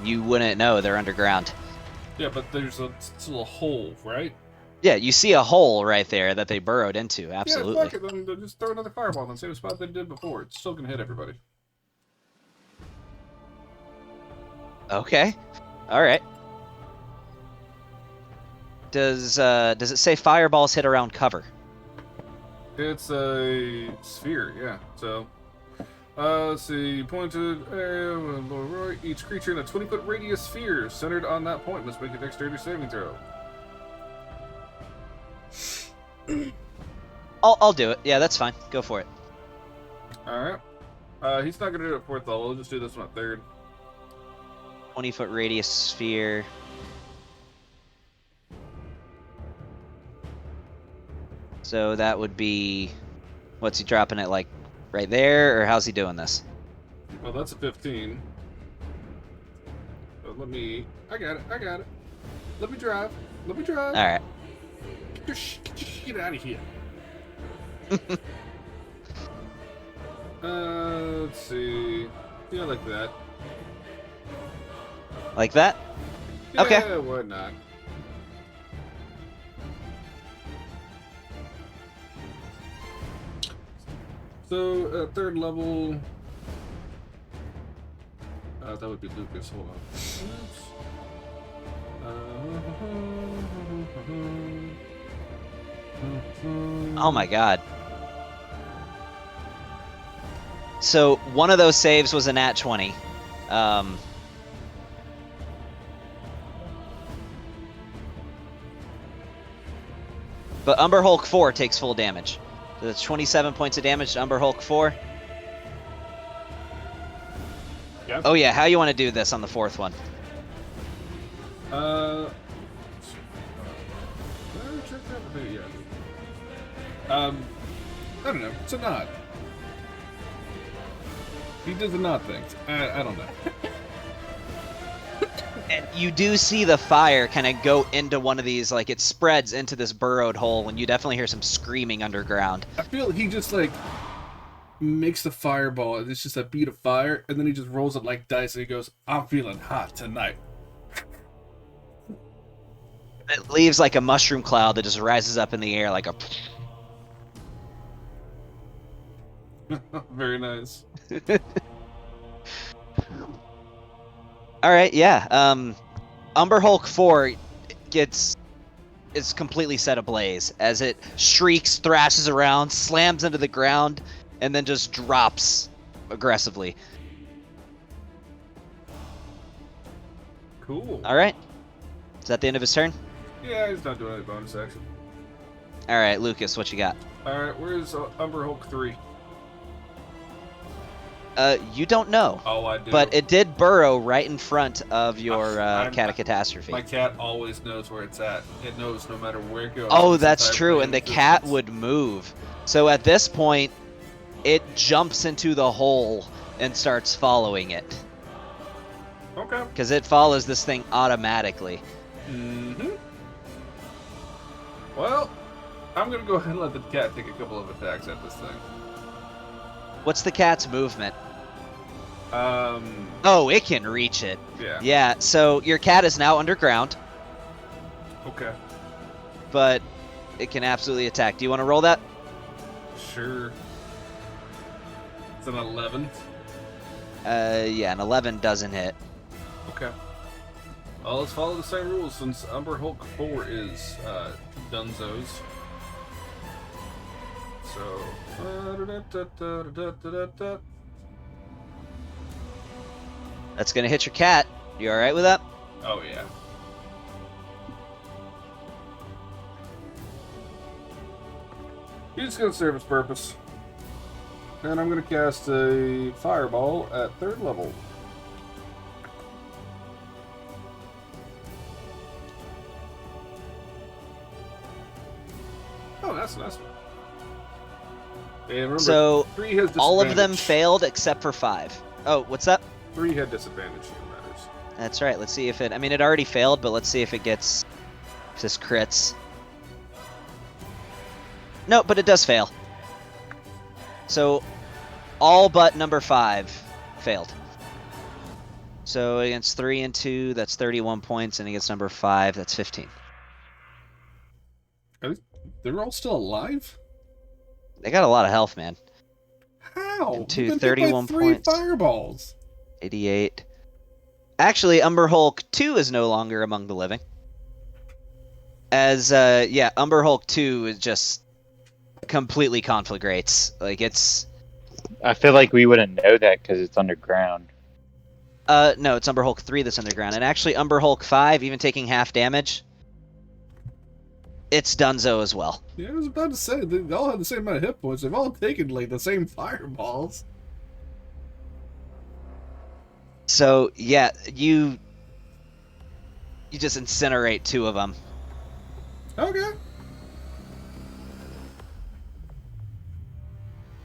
You wouldn't know. They're underground. Yeah, but there's still a hole, right? Yeah, you see a hole right there that they burrowed into. Absolutely. Yeah, fuck it. Then just throw another fireball in the same spot they did before. It's still gonna hit everybody. Okay. All right. Does it say fireballs hit around cover? It's a sphere, yeah. So, let's see. Pointed area, lower right. Each creature in a 20-foot radius sphere centered on that point must make a dexterity saving throw. I'll do it. Yeah, that's fine. Go for it. All right. He's not gonna do it at 4th level. We'll just do this one at 3rd. 20-foot radius sphere. So that would be, what's he dropping it, like right there, or how's he doing this? Well, that's a 15. But I got it. Let me drive. All right. Get your shit out of here. Let's see. Yeah, like that. Like that? Yeah, Okay. why not? So, at 3rd level... that would be Lucas. Hold on. Oh my god. So one of those saves was a nat 20. But Umberhulk 4 takes full damage. So that's 27 points of damage to Umberhulk 4. Yeah. Oh yeah, how you want to do this on the 4th one? I don't know. It's a nod. He does the nod thing. I don't know. And you do see the fire kind of go into one of these, like it spreads into this burrowed hole, and you definitely hear some screaming underground. I feel he just like makes the fireball, and it's just a bead of fire, and then he just rolls it like dice, and he goes, "I'm feeling hot tonight." It leaves like a mushroom cloud that just rises up in the air like a... Very nice. All right, yeah. Umberhulk 4 is completely set ablaze as it shrieks, thrashes around, slams into the ground, and then just drops aggressively. Cool. All right. Is that the end of his turn? Yeah, he's not doing any bonus action. All right, Lucas, what you got? Alright, where's Umberhulk 3? You don't know. Oh, I do. But it did burrow right in front of your I'm- cat of catastrophe. My cat always knows where it's at. It knows no matter where it goes. Oh, Its that's entire true, plane and the of cat existence. would move. So at this point, it jumps into the hole and starts following it. Okay. Because it follows this thing automatically. Mm-hmm. Well, I'm gonna go ahead and let the cat take a couple of attacks at this thing. What's the cat's movement? Um, Oh, it can reach it. yeah. Yeah, so your cat is now underground, Okay. but it can absolutely attack. Do you want to roll that? Sure. It's an 11. Yeah, an 11 doesn't hit. Okay. Well, let's follow the same rules since Umberhulk 4 is Dunzos. So. That's going to hit your cat. You alright with that? Oh, yeah. He's gonna serve its purpose. And I'm gonna cast a fireball at 3rd level. Oh, that's a nice one. And remember, So, 3 has all of them disadvantage. failed except for 5. Oh, what's that? 3 had disadvantage, it matters. That's right. Let's see if it... I mean, it already failed, but let's see if it gets... If this crits. No, but it does fail. So, all but number 5 failed. So, against 3 and 2, that's 31 points, and against number 5, that's 15. They're all still alive? They got a lot of health, man. How? And two, You've been hit by 31 3 points. fireballs. 88. Actually, Umberhulk 2 is no longer among the living. As, yeah, Umberhulk 2 is just completely conflagrates. Like, it's... I feel like we wouldn't know that because it's underground. No, it's Umberhulk 3 that's underground. And actually, Umberhulk 5, even taking half damage, it's Dunzo as well. Yeah, I was about to say, they all have the same amount of hit points. They've all taken, like, the same fireballs. So, yeah, you just incinerate 2 of them. Okay.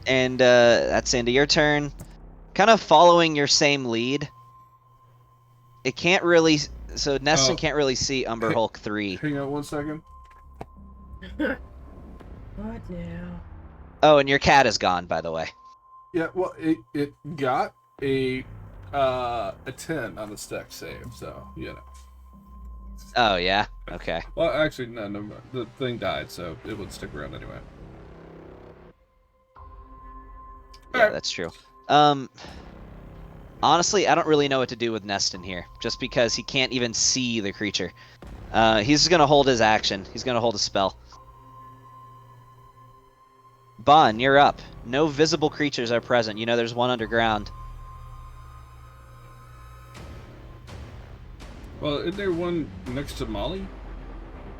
And that's the end of your turn. Kind of following your same lead. It can't really... So, Neston Oh. can't really see Umberhulk 3. Hang on one second. What now? Oh, and your cat is gone, by the way. Yeah, well, it got a 10 on the stack save, so, you know. Oh, yeah? Okay. Well, actually, no, the thing died, so it would stick around anyway. Yeah, Alright. that's true. Honestly, I don't really know what to do with Neston here, just because he can't even see the creature. He's just gonna hold his action. He's gonna hold a spell. Bon, you're up. No visible creatures are present. You know there's one underground. Well, isn't there one next to Molly?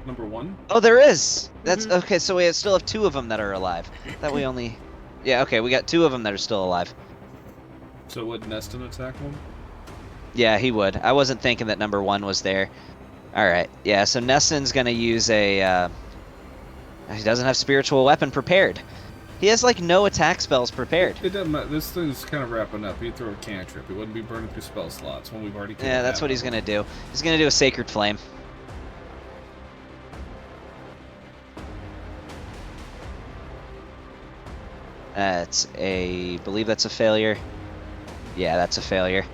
Number 1? Oh, there is! That's Mhm. okay, so we still have 2 of them that are alive. That we only... Yeah, okay, we got 2 of them that are still alive. So would Neston attack one? Yeah, he would. I wasn't thinking that number 1 was there. Alright, yeah, so Neston's gonna use a... he doesn't have spiritual weapon prepared. He has like no attack spells prepared. It doesn't matter. This thing's kind of wrapping up. He'd throw a cantrip. It wouldn't be burning through spell slots when we've already killed Yeah, that's half what of he's them. gonna do. He's gonna do a Sacred Flame. That's a... believe that's a failure. Yeah, that's a failure.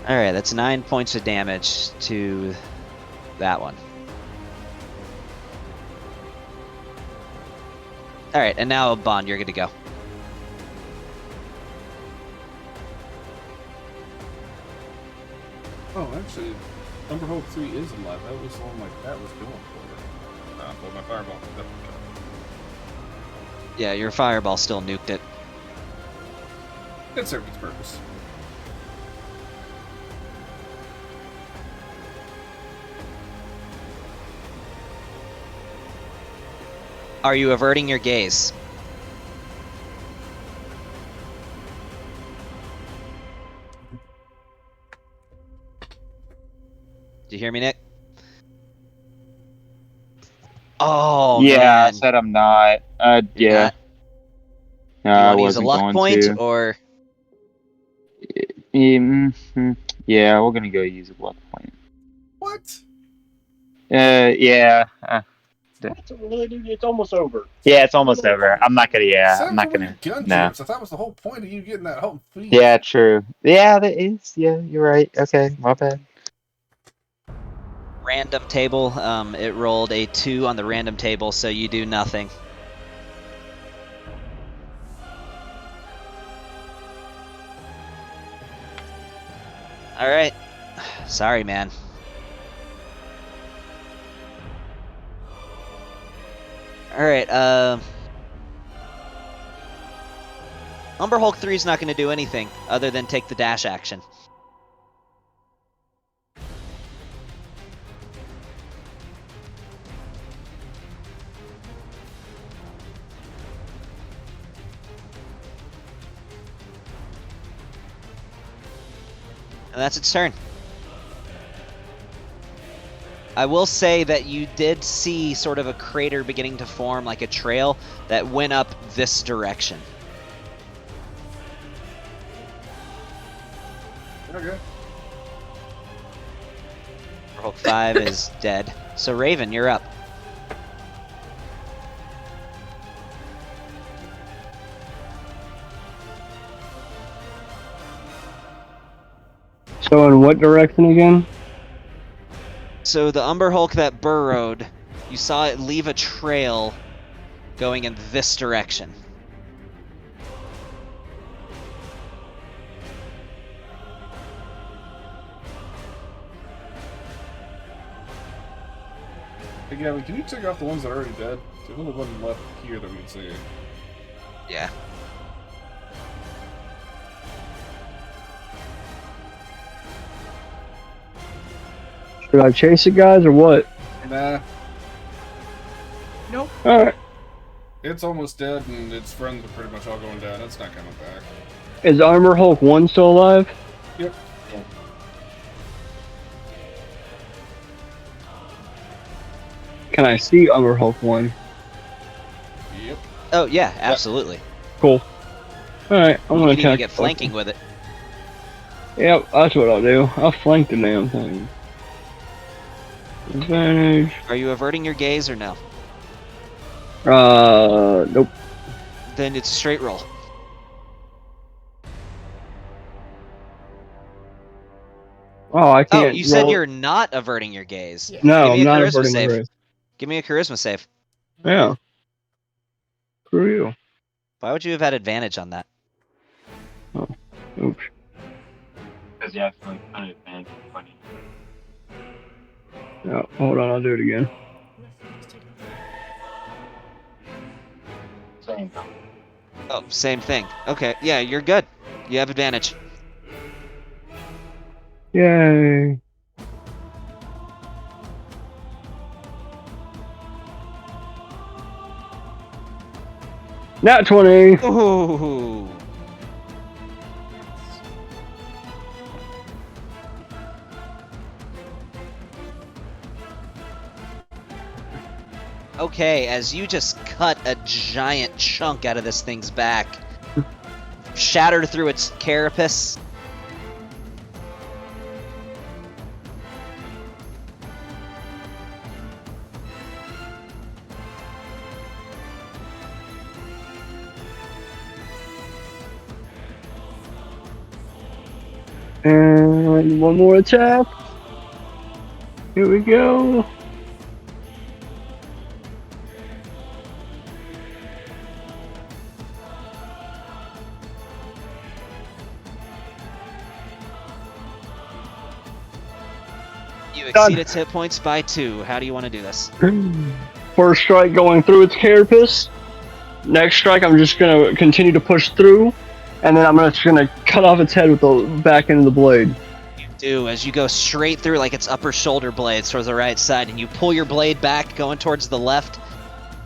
Alright, that's 9 points of damage to that one. Alright, and now Bond, you're good to go. Oh, actually, Umberhulks 3 is alive. That was the one like that was going for. Well, my fireball. Yeah, your fireball still nuked it. It served its purpose. Are you averting your gaze? Do you hear me, Nick? Oh, yeah, I man. said I'm not. You're Yeah. not? No, Do you I want to use a wasn't luck going point, to. or... Yeah, we're gonna go use a luck point. What? Yeah. That's really, dude. It's almost over. Yeah, it's almost over. I'm not gonna. Yeah, Except I'm not for gonna. gun No. chips. I thought was the whole point of you getting that whole feat. Yeah, true. Yeah, that is. Yeah, you're right. Okay, my bad. Random table, it rolled a 2 on the random table, so you do nothing. Alright. Sorry, man. Alright, Umberhulk 3 is not going to do anything other than take the dash action. And that's its turn. I will say that you did see sort of a crater beginning to form, like a trail, that went up this direction. Okay. Hulk 5 is dead. So Raven, you're up. So in what direction again? So the Umberhulk that burrowed, you saw it leave a trail going in this direction. Hey, Gavin, can you take off the ones that are already dead? There's only one left here that we can see. Yeah. Should I chase it, guys, or what? Nah, Nope. Alright. it's almost dead, and its friends are pretty much all going down. It's not coming back. Is Armor Hulk 1 still alive? Yep. Can I see Armor Hulk 1? Yep. Oh yeah, absolutely. Cool. Alright, I'm You gonna can even attack. get flanking with it. Yep, that's what I'll do. I'll flank the damn thing. Advantage. Are you averting your gaze or no? Nope. Then it's a straight roll. Oh, I Oh, can't. you said roll- you're not averting your gaze. Yeah. No, Give me I'm a not charisma averting my save. race. Give me a charisma save. Yeah. For you. Why would you have had advantage on that? Oops. Because yeah, it's like kind of advanced. Funny. Yeah, hold on, I'll do it again. Same. Oh, same thing. Okay, yeah, you're good. You have advantage. Yay. Nat 20! Ooh. Okay, as you just cut a giant chunk out of this thing's back, shatter through its carapace. And one more attack. Here we go. You exceed Done. its hit points by 2. How do you want to do this? First strike going through its carapace. Next strike, I'm just gonna continue to push through, and then I'm just gonna cut off its head with the back end of the blade. You do, as you go straight through like its upper shoulder blades towards the right side, and you pull your blade back, going towards the left,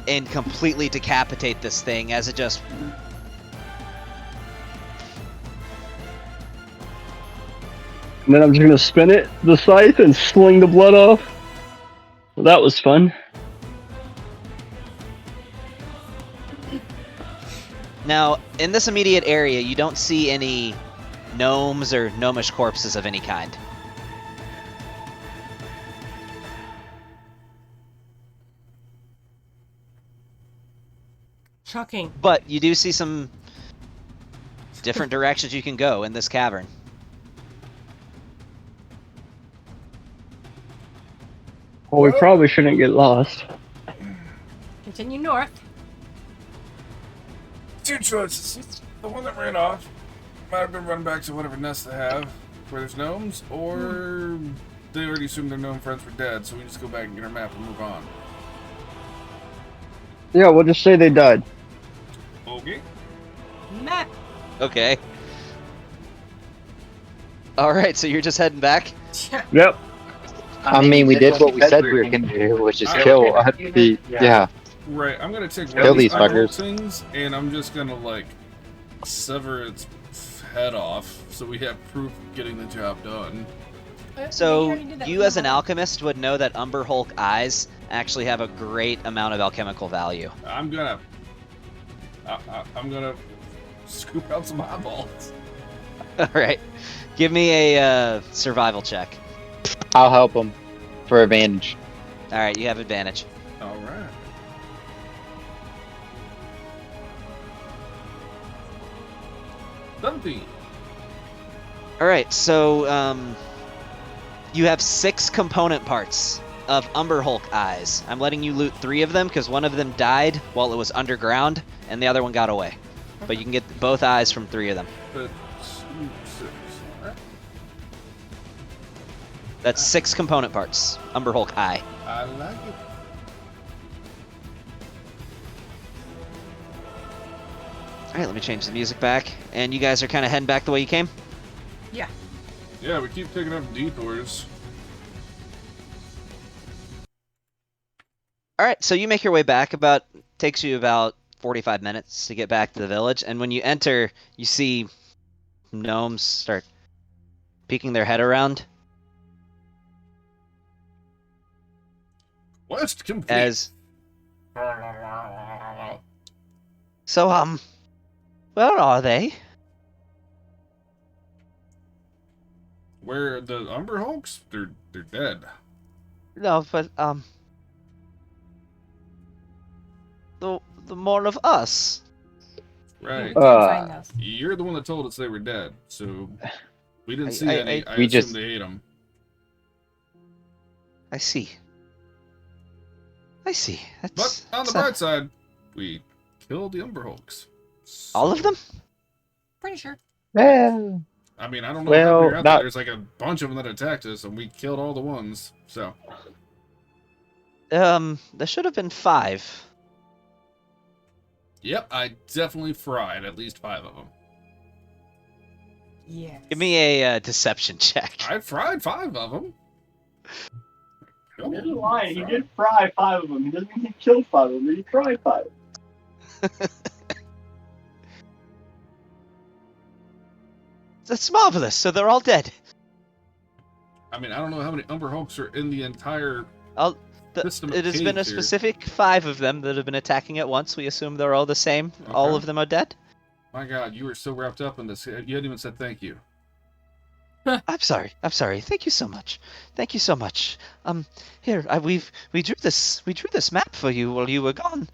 and completely decapitate this thing as it just... And then I'm just gonna spin it, the scythe, and sling the blood off. Well, that was fun. Now, in this immediate area, you don't see any gnomes or gnomish corpses of any kind. Shocking. But you do see some different directions you can go in this cavern. Well, we probably shouldn't get lost. Continue north. Two choices. The one that ran off might have been run back to whatever nest they have, where there's gnomes, or they already assumed their gnome friends were dead, so we just go back and get our map and move on. Yeah, we'll just say they died. Okay. Map. Okay. Alright, so you're just heading back? Yep. I mean, we did what we said we were gonna do, which is kill the yeah. Right, I'm gonna take Kill one of these these fuckers. things, and I'm just gonna, like, sever its head off, so we have proof of getting the job done. So, you as an alchemist would know that Umberhulk eyes actually have a great amount of alchemical value. I'm gonna scoop out some eyeballs. Alright. Give me a survival check. I'll help them for advantage. Alright, you have advantage. Alright. Something. Alright, so, you have 6 component parts of Umberhulk eyes. I'm letting you loot 3 of them, because one of them died while it was underground, and the other one got away. But you can get both eyes from 3 of them. But That's 6 component parts. Umberhulk eye. I like it. Alright, let me change the music back. And you guys are kind of heading back the way you came? Yeah. Yeah, we keep taking up detours. Alright, so you make your way back. Takes you about 45 minutes to get back to the village. And when you enter, you see gnomes start peeking their head around. Quest complete. As so, where are they? Where the Umberhulks? They're dead. No, but the more of us. Right. Find those. You're the one that told us they were dead, so we didn't see I- any. I we assumed just- they ate them. I see. I see. But That's on the bright side, we killed the Umberhulks. all of them. Pretty sure. Well, I mean, I don't know Well, how they're out there. not- There's like a bunch of them that attacked us, and we killed all the ones. So, There should have been 5. yep, I definitely fried at least 5 of them. Yeah. Give me a deception check. I fried 5 of them. He didn't lie. He did fry 5 of them. He doesn't mean he killed 5 of them. He fried 5. That's marvelous. So they're all dead. I mean, I don't know how many Umberhulks are in the entire I'll. System of It has been a caves here. specific 5 of them that have been attacking at once. We assume they're all the same. All Okay. of them are dead. My God, you were so wrapped up in this. You hadn't even said thank you. I'm sorry. I'm sorry. Thank you so much. Thank you so much. Here, we drew this map for you while you were gone.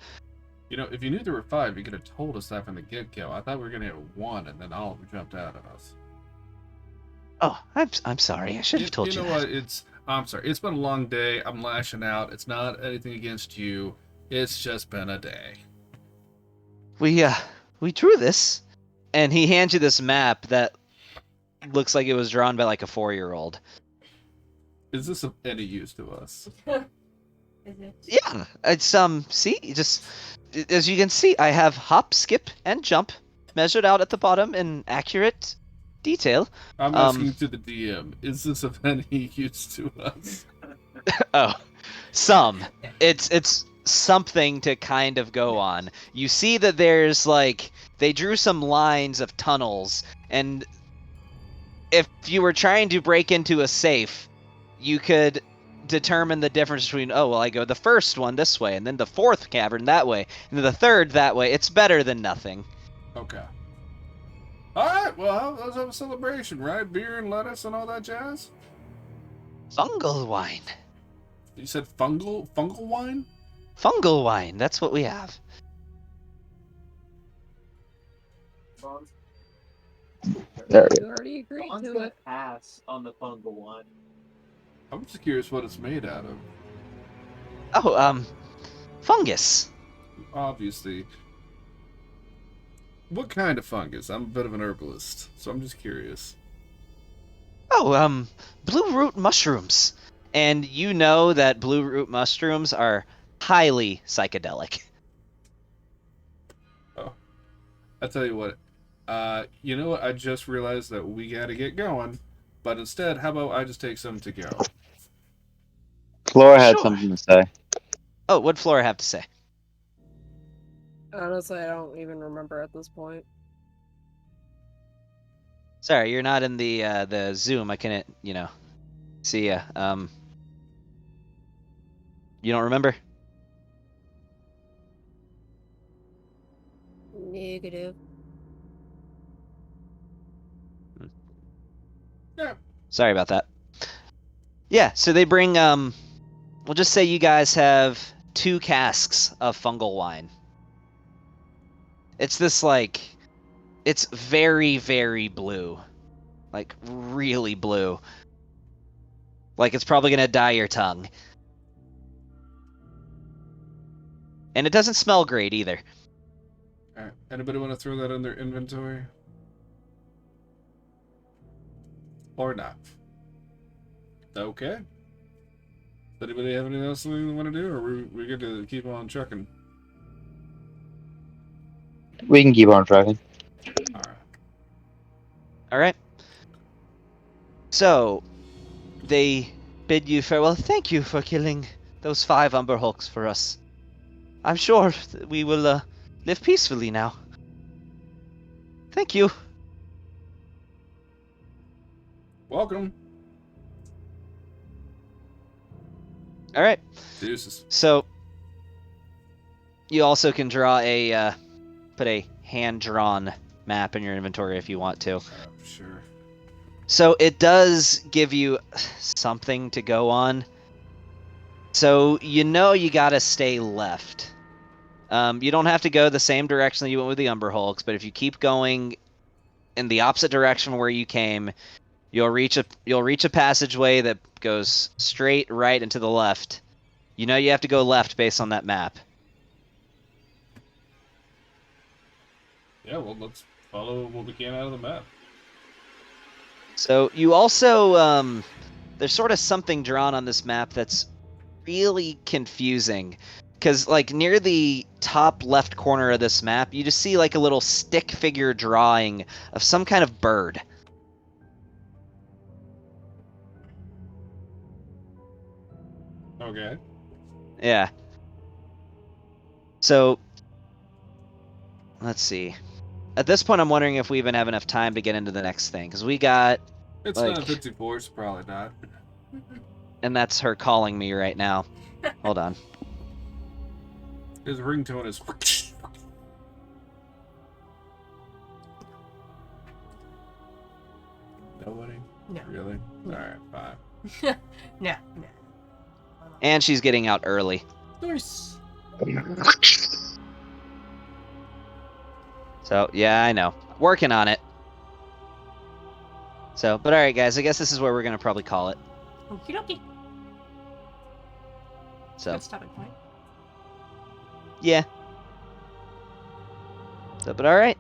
You know, if you knew there were 5, you could have told us that from the get-go. I thought we were gonna hit 1, and then all of them jumped out at us. Oh, I'm sorry. I should have told you. You know what? I'm sorry. It's been a long day. I'm lashing out. It's not anything against you. It's just been a day. We drew this, and he hands you this map that looks like it was drawn by like a 4-year-old. Is this of any use to us? Is it? Yeah, it's see, just as you can see, I have hop, skip, and jump measured out at the bottom in accurate detail. I'm asking to the DM. Is this of any use to us? Oh, some. It's something to kind of go on. You see that there's like they drew some lines of tunnels, and if you were trying to break into a safe, you could determine the difference between, oh, well, I go the first one this way, and then the 4th cavern that way, and then the 3rd that way. It's better than nothing. Okay. Alright, well, let's have a celebration, right? Beer and lettuce and all that jazz? Fungal wine. You said fungal wine? Fungal wine, that's what we have. There You already agreed Don's to gonna it. pass on the fungal one. I'm just curious what it's made out of. Oh, fungus. Obviously. What kind of fungus? I'm a bit of an herbalist, so I'm just curious. Oh, blue root mushrooms. And you know that blue root mushrooms are highly psychedelic. Oh. I'll tell you what. You know what? I just realized that we gotta get going. But instead, how about I just take some to go? Flora had Sure. something to say. Oh, what'd Flora have to say? Honestly, I don't even remember at this point. Sorry, you're not in the Zoom. I couldn't, see ya. You don't remember? Negative. Yeah. Sorry about that. Yeah, so they bring, we'll just say you guys have 2 casks of fungal wine. It's this, it's very, very blue. Like, really blue. Like, it's probably gonna dye your tongue. And it doesn't smell great, either. Alright. Anybody want to throw that in their inventory? Or not? Okay. Does anybody have anything else we want to do, or we good to keep on trucking? We can keep on trucking. Alright. Alright. So, they bid you farewell. Thank you for killing those 5 Umberhulks for us. I'm sure that we will live peacefully now. Thank you. Welcome. Alright. Deuces. So, you also can draw put a hand-drawn map in your inventory if you want to. Sure. So it does give you something to go on. So you gotta stay left. You don't have to go the same direction that you went with the Umberhulks, but if you keep going in the opposite direction where you came, you'll reach a passageway that goes straight right and to the left. You have to go left based on that map. Yeah, well, let's follow what we can out of the map. So you also, there's sort of something drawn on this map that's really confusing. Because, near the top left corner of this map, you just see, a little stick figure drawing of some kind of bird. Okay. Yeah. So, let's see. At this point, I'm wondering if we even have enough time to get into the next thing. Because we got... It's 9:54, so probably not. And that's her calling me right now. Hold on. His ringtone is. Nobody? No. Really? Alright, fine. No. And she's getting out early. Nice. So, yeah, I know. Working on it. So, but alright, guys, I guess this is where we're going to probably call it. Okie dokie. So, Good stopping point. yeah. So, but alright.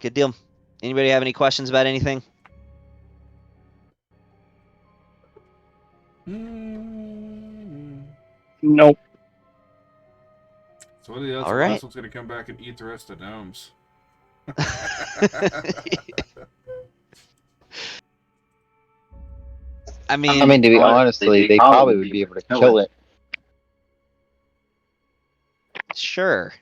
Good deal. Anybody have any questions about anything? Nope. So what are the odds All the right. last one's gonna come back and eat the rest of the gnomes? I mean, I mean, to be honestly, they probably would be able to kill it. sure.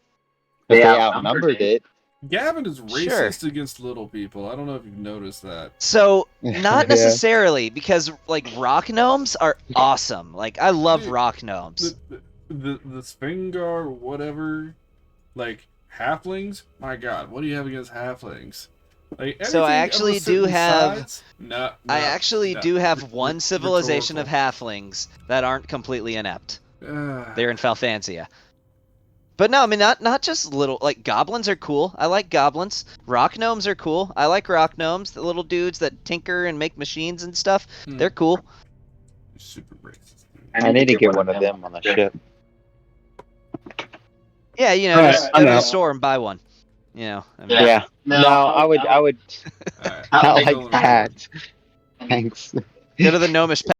If they outnumbered it. Gavin is Sure. racist against little people. I don't know if you've noticed that. So, not Yeah. necessarily, because, like, rock gnomes are awesome. Like, I love Dude, rock gnomes. The Svengar, whatever, like halflings. My God, what do you have against halflings? Like, So I anything of a actually do certain have- size? No, I actually do have one civilization of rhetorical. halflings that aren't completely inept. Ah. They're in Falfansia. But no, I mean, not just little, like, goblins are cool. I like goblins. Rock gnomes are cool. I like rock gnomes. The little dudes that tinker and make machines and stuff. They're cool. super racist. I need to get one of them on the ship. Yeah, you know, Alright, just I'm go to the out. store and buy one. You know, I mean, Yeah. No, I would. Alright, I like that. Thanks. go to the gnomish